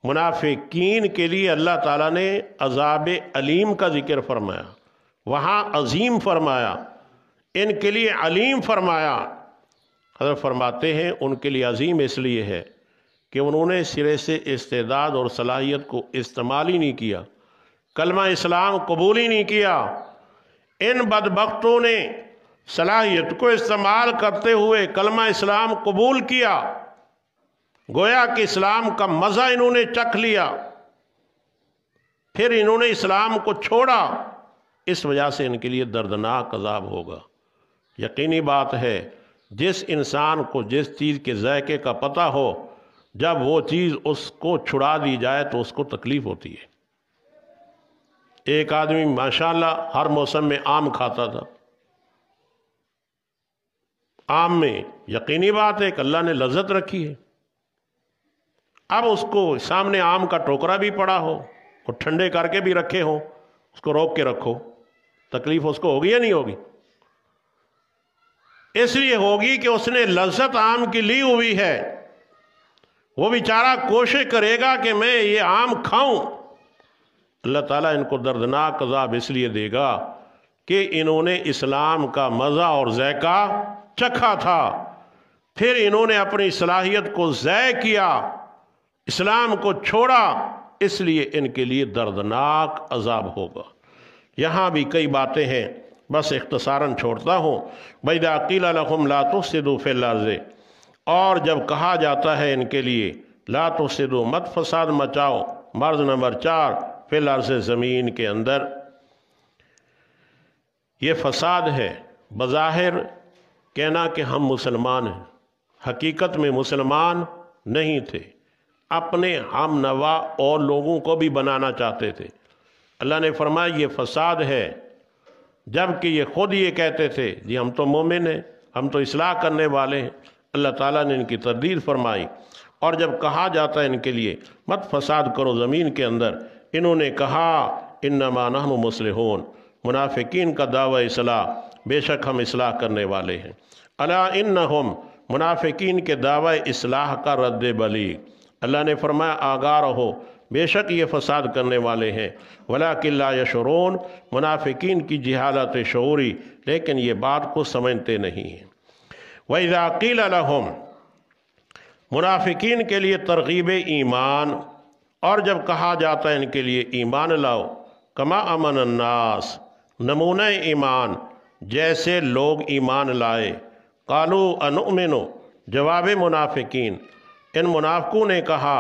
منافقین کے لیے اللہ تعالیٰ نے عذاب علیم کا ذکر فرمایا، وہاں عظیم فرمایا، ان کے لیے علیم فرمایا۔ حضرت فرماتے ہیں ان کے لیے عظیم اس لیے ہے کہ انہوں نے سرے سے استعداد اور صلاحیت کو استعمال ہی نہیں کیا، کلمہ اسلام قبول ہی نہیں کیا۔ ان بدبختوں نے صلاحیت کو استعمال کرتے ہوئے کلمہ اسلام قبول کیا، گویا کہ اسلام کا مزہ انہوں نے چکھ لیا، پھر انہوں نے اسلام کو چھوڑا، اس وجہ سے ان کے لیے دردناک عذاب ہوگا۔ یقینی بات ہے جس انسان کو جس چیز کے ذائقے کا پتہ ہو، جب وہ چیز اس کو چھڑا دی جائے تو اس کو تکلیف ہوتی ہے۔ ایک آدمی ماشاءاللہ ہر موسم میں آم کھاتا تھا، آم میں یقینی بات ہے کہ اللہ نے لذت رکھی ہے، اب اس کو سامنے آم کا ٹوکرا بھی پڑا ہو اور ٹھنڈے کر کے بھی رکھے ہوں، اس کو روک کے رکھو، تکلیف اس کو ہوگی یا نہیں ہوگی؟ اس لیے ہوگی کہ اس نے لذت آم کی لی ہوئی ہے، وہ بیچارہ کوشش کرے گا کہ میں یہ آم کھاؤں۔ اللہ تعالیٰ ان کو دردناک عذاب اس لیے دے گا کہ انہوں نے اسلام کا مزہ اور ذائقہ چکھا تھا، پھر انہوں نے اپنی صلاحیت کو ضائع کیا، اسلام کو چھوڑا، اس لیے ان کے لیے دردناک عذاب ہوگا۔ یہاں بھی کئی باتیں ہیں، بس اختصاراً چھوڑتا ہوں۔ وَإِذَا قِيلَ لَهُمْ لَا تُفْسِدُوا فِي الْأَرْضِ، اور جب کہا جاتا ہے ان کے لیے لا تفسدوا، مت فساد مچاؤ، مرض نمبر 4، فی الارض، زمین کے اندر۔ یہ فساد ہے، بظاہر کہنا کہ ہم مسلمان ہیں، حقیقت میں مسلمان نہیں تھے، اپنے ہم نوا اور لوگوں کو بھی بنانا چاہتے تھے۔ اللہ نے فرمایا یہ فساد ہے، جبکہ یہ خود یہ کہتے تھے جی ہم تو مومن ہیں، ہم تو اصلاح کرنے والے ہیں۔ اللہ تعالیٰ نے ان کی تردید فرمائی، اور جب کہا جاتا ہے ان کے لیے مت فساد کرو زمین کے اندر، انہوں نے کہا انما نحن مصلحون، منافقین کا دعوی اصلاح، بے شک ہم اصلاح کرنے والے ہیں۔ الا انہم، منافقین کے دعوی اصلاح کا رد بلیغ۔ اللہ نے فرمایا آگاہ رہو، بے شک یہ فساد کرنے والے ہیں، ولیکن لا یشعرون، منافقین کی جہالت شعوری، لیکن یہ بات کو سمجھتے نہیں ہیں۔ وَإِذَا قِيلَ لَهُمْ، منافقین کے لیے ترغیب ایمان، اور جب کہا جاتا ہے ان کے لیے ایمان لاؤ، کما امن الناس، نمونہ ایمان جیسے لوگ ایمان لائے، قالوا انؤمن، جواب منافقین، ان منافقوں نے کہا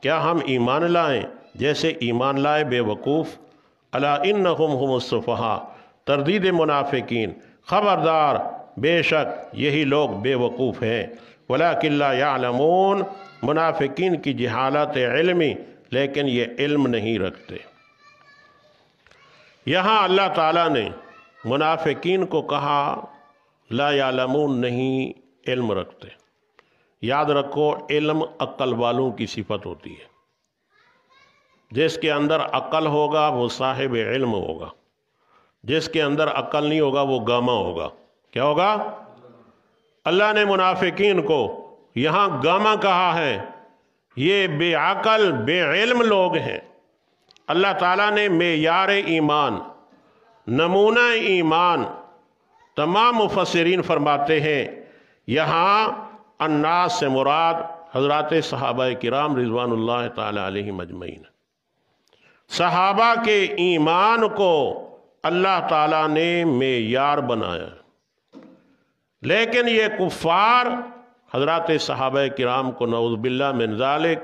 کیا ہم ایمان لائیں جیسے ایمان لائے بے وقوف، الا انہم هم السفہاء، تردید منافقین، خبردار بے شک یہی لوگ بے وقوف ہیں، ولکن لا یعلمون، منافقین کی جہالت علمی، لیکن یہ علم نہیں رکھتے۔ یہاں اللہ تعالیٰ نے منافقین کو کہا لا یعلمون، نہیں علم رکھتے۔ یاد رکھو علم عقل والوں کی صفت ہوتی ہے، جس کے اندر عقل ہوگا وہ صاحب علم ہوگا، جس کے اندر عقل نہیں ہوگا وہ گاما ہوگا۔ کیا ہوگا؟ اللہ نے منافقین کو یہاں گاما کہا ہے، یہ بے عقل بے علم لوگ ہیں۔ اللہ تعالیٰ نے معیار ایمان، نمونہ ایمان، تمام مفسرین فرماتے ہیں یہاں الناس سے مراد حضرات صحابہ کرام رضوان اللہ تعالی علیہم اجمعین۔ صحابہ کے ایمان کو اللہ تعالیٰ نے معیار بنایا، لیکن یہ کفار حضرات صحابہ کرام کو نعوذ باللہ من ذالک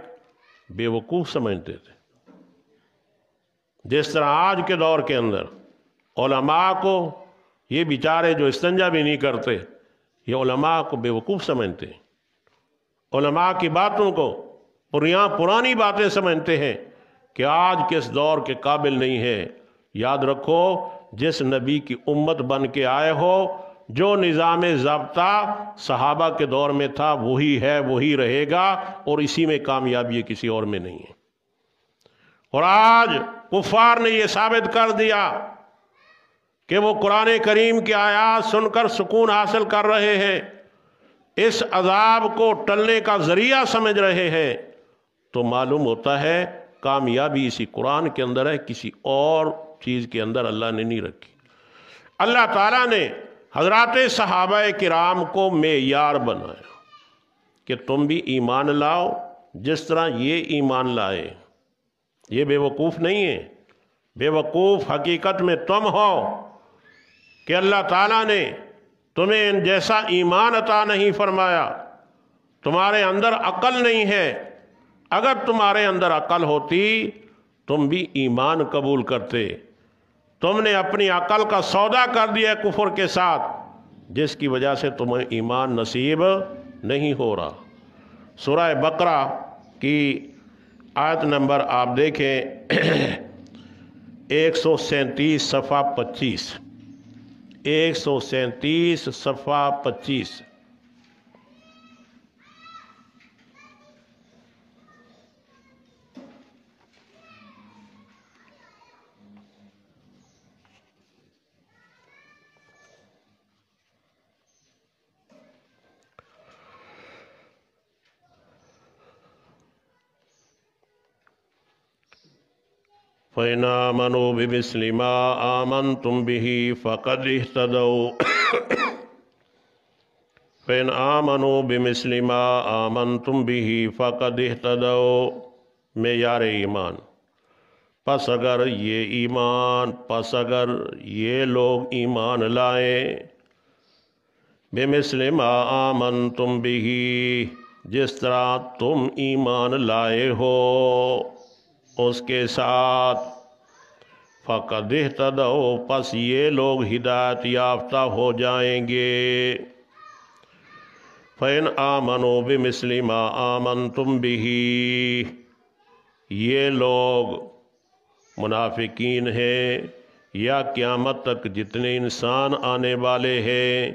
بے وقوف سمجھتے تھے۔ جس طرح آج کے دور کے اندر علماء کو، یہ بیچارے جو استنجا بھی نہیں کرتے، یہ علماء کو بے وقوف سمجھتے ہیں، علماء کی باتوں کو پرانی باتیں سمجھتے ہیں کہ آج کے اس دور کے قابل نہیں ہے۔ یاد رکھو جس نبی کی امت بن کے آئے ہو، جو نظام ضابطہ صحابہ کے دور میں تھا وہی ہے، وہی رہے گا، اور اسی میں کامیابی کسی اور میں نہیں ہے۔ اور آج کفار نے یہ ثابت کر دیا کہ وہ قرآن کریم کی آیات سن کر سکون حاصل کر رہے ہیں، اس عذاب کو ٹلنے کا ذریعہ سمجھ رہے ہیں، تو معلوم ہوتا ہے کامیابی اسی قرآن کے اندر ہے، کسی اور چیز کے اندر اللہ نے نہیں رکھی۔ اللہ تعالیٰ نے حضرات صحابہ کرام کو معیار بنایا کہ تم بھی ایمان لاؤ جس طرح یہ ایمان لائے۔ یہ بے وقوف نہیں ہے، بے وقوف حقیقت میں تم ہو کہ اللہ تعالیٰ نے تمہیں ان جیسا ایمان عطا نہیں فرمایا، تمہارے اندر عقل نہیں ہے۔ اگر تمہارے اندر عقل ہوتی تم بھی ایمان قبول کرتے۔ تم نے اپنی عقل کا سودا کر دیا کفر کے ساتھ، جس کی وجہ سے تمہیں ایمان نصیب نہیں ہو رہا۔ سورہ بقرہ کی آیت نمبر آپ دیکھیں 137 صفحہ 25، 137 صفحہ 25۔ فَإِنْ آمَنُوا بِمِثْلِ مَا آمَنْتُمْ بِهِ فَقَدْ اهْتَدَوْا فَإِنْ آمَنُوا بِمِثْلِ مَا آمَنْتُمْ بِهِ فَقَدْ اهْتَدَوْا، معیار ایمان۔ پس اگر یہ لوگ ایمان لائیں بِمِثْلِ مَا آمَنْتُمْ بِهِ، جس طرح تم ایمان لائے ہو اس کے ساتھ، فَقَدْ اهْتَدَوْا، پس یہ لوگ ہدایت یافتہ ہو جائیں گے۔ فَإِنْ آمَنُوا بِمِثْلِ مَا آمَنْتُمْ بِهِ، یہ لوگ منافقین ہیں یا قیامت تک جتنے انسان آنے والے ہیں،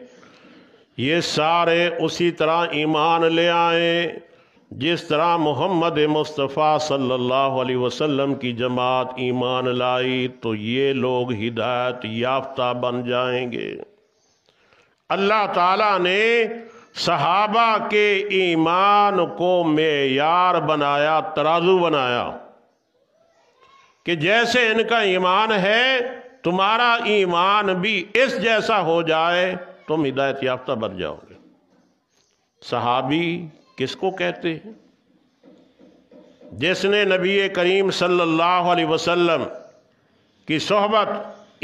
یہ سارے اسی طرح ایمان لے آئیں جس طرح محمد مصطفیٰ صلی اللہ علیہ وسلم کی جماعت ایمان لائی، تو یہ لوگ ہدایت یافتہ بن جائیں گے۔ اللہ تعالیٰ نے صحابہ کے ایمان کو معیار بنایا، ترازو بنایا کہ جیسے ان کا ایمان ہے تمہارا ایمان بھی اس جیسا ہو جائے تم ہدایت یافتہ بن جاؤ گے۔ صحابی کس کو کہتے ہیں؟ جس نے نبی کریم صلی اللہ علیہ وسلم کی صحبت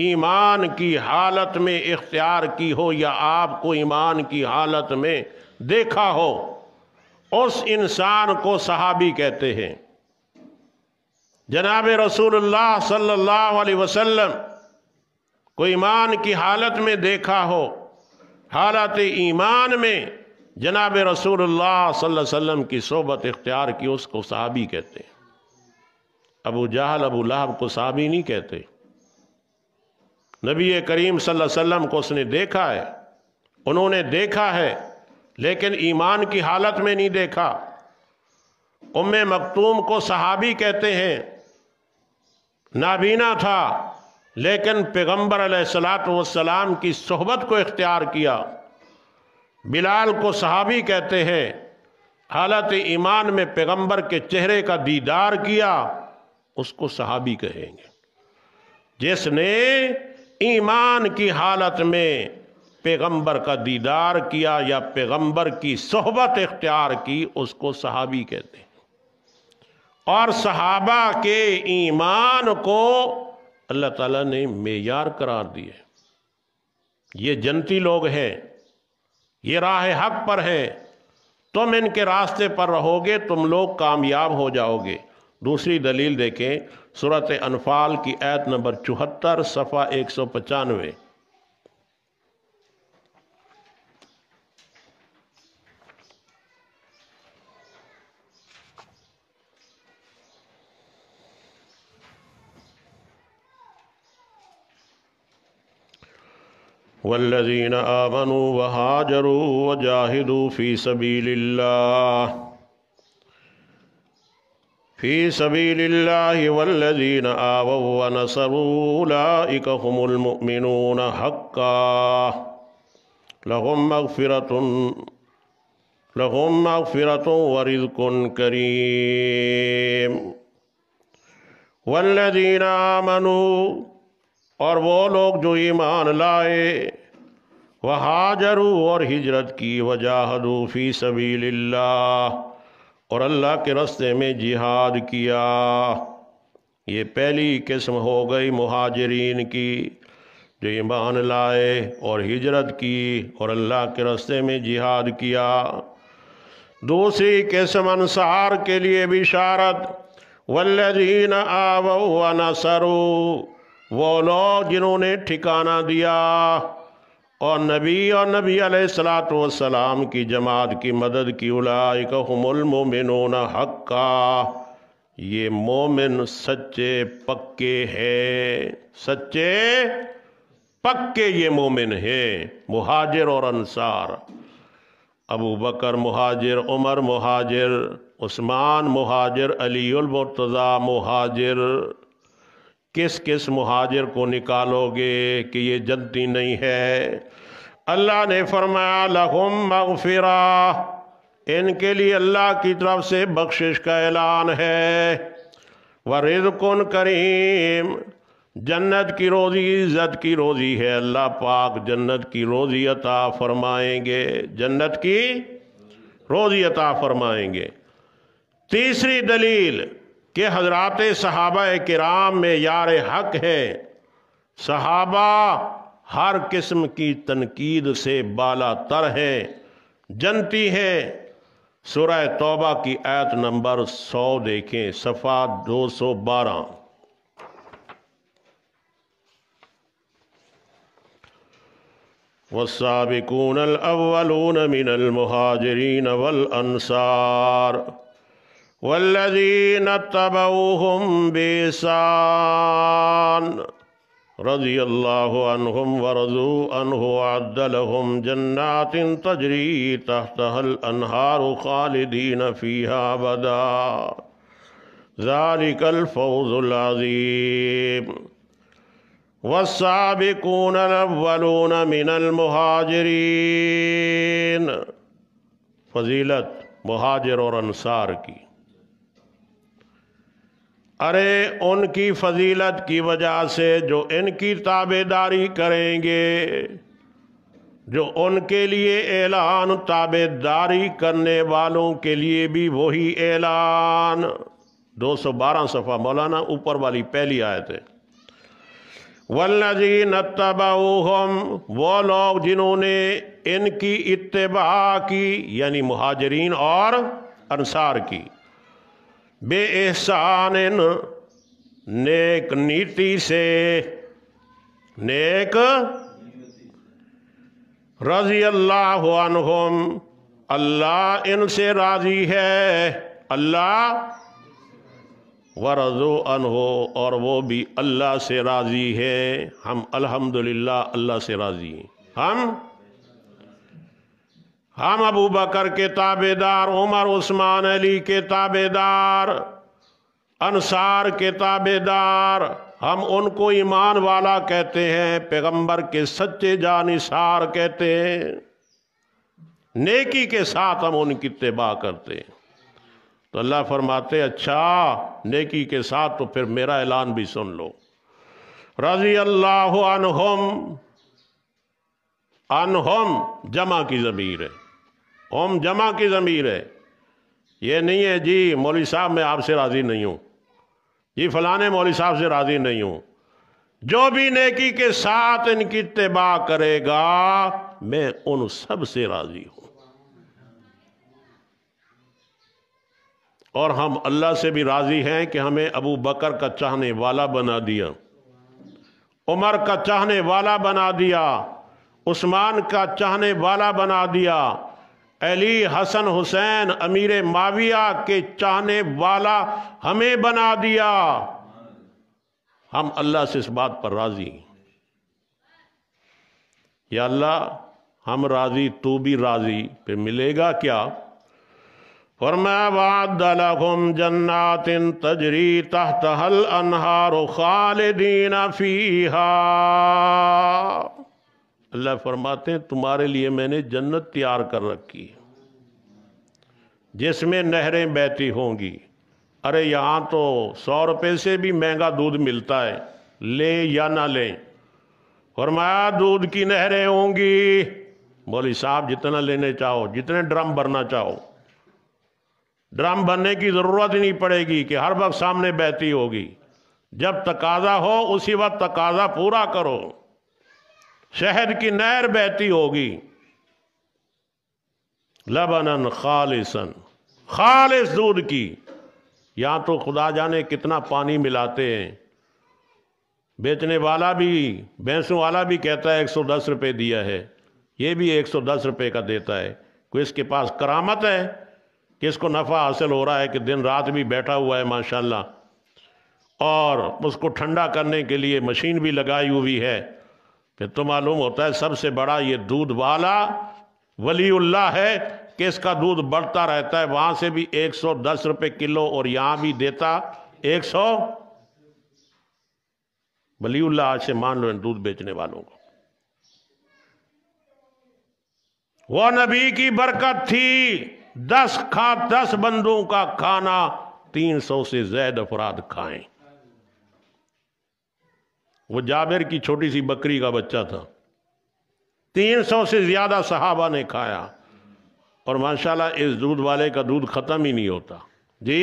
ایمان کی حالت میں اختیار کی ہو یا آپ کو ایمان کی حالت میں دیکھا ہو، اس انسان کو صحابی کہتے ہیں۔ جناب رسول اللہ صلی اللہ علیہ وسلم کو ایمان کی حالت میں دیکھا ہو، حالت ایمان میں جناب رسول اللہ صلی اللہ علیہ وسلم کی صحبت اختیار کی، اس کو صحابی کہتے ہیں۔ ابو جہل ابو لہب کو صحابی نہیں کہتے۔ نبی کریم صلی اللہ علیہ وسلم کو اس نے دیکھا ہے، انہوں نے دیکھا ہے لیکن ایمان کی حالت میں نہیں دیکھا۔ ام مکتوم کو صحابی کہتے ہیں، نابینا تھا لیکن پیغمبر علیہ السلام کی صحبت کو اختیار کیا۔ بلال کو صحابی کہتے ہیں، حالت ایمان میں پیغمبر کے چہرے کا دیدار کیا، اس کو صحابی کہیں گے۔ جس نے ایمان کی حالت میں پیغمبر کا دیدار کیا یا پیغمبر کی صحبت اختیار کی، اس کو صحابی کہتے ہیں۔ اور صحابہ کے ایمان کو اللہ تعالیٰ نے معیار قرار دیے۔ یہ جنتی لوگ ہیں، یہ راہ حق پر ہیں، تم ان کے راستے پر رہو گے تم لوگ کامیاب ہو جاؤ گے۔ دوسری دلیل دیکھیں، سورۃ انفال کی آیت نمبر 74 صفحہ 195۔ والذین آمنوا وہاجروا وجاہدوا فی سبیل اللہ والذین آووا ونصروا اولئک هم المؤمنون حقا لهم مغفرۃ ورزق کریم۔ والذین آمنوا، اور وہ لوگ جو ایمان لائے، وہاجروا اور ہجرت کی، وجاہدوا فی سبیل اللہ اور اللہ کے راستے میں جہاد کیا۔ یہ پہلی قسم ہو گئی مہاجرین کی، جو ایمان لائے اور ہجرت کی اور اللہ کے راستے میں جہاد کیا۔ دوسری قسم انصار کے لیے بشارت، والذین آووا ونصروا، وہ لوگ جنہوں نے ٹھکانہ دیا اور نبی علیہ السلام کی جماعت کی مدد کی، اولئک هم المؤمنون حقا، یہ مومن سچے پکے ہیں، سچے پکے یہ مومن ہیں۔ مہاجر اور انصار، ابو بکر مہاجر، عمر مہاجر، عثمان مہاجر، علی المرتضیٰ مہاجر۔ کس کس مہاجر کو نکالو گے کہ یہ جنتی نہیں ہے؟ اللہ نے فرمایا لہم مغفرہ، ان کے لیے اللہ کی طرف سے بخشش کا اعلان ہے، ورزق کریم، جنت کی روزی، عزت کی روزی ہے، اللہ پاک جنت کی روزی عطا فرمائیں گے، جنت کی روزی عطا فرمائیں گے۔ تیسری دلیل کہ حضرات صحابہ کرام میں یار حق ہے، صحابہ ہر قسم کی تنقید سے بالا تر ہیں، جنتی ہیں۔ سورہ توبہ کی آیت نمبر 100 دیکھیں، صفحہ 212۔ والسابقون الاولون من المہاجرین والانصار والذین اتبعوهم بإحسان رضی اللہ عنہم ورضوا عنہ وأعد لهم جنات تجری تحتها الانہار خالدین فیہا ابدا ذلک الفوز العظیم۔ والسابقون الاولون من المہاجرین، فضیلت مہاجر اور انصار کی۔ ارے ان کی فضیلت کی وجہ سے جو ان کی تابعداری کریں گے، جو ان کے لیے اعلان، تابعداری کرنے والوں کے لیے بھی وہی اعلان۔ 212 صفحہ مولانا، اوپر والی پہلی آیت ہے۔ والذین اتبعوہم، وہ لوگ جنہوں نے ان کی اتباع کی، یعنی مہاجرین اور انصار کی، بے احسان، نیک نیتی سے، نیک، رضی اللہ عنہم، اللہ ان سے راضی ہے، اللہ ورضوا عنہ، اور وہ بھی اللہ سے راضی ہے۔ ہم الحمدللہ اللہ سے راضی ہیں۔ ہم ابو بکر کے تابعدار، عمر عثمان علی کے تابعدار، انصار کے تابعدار، ہم ان کو ایمان والا کہتے ہیں، پیغمبر کے سچے جانثار کہتے ہیں، نیکی کے ساتھ ہم ان کی اتباع کرتے ہیں۔ تو اللہ فرماتے اچھا نیکی کے ساتھ، تو پھر میرا اعلان بھی سن لو۔ رضی اللہ عنہم، عنہم جمع کی ضمیر ہے، ہم جمع کی ضمیر ہے۔ یہ نہیں ہے جی مولوی صاحب میں آپ سے راضی نہیں ہوں، جی فلانے مولوی صاحب سے راضی نہیں ہوں۔ جو بھی نیکی کے ساتھ ان کی اتباع کرے گا میں ان سب سے راضی ہوں، اور ہم اللہ سے بھی راضی ہیں کہ ہمیں ابو بکر کا چاہنے والا بنا دیا، عمر کا چاہنے والا بنا دیا، عثمان کا چاہنے والا بنا دیا، علی، حسن، حسین، امیر معاویہ کے چاہنے والا ہمیں بنا دیا۔ ہم اللہ سے اس بات پر راضی ہیں۔ یا اللہ ہم راضی، تو بھی راضی، پھر ملے گا کیا؟ فرمایا وَعَدَّ لَهُمْ جَنَّاتٍ تَجْرِي تَحْتَهَا الْأَنْهَارُ خَالِدِينَ فِيهَا۔ اللہ فرماتے ہیں تمہارے لیے میں نے جنت تیار کر رکھی جس میں نہریں بہتی ہوں گی۔ ارے یہاں تو 100 روپے سے بھی مہنگا دودھ ملتا ہے، لیں یا نہ لیں۔ فرمایا دودھ کی نہریں ہوں گی، مولوی صاحب جتنا لینے چاہو، جتنے ڈرم بھرنا چاہو، ڈرم بھرنے کی ضرورت ہی نہیں پڑے گی کہ ہر وقت سامنے بہتی ہوگی۔ جب تقاضا ہو اسی وقت تقاضا پورا کرو۔ شہد کی نہر بہتی ہوگی، لبناً خالصاً، خالص دودھ کی۔ یہاں تو خدا جانے کتنا پانی ملاتے ہیں، بیچنے والا بھی، بھینسوں والا بھی کہتا ہے 110 روپے دیا ہے، یہ بھی 110 روپے کا دیتا ہے۔ کوئی اس کے پاس کرامت ہے کہ اس کو نفع حاصل ہو رہا ہے کہ دن رات بھی بیٹھا ہوا ہے ماشاءاللہ، اور اس کو ٹھنڈا کرنے کے لیے مشین بھی لگائی ہوئی ہے، پھر تو معلوم ہوتا ہے سب سے بڑا یہ دودھ والا ولی اللہ ہے کہ اس کا دودھ بڑھتا رہتا ہے۔ وہاں سے بھی 110 روپے کلو اور یہاں بھی دیتا 100۔ ولی اللہ آج سے مان لو ان دودھ بیچنے والوں کو۔ وہ نبی کی برکت تھی، 10 بندوں کا کھانا 300 سے زائد افراد کھائیں۔ وہ جابر کی چھوٹی سی بکری کا بچہ تھا، 300 سے زیادہ صحابہ نے کھایا، اور ماشاءاللہ اس دودھ والے کا دودھ ختم ہی نہیں ہوتا، جی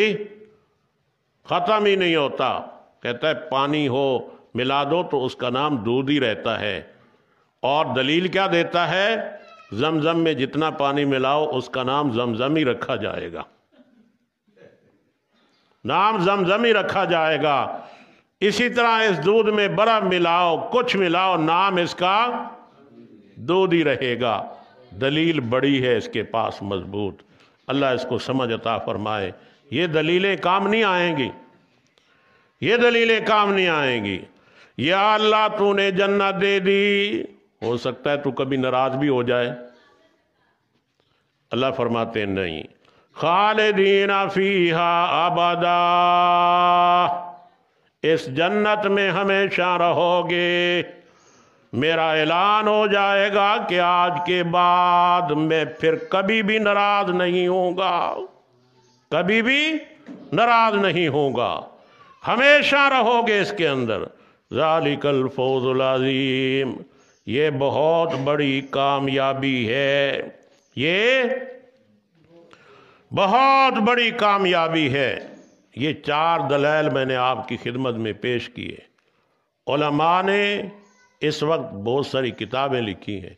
ختم ہی نہیں ہوتا۔ کہتا ہے پانی ہو ملا دو تو اس کا نام دودھ ہی رہتا ہے۔ اور دلیل کیا دیتا ہے؟ زمزم میں جتنا پانی ملاؤ اس کا نام زمزم ہی رکھا جائے گا، نام زمزم ہی رکھا جائے گا۔ اسی طرح اس دودھ میں برف ملاؤ، کچھ ملاؤ، نام اس کا دودھ ہی رہے گا۔ دلیل بڑی ہے اس کے پاس مضبوط، اللہ اس کو سمجھ عطا فرمائے۔ یہ دلیلیں کام نہیں آئیں گی، یہ دلیلیں کام نہیں آئیں گی۔ یا اللہ تو نے جنت دے دی، ہو سکتا ہے تو کبھی ناراض بھی ہو جائے۔ اللہ فرماتے ہیں نہیں، خالدین فیہا ابدا، اس جنت میں ہمیشہ رہو گے۔ میرا اعلان ہو جائے گا کہ آج کے بعد میں پھر کبھی بھی ناراض نہیں ہوں گا، کبھی بھی ناراض نہیں ہوں گا۔ ہمیشہ رہو گے اس کے اندر۔ ذالک الفوز العظیم، یہ بہت بڑی کامیابی ہے، یہ بہت بڑی کامیابی ہے۔ یہ 4 دلائل میں نے آپ کی خدمت میں پیش کیے۔ علماء نے اس وقت بہت ساری کتابیں لکھی ہیں۔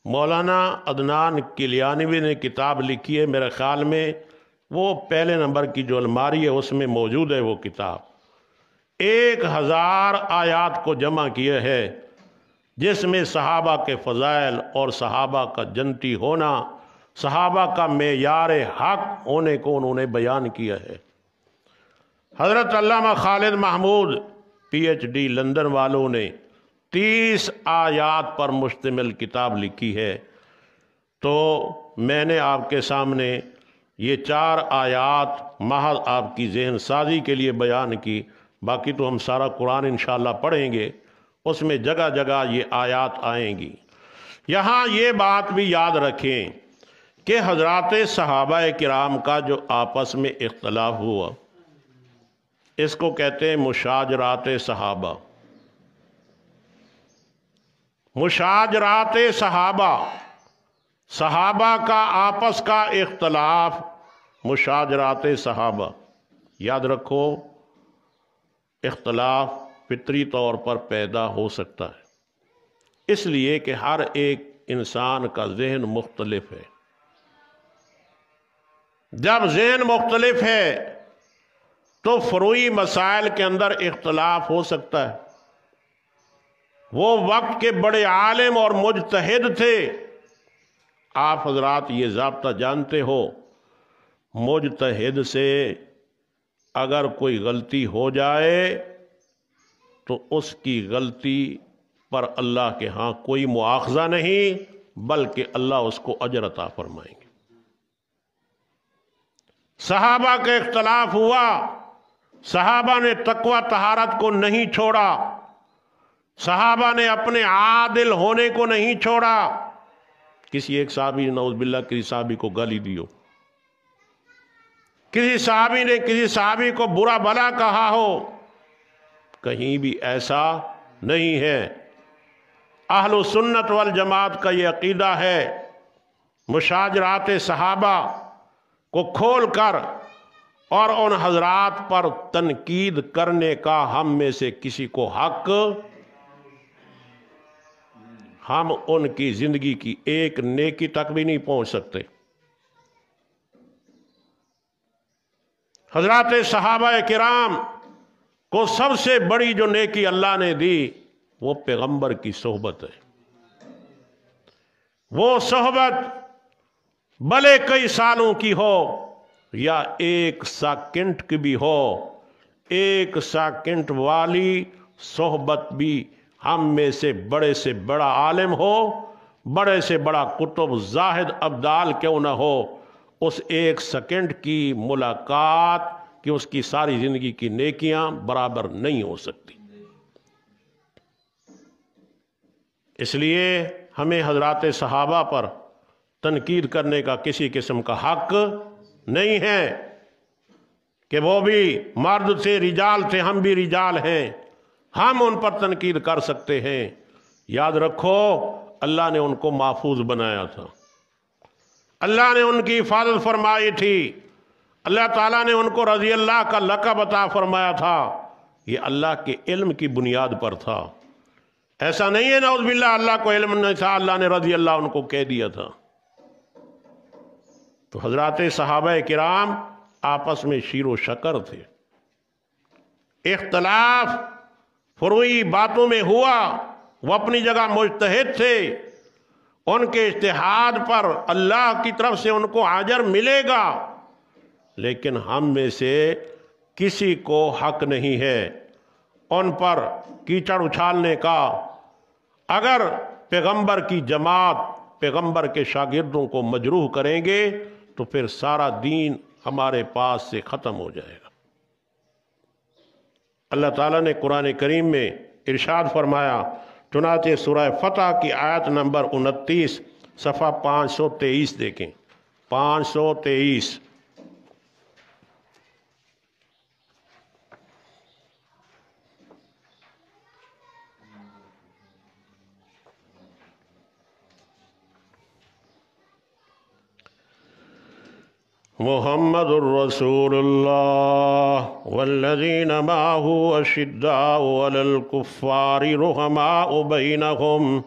مولانا عدنان کلیانوی نے کتاب لکھی ہے، میرے خیال میں وہ پہلے نمبر کی جو الماری ہے اس میں موجود ہے وہ کتاب۔ 1000 آیات کو جمع کیا ہے، جس میں صحابہ کے فضائل اور صحابہ کا جنتی ہونا، صحابہ کا معیار حق ہونے کو انہوں نے بیان کیا ہے۔ حضرت علامہ خالد محمود PhD لندن والوں نے 30 آیات پر مشتمل کتاب لکھی ہے۔ تو میں نے آپ کے سامنے یہ 4 آیات محض آپ کی ذہن سازی کے لیے بیان کی، باقی تو ہم سارا قرآن انشاءاللہ پڑھیں گے، اس میں جگہ جگہ یہ آیات آئیں گی۔ یہاں یہ بات بھی یاد رکھیں کہ حضرات صحابہ کرام کا جو آپس میں اختلاف ہوا، اس کو کہتے ہیں مشاجرات صحابہ۔ مشاجرات صحابہ، صحابہ کا آپس کا اختلاف، مشاجرات صحابہ۔ یاد رکھو، اختلاف فطری طور پر پیدا ہو سکتا ہے، اس لیے کہ ہر ایک انسان کا ذہن مختلف ہے۔ جب ذہن مختلف ہے تو فروعی مسائل کے اندر اختلاف ہو سکتا ہے۔ وہ وقت کے بڑے عالم اور مجتہد تھے، آپ حضرات یہ ضابطہ جانتے ہو، مجتہد سے اگر کوئی غلطی ہو جائے تو اس کی غلطی پر اللہ کے ہاں کوئی مواخذہ نہیں، بلکہ اللہ اس کو اجر عطا فرمائیں گے۔ صحابہ کا اختلاف ہوا، صحابہ نے تقوی طہارت کو نہیں چھوڑا، صحابہ نے اپنے عادل ہونے کو نہیں چھوڑا۔ کسی ایک صحابی نے نعوذ باللہ کسی صحابی کو گالی دی ہو، کسی صحابی نے کسی صحابی کو برا بھلا کہا ہو، کہیں بھی ایسا نہیں ہے۔ اہل سنت والجماعت کا یہ عقیدہ ہے، مشاجرات صحابہ کو کھول کر اور ان حضرات پر تنقید کرنے کا ہم میں سے کسی کو حق، ہم ان کی زندگی کی ایک نیکی تک بھی نہیں پہنچ سکتے۔ حضرات صحابہ کرام کو سب سے بڑی جو نیکی اللہ نے دی وہ پیغمبر کی صحبت ہے۔ وہ صحبت بھلے کئی سالوں کی ہو یا 1 سیکنڈ کی بھی ہو، 1 سیکنڈ والی صحبت بھی ہم میں سے بڑا عالم ہو، بڑے سے بڑا کتب زاہد ابدال کیوں نہ ہو، اس 1 سیکنڈ کی ملاقات کہ اس کی ساری زندگی کی نیکیاں برابر نہیں ہو سکتی۔ اس لیے ہمیں حضرات صحابہ پر تنقید کرنے کا کسی قسم کا حق نہیں ہے کہ وہ بھی مرد تھے، رجال تھے، ہم بھی رجال ہیں، ہم ان پر تنقید کر سکتے ہیں۔ یاد رکھو، اللہ نے ان کو محفوظ بنایا تھا، اللہ نے ان کی حفاظت فرمائی تھی، اللہ تعالیٰ نے ان کو رضی اللہ کا لقب عطا فرمایا تھا، یہ اللہ کے علم کی بنیاد پر تھا۔ ایسا نہیں ہے نعوذ باللہ اللہ کو علم نہیں تھا، اللہ نے رضی اللہ ان کو کہہ دیا تھا۔ تو حضرات صحابہ کرام آپس میں شیر و شکر تھے، اختلاف فروعی باتوں میں ہوا، وہ اپنی جگہ مجتہد تھے، ان کے اجتہاد پر اللہ کی طرف سے ان کو اجر ملے گا، لیکن ہم میں سے کسی کو حق نہیں ہے ان پر کیچڑ اچھالنے کا۔ اگر پیغمبر کی جماعت پیغمبر کے شاگردوں کو مجروح کریں گے تو پھر سارا دین ہمارے پاس سے ختم ہو جائے گا۔ اللہ تعالیٰ نے قرآن کریم میں ارشاد فرمایا، چنانچہ سورہ فتح کی آیت نمبر 29 صفحہ 523 دیکھیں، 523۔ محمد الرسول اللہ والذین معہ اشداء علی الکفار رحماء بینہم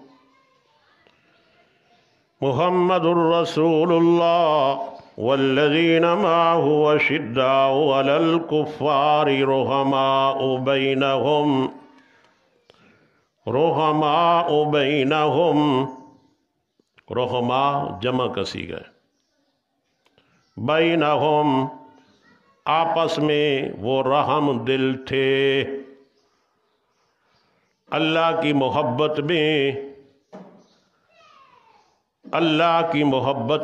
محمد الرسول اللہ والذین معہ اشداء علی الکفار رحماء بینہم رحماء بینہم رحماء جمع کسی گئے بینہم آپس میں وہ رحم دل تھے اللہ کی محبت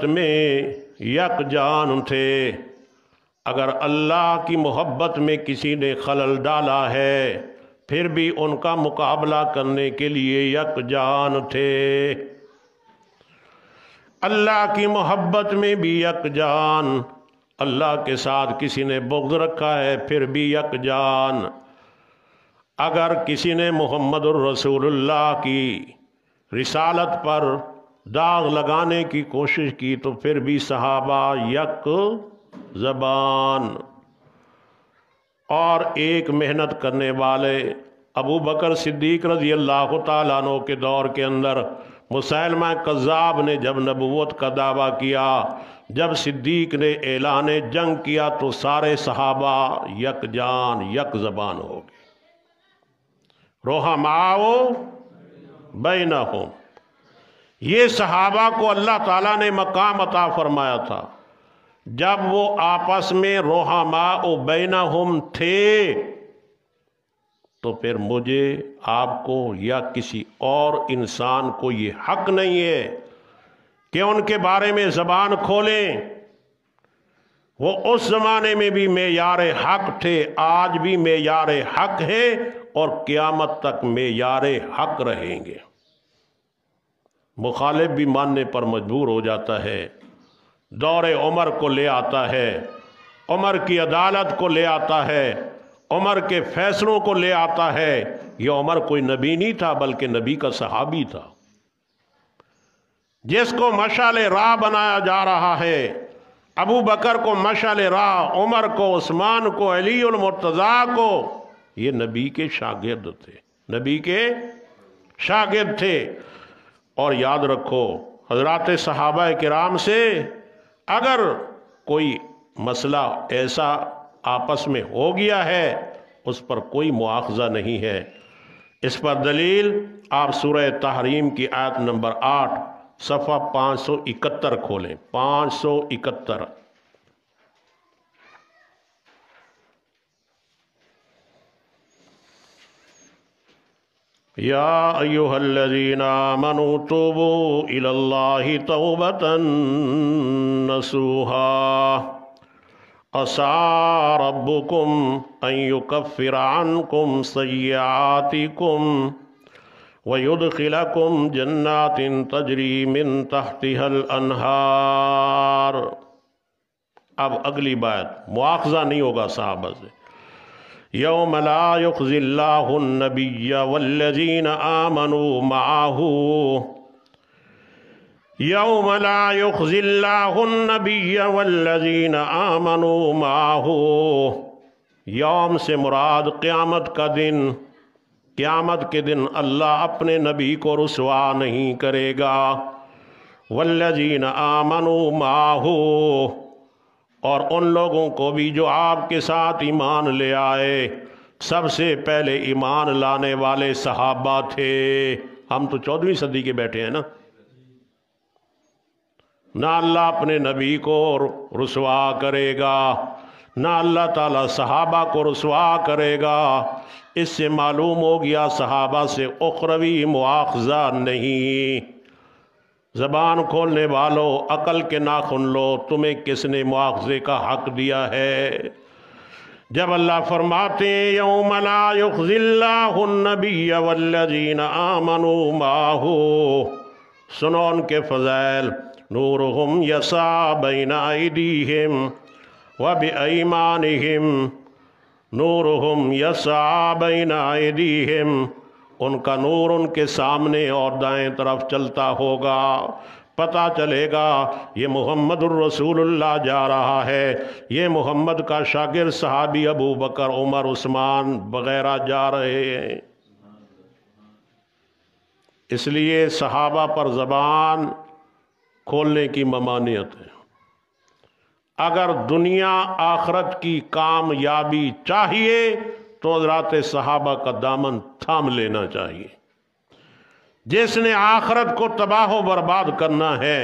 میں یکجان تھے۔ اگر اللہ کی محبت میں کسی نے خلل ڈالا ہے پھر بھی ان کا مقابلہ کرنے کے لیے یکجان تھے۔ اللہ کی محبت میں بھی یکجان، اللہ کے ساتھ کسی نے بغض رکھا ہے پھر بھی یکجان۔ اگر کسی نے محمد الرسول اللہ کی رسالت پر داغ لگانے کی کوشش کی تو پھر بھی صحابہ یک زبان اور ایک محنت کرنے والے۔ ابو بکر صدیق رضی اللہ تعالیٰ عنہ کے دور کے اندر مسیلمہ کذاب نے جب نبوت کا دعویٰ کیا، جب صدیق نے اعلان جنگ کیا تو سارے صحابہ یک جان یک زبان ہو گئے۔ رحماء بینہم، یہ صحابہ کو اللہ تعالیٰ نے مقام عطا فرمایا تھا جب وہ آپس میں رحماء بینہم تھے، تو پھر مجھے آپ کو یا کسی اور انسان کو یہ حق نہیں ہے کہ ان کے بارے میں زبان کھولیں۔ وہ اس زمانے میں بھی معیار حق تھے، آج بھی معیار حق ہے اور قیامت تک معیار حق رہیں گے۔ مخالف بھی ماننے پر مجبور ہو جاتا ہے، دور عمر کو لے آتا ہے، عمر کی عدالت کو لے آتا ہے، عمر کے فیصلوں کو لے آتا ہے۔ یہ عمر کوئی نبی نہیں تھا بلکہ نبی کا صحابی تھا، جس کو مشعل راہ بنایا جا رہا ہے۔ ابو بکر کو مشعل راہ، عمر کو، عثمان کو، علی المرتضیٰ کو، یہ نبی کے شاگرد تھے، نبی کے شاگرد تھے۔ اور یاد رکھو حضرات صحابہ کرام سے اگر کوئی مسئلہ ایسا آپس میں ہو گیا ہے اس پر کوئی مواخذہ نہیں ہے۔ اس پر دلیل آپ سورہ تحریم کی آیت نمبر 8 صفحہ 571 کھولیں، 571۔ یا ایہا الذین آمنوا توبوا الی اللہ توبۃ نصوحا عسى ربكم أن يكفر عنكم سيئاتكم ويدخلكم جنات تجری من تحتها الانہار۔ اب اگلی بات، مواخذہ نہیں ہوگا صحابہ سے۔ یوم لا یخزی اللہ النبی والذین آمنوا معه یوم لا یخزی اللہ النبی والذین آمنوا معه، یوم سے مراد قیامت کا دن۔ قیامت کے دن اللہ اپنے نبی کو رسوا نہیں کرے گا۔ والذین آمنوا معه، اور ان لوگوں کو بھی جو آپ کے ساتھ ایمان لے آئے۔ سب سے پہلے ایمان لانے والے صحابہ تھے۔ ہم تو 14ویں صدی کے بیٹھے ہیں نا۔ نہ اللہ اپنے نبی کو رسوا کرے گا، نہ اللہ تعالیٰ صحابہ کو رسوا کرے گا۔ اس سے معلوم ہو گیا صحابہ سے اخروی مواخذہ نہیں۔ زبان کھولنے والوں، عقل کے ناخن لو، تمہیں کس نے مواخذے کا حق دیا ہے؟ جب اللہ فرماتے ہیں یوم لا یخزی اللہ النبی والذین آمنوا معه، سنو ان کے فضائل۔ نورہم یسعی بین ایدیہم وبایمانہم، نورہم یسعی بین ایدیہم، ان کا نور ان کے سامنے اور دائیں طرف چلتا ہوگا، پتہ چلے گا یہ محمد الرسول اللہ جا رہا ہے، یہ محمد کا شاگرد صحابی ابو بکر عمر عثمان وغیرہ جا رہے ہیں۔ اس لیے صحابہ پر زبان کھولنے کی ممانعت ہے۔ اگر دنیا آخرت کی کامیابی چاہیے تو حضرات صحابہ کا دامن تھام لینا چاہیے۔ جس نے آخرت کو تباہ و برباد کرنا ہے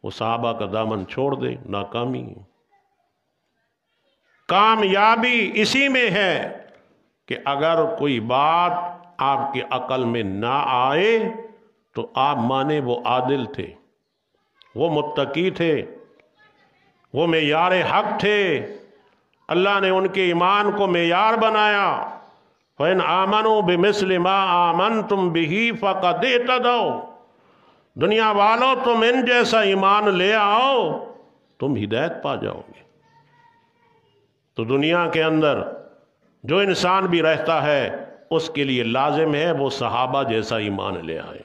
وہ صحابہ کا دامن چھوڑ دے، ناکامی ہے۔ کامیابی اسی میں ہے کہ اگر کوئی بات آپ کی عقل میں نہ آئے تو آپ مانے وہ عادل تھے، وہ متقی تھے، وہ معیار حق تھے، اللہ نے ان کے ایمان کو معیار بنایا۔ فَإِنْ آمَنُوا بِمِثْلِ مَا آمَنْتُمْ بِهِ فَقَدْ اهْتَدَوْا، دنیا والوں تم ان جیسا ایمان لے آؤ تم ہدایت پا جاؤ گے۔ تو دنیا کے اندر جو انسان بھی رہتا ہے اس کے لیے لازم ہے وہ صحابہ جیسا ایمان لے آئے۔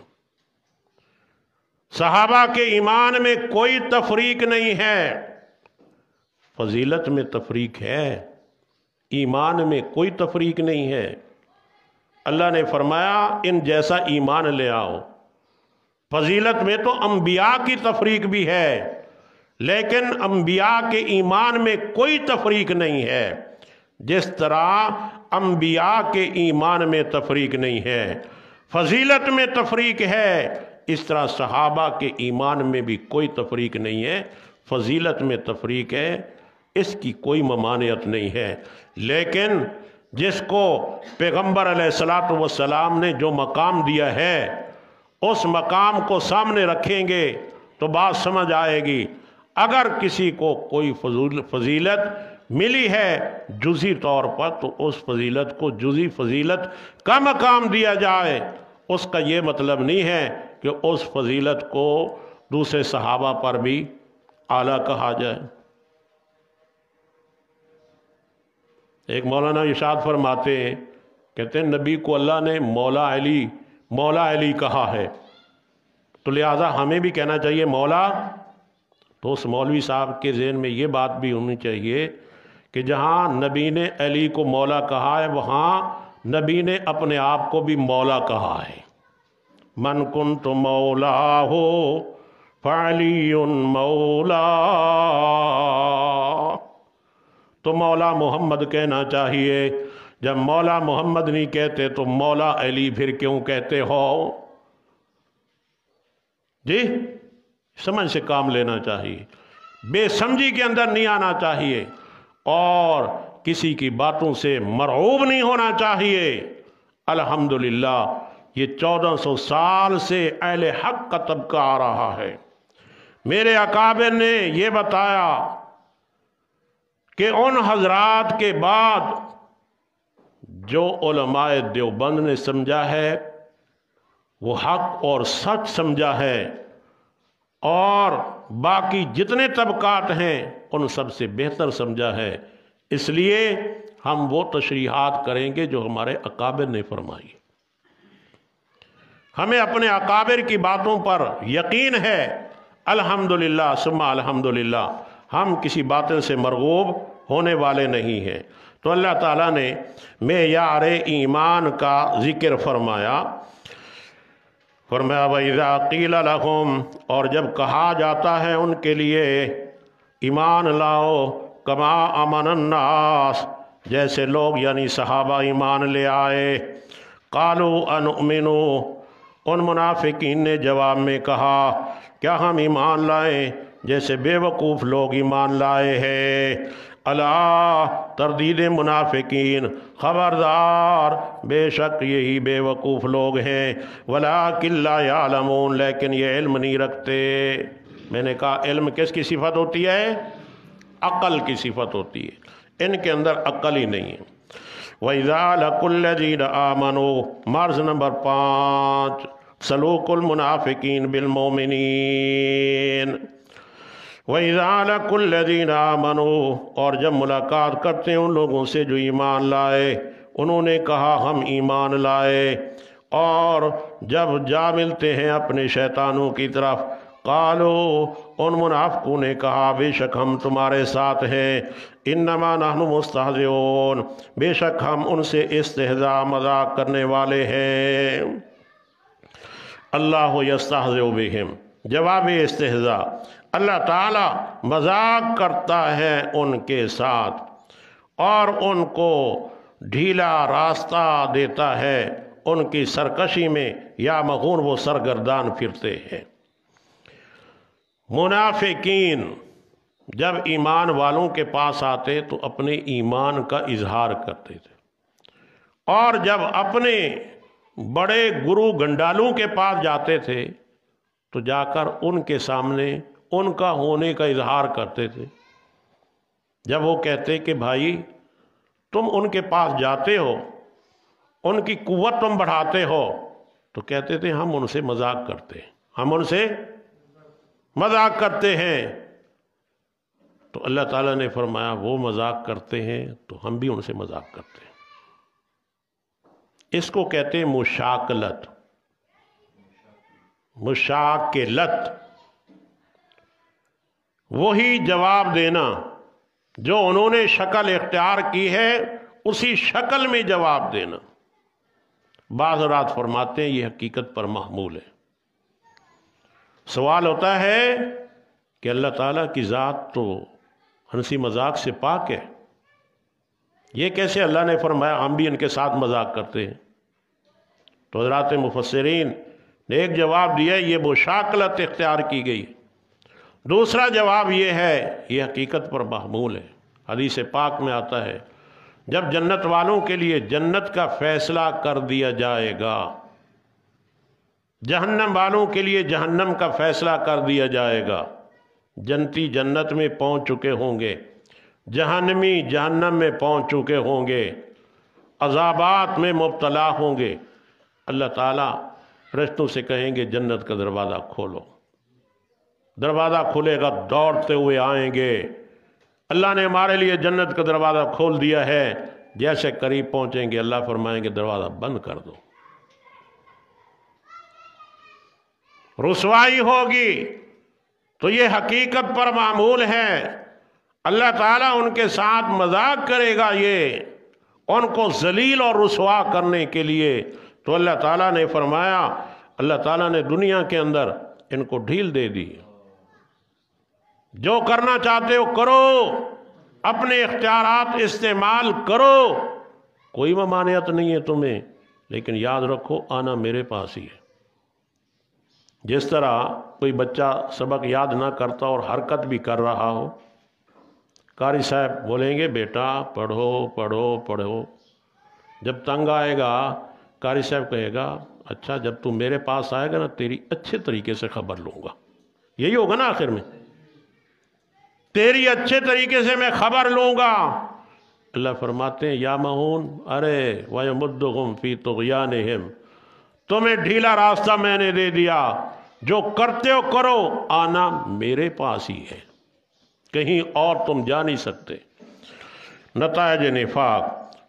صحابہ کے ایمان میں کوئی تفریق نہیں ہے، فضیلت میں تفریق ہے، ایمان میں کوئی تفریق نہیں ہے۔ اللہ نے فرمایا ان جیسا ایمان لے آؤ۔ فضیلت میں تو انبیاء کی تفریق بھی ہے، لیکن انبیاء کے ایمان میں کوئی تفریق نہیں ہے۔ جس طرح انبیاء کے ایمان میں تفریق نہیں ہے، فضیلت میں تفریق ہے، اس طرح صحابہ کے ایمان میں بھی کوئی تفریق نہیں ہے، فضیلت میں تفریق ہے، اس کی کوئی ممانعت نہیں ہے۔ لیکن جس کو پیغمبر علیہ السلام نے جو مقام دیا ہے اس مقام کو سامنے رکھیں گے تو بات سمجھ آئے گی۔ اگر کسی کو کوئی فضیلت ملی ہے جزئی طور پر تو اس فضیلت کو جزئی فضیلت کا مقام دیا جائے، اس کا یہ مطلب نہیں ہے کہ اس فضیلت کو دوسرے صحابہ پر بھی اعلیٰ کہا جائے۔ ایک مولانا ارشاد فرماتے ہیں، کہتے ہیں نبی کو اللہ نے مولا علی کہا ہے، تو لہٰذا ہمیں بھی کہنا چاہیے مولا۔ تو اس مولوی صاحب کے ذہن میں یہ بات بھی ہونی چاہیے کہ جہاں نبی نے علی کو مولا کہا ہے وہاں نبی نے اپنے آپ کو بھی مولا کہا ہے۔ من کنت مولا ہو فعلی مولا، تو مولا محمد کہنا چاہیے۔ جب مولا محمد نہیں کہتے تو مولا علی پھر کیوں کہتے ہو؟ جی سمجھ سے کام لینا چاہیے، بے سمجھی کے اندر نہیں آنا چاہیے، اور کسی کی باتوں سے مرعوب نہیں ہونا چاہیے۔ الحمدللہ یہ 1400 سال سے اہل حق کا طبقہ آ رہا ہے۔ میرے اکابر نے یہ بتایا کہ ان حضرات کے بعد جو علماء دیوبند نے سمجھا ہے وہ حق اور سچ سمجھا ہے، اور باقی جتنے طبقات ہیں ان سب سے بہتر سمجھا ہے۔ اس لیے ہم وہ تشریحات کریں گے جو ہمارے اکابر نے فرمائی۔ ہمیں اپنے اکابر کی باتوں پر یقین ہے، الحمدللہ ثم الحمدللہ، ہم کسی باطل سے مرغوب ہونے والے نہیں ہیں۔ تو اللہ تعالیٰ نے معیار ایمان کا ذکر فرمایا۔ وَإِذَا قِيلَ لَهُمْ، اور جب کہا جاتا ہے ان کے لیے ایمان لاؤ، کما آمن الناس، جیسے لوگ یعنی صحابہ ایمان لے آئے، قالوا انؤمن، ان منافقین نے جواب میں کہا کیا ہم ایمان لائیں جیسے بے وقوف لوگ ایمان لائے ہیں۔ الا، تردید منافقین، خبردار بے شک یہی بے وقوف لوگ ہیں، ولکن لا یعلمون، لیکن یہ علم نہیں رکھتے۔ میں نے کہا علم کس کی صفت ہوتی ہے؟ عقل کی صفت ہوتی ہے، ان کے اندر عقل ہی نہیں ہے۔ وَإِذَا لَقُوا الَّذِينَ آمَنُوا، مرض نمبر 5، سلوک المنافقین بالمؤمنین۔ وَإِذَا لَقُوا الَّذِينَ آمَنُوا، اور جب ملاقات کرتے ہیں ان لوگوں سے جو ایمان لائے، انہوں نے کہا ہم ایمان لائے، اور جب جا ملتے ہیں اپنے شیطانوں کی طرف، قالو ان منافقوں نے کہا بے شک ہم تمہارے ساتھ ہیں، انما نحن مستہزئون بے شک ہم ان سے استہزاء مذاق کرنے والے ہیں۔ اللہ یستہزئ بہم، جواب استہزاء، اللہ تعالی مذاق کرتا ہے ان کے ساتھ اور ان کو ڈھیلا راستہ دیتا ہے، ان کی سرکشی میں یا مغون وہ سرگردان پھرتے ہیں۔ منافقین جب ایمان والوں کے پاس آتے تو اپنے ایمان کا اظہار کرتے تھے، اور جب اپنے بڑے گرو گنڈالوں کے پاس جاتے تھے تو جا کر ان کے سامنے ان کا ہونے کا اظہار کرتے تھے۔ جب وہ کہتے کہ بھائی تم ان کے پاس جاتے ہو، ان کی قوت تم بڑھاتے ہو، تو کہتے تھے ہم ان سے مذاق کرتے ہیں، ہم ان سے مذاق کرتے ہیں۔ تو اللہ تعالیٰ نے فرمایا وہ مذاق کرتے ہیں تو ہم بھی ان سے مذاق کرتے ہیں۔ اس کو کہتے ہیں مشاکلت، مشاکلت، وہی جواب دینا جو انہوں نے شکل اختیار کی ہے اسی شکل میں جواب دینا۔ بعض رات فرماتے ہیں یہ حقیقت پر محمول ہے۔ سوال ہوتا ہے کہ اللہ تعالیٰ کی ذات تو ہنسی مذاق سے پاک ہے، یہ کیسے اللہ نے فرمایا ہم بھی ان کے ساتھ مذاق کرتے ہیں؟ تو حضرات مفسرین نے ایک جواب دیا یہ مشاکلت اختیار کی گئی۔ دوسرا جواب یہ ہے یہ حقیقت پر محمول ہے۔ حدیث پاک میں آتا ہے جب جنت والوں کے لیے جنت کا فیصلہ کر دیا جائے گا، جہنم والوں کے لیے جہنم کا فیصلہ کر دیا جائے گا، جنتی جنت میں پہنچ چکے ہوں گے، جہنمی جہنم میں پہنچ چکے ہوں گے، عذابات میں مبتلا ہوں گے، اللہ تعالیٰ فرشتوں سے کہیں گے جنت کا دروازہ کھولو۔ دروازہ کھلے گا، دوڑتے ہوئے آئیں گے، اللہ نے ہمارے لیے جنت کا دروازہ کھول دیا ہے۔ جیسے قریب پہنچیں گے اللہ فرمائیں گے دروازہ بند کر دو۔ رسوائی ہوگی تو یہ حقیقت پر معمول ہے، اللہ تعالیٰ ان کے ساتھ مذاق کرے گا، یہ ان کو ذلیل اور رسوا کرنے کے لیے۔ تو اللہ تعالیٰ نے فرمایا، اللہ تعالیٰ نے دنیا کے اندر ان کو ڈھیل دے دی، جو کرنا چاہتے ہو کرو، اپنے اختیارات استعمال کرو، کوئی ممانعت نہیں ہے تمہیں، لیکن یاد رکھو آنا میرے پاس ہی ہے۔ جس طرح کوئی بچہ سبق یاد نہ کرتا اور حرکت بھی کر رہا ہو، قاری صاحب بولیں گے بیٹا پڑھو پڑھو پڑھو، جب تنگ آئے گا قاری صاحب کہے گا اچھا جب تم میرے پاس آئے گا نا تیری اچھے طریقے سے خبر لوں گا، یہی ہوگا نا آخر میں، تیری اچھے طریقے سے میں خبر لوں گا۔ اللہ فرماتے ہیں یا مہون ارے وَيَمُدُّهُمْ فِي طُغْيَانِهِمْ، تمہیں ڈھیلا راستہ میں نے دے دیا، جو کرتے ہو کرو، آنا میرے پاس ہی ہے، کہیں اور تم جا نہیں سکتے۔ نتائج نفاق،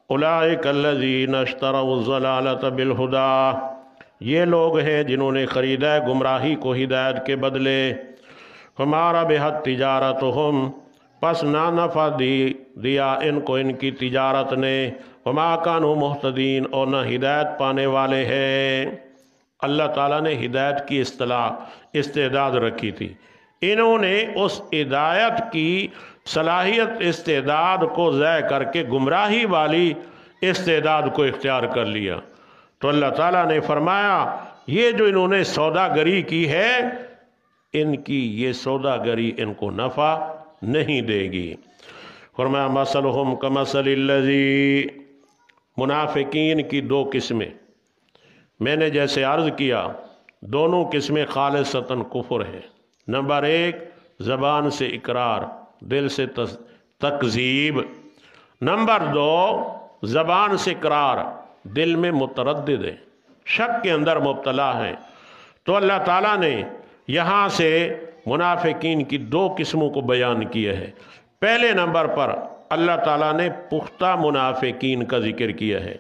اولئک الذین اشتروا الضلالۃ بالہدی، یہ لوگ ہیں جنہوں نے خریدا ہے گمراہی کو ہدایت کے بدلے۔ فما ربحت تجارتہم، پس نہ نفع دیا ان کو ان کی تجارت نے، وما کانوا مہتدین، اور نہ ہدایت پانے والے ہیں۔ اللہ تعالیٰ نے ہدایت کی استعداد رکھی تھی، انہوں نے اس ہدایت کی صلاحیت استعداد کو ضائع کر کے گمراہی والی استعداد کو اختیار کر لیا۔ تو اللہ تعالیٰ نے فرمایا یہ جو انہوں نے سوداگری کی ہے، ان کی یہ سوداگری ان کو نفع نہیں دے گی۔ فرمایا مثلہم کمثل الذی، منافقین کی دو قسمیں، میں نے جیسے عرض کیا دونوں قسمیں خالصتاً کفر ہیں۔ نمبر ایک زبان سے اقرار، دل سے تکذیب۔ نمبر دو زبان سے اقرار، دل میں متردد ہے، شک کے اندر مبتلا ہے۔ تو اللہ تعالیٰ نے یہاں سے منافقین کی دو قسموں کو بیان کیا ہے۔ پہلے نمبر پر اللہ تعالیٰ نے پختہ منافقین کا ذکر کیا ہے۔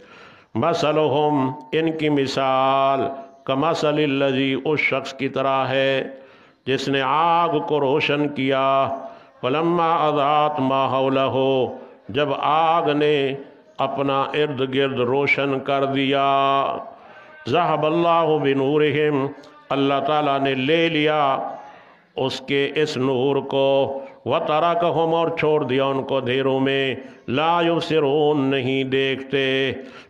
مثلہم، ان کی مثال کمثل الذی، اس شخص کی طرح ہے، جس نے آگ کو روشن کیا، فلما اضاءت ما حولہ، جب آگ نے اپنا ارد گرد روشن کر دیا، ذہب اللہ بنورہم، اللہ تعالیٰ نے لے لیا اس کے اس نور کو، وترکہم، اور چھوڑ دیا ان کو اندھیروں میں، لا یبصرون، نہیں دیکھتے،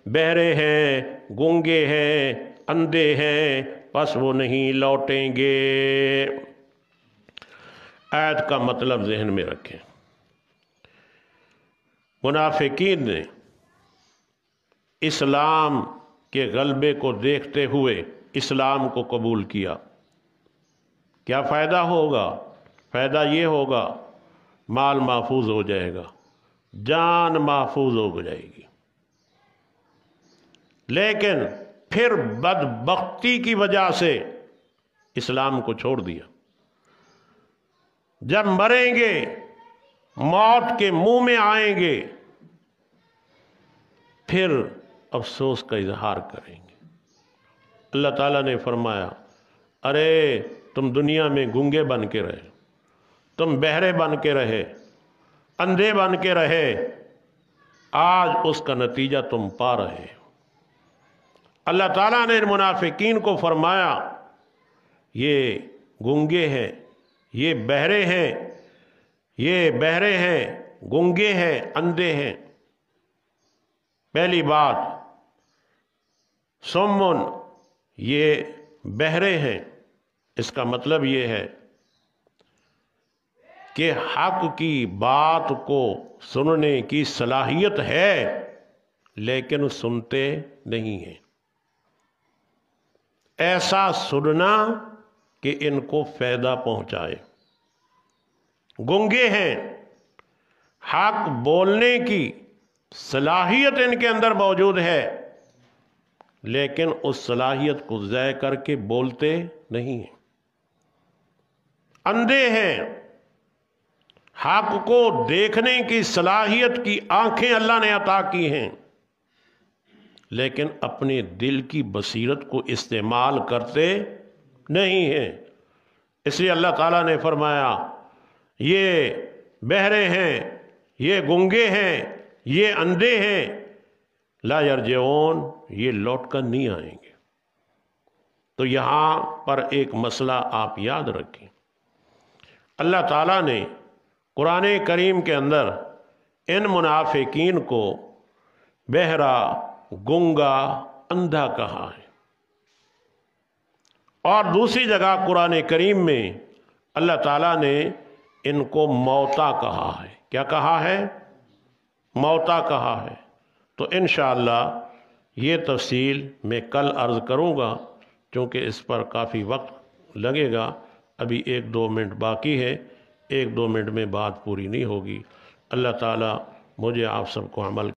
بہرے ہیں، گونگے ہیں، اندھے ہیں، پس وہ نہیں لوٹیں گے۔ آیت کا مطلب ذہن میں رکھیں۔ منافقین نے اسلام کے غلبے کو دیکھتے ہوئے اسلام کو قبول کیا۔ کیا فائدہ ہوگا؟ فائدہ یہ ہوگا مال محفوظ ہو جائے گا، جان محفوظ ہو جائے گی، لیکن پھر بدبختی کی وجہ سے اسلام کو چھوڑ دیا۔ جب مریں گے، موت کے منہ میں آئیں گے، پھر افسوس کا اظہار کریں گے۔ اللہ تعالیٰ نے فرمایا، ارے تم دنیا میں گونگے بن کے رہے، تم بہرے بن کے رہے، اندھے بن کے رہے، آج اس کا نتیجہ تم پا رہے ہو۔ اللہ تعالیٰ نے ان منافقین کو فرمایا، یہ گونگے ہیں، یہ بہرے ہیں، یہ بہرے ہیں، گونگے ہیں، اندھے ہیں۔ پہلی بات، سمن، یہ بہرے ہیں، اس کا مطلب یہ ہے کہ حق کی بات کو سننے کی صلاحیت ہے لیکن سنتے نہیں ہیں۔ ایسا سننا کہ ان کو فائدہ پہنچائے۔ گنگے ہیں، حق بولنے کی صلاحیت ان کے اندر موجود ہے لیکن اس صلاحیت کو ضائع کر کے بولتے نہیں ہیں۔ اندھے ہیں، حق کو دیکھنے کی صلاحیت کی آنکھیں اللہ نے عطا کی ہیں لیکن اپنے دل کی بصیرت کو استعمال کرتے نہیں ہیں۔ اس لیے اللہ تعالیٰ نے فرمایا، یہ بہرے ہیں، یہ گنگے ہیں، یہ اندھے ہیں، لا یرجعون، یہ لوٹ کر نہیں آئیں گے۔ تو یہاں پر ایک مسئلہ آپ یاد رکھیں، اللہ تعالیٰ نے قرآن کریم کے اندر ان منافقین کو بہرا، گنگا، اندھا کہا ہے، اور دوسری جگہ قرآن کریم میں اللہ تعالیٰ نے ان کو موتا کہا ہے۔ کیا کہا ہے؟ موتا کہا ہے۔ تو انشاءاللہ یہ تفصیل میں کل عرض کروں گا چونکہ اس پر کافی وقت لگے گا، ابھی 1-2 منٹ باقی ہے، 1-2 منٹ میں بات پوری نہیں ہوگی۔ اللہ تعالیٰ مجھے آپ سب کو عمل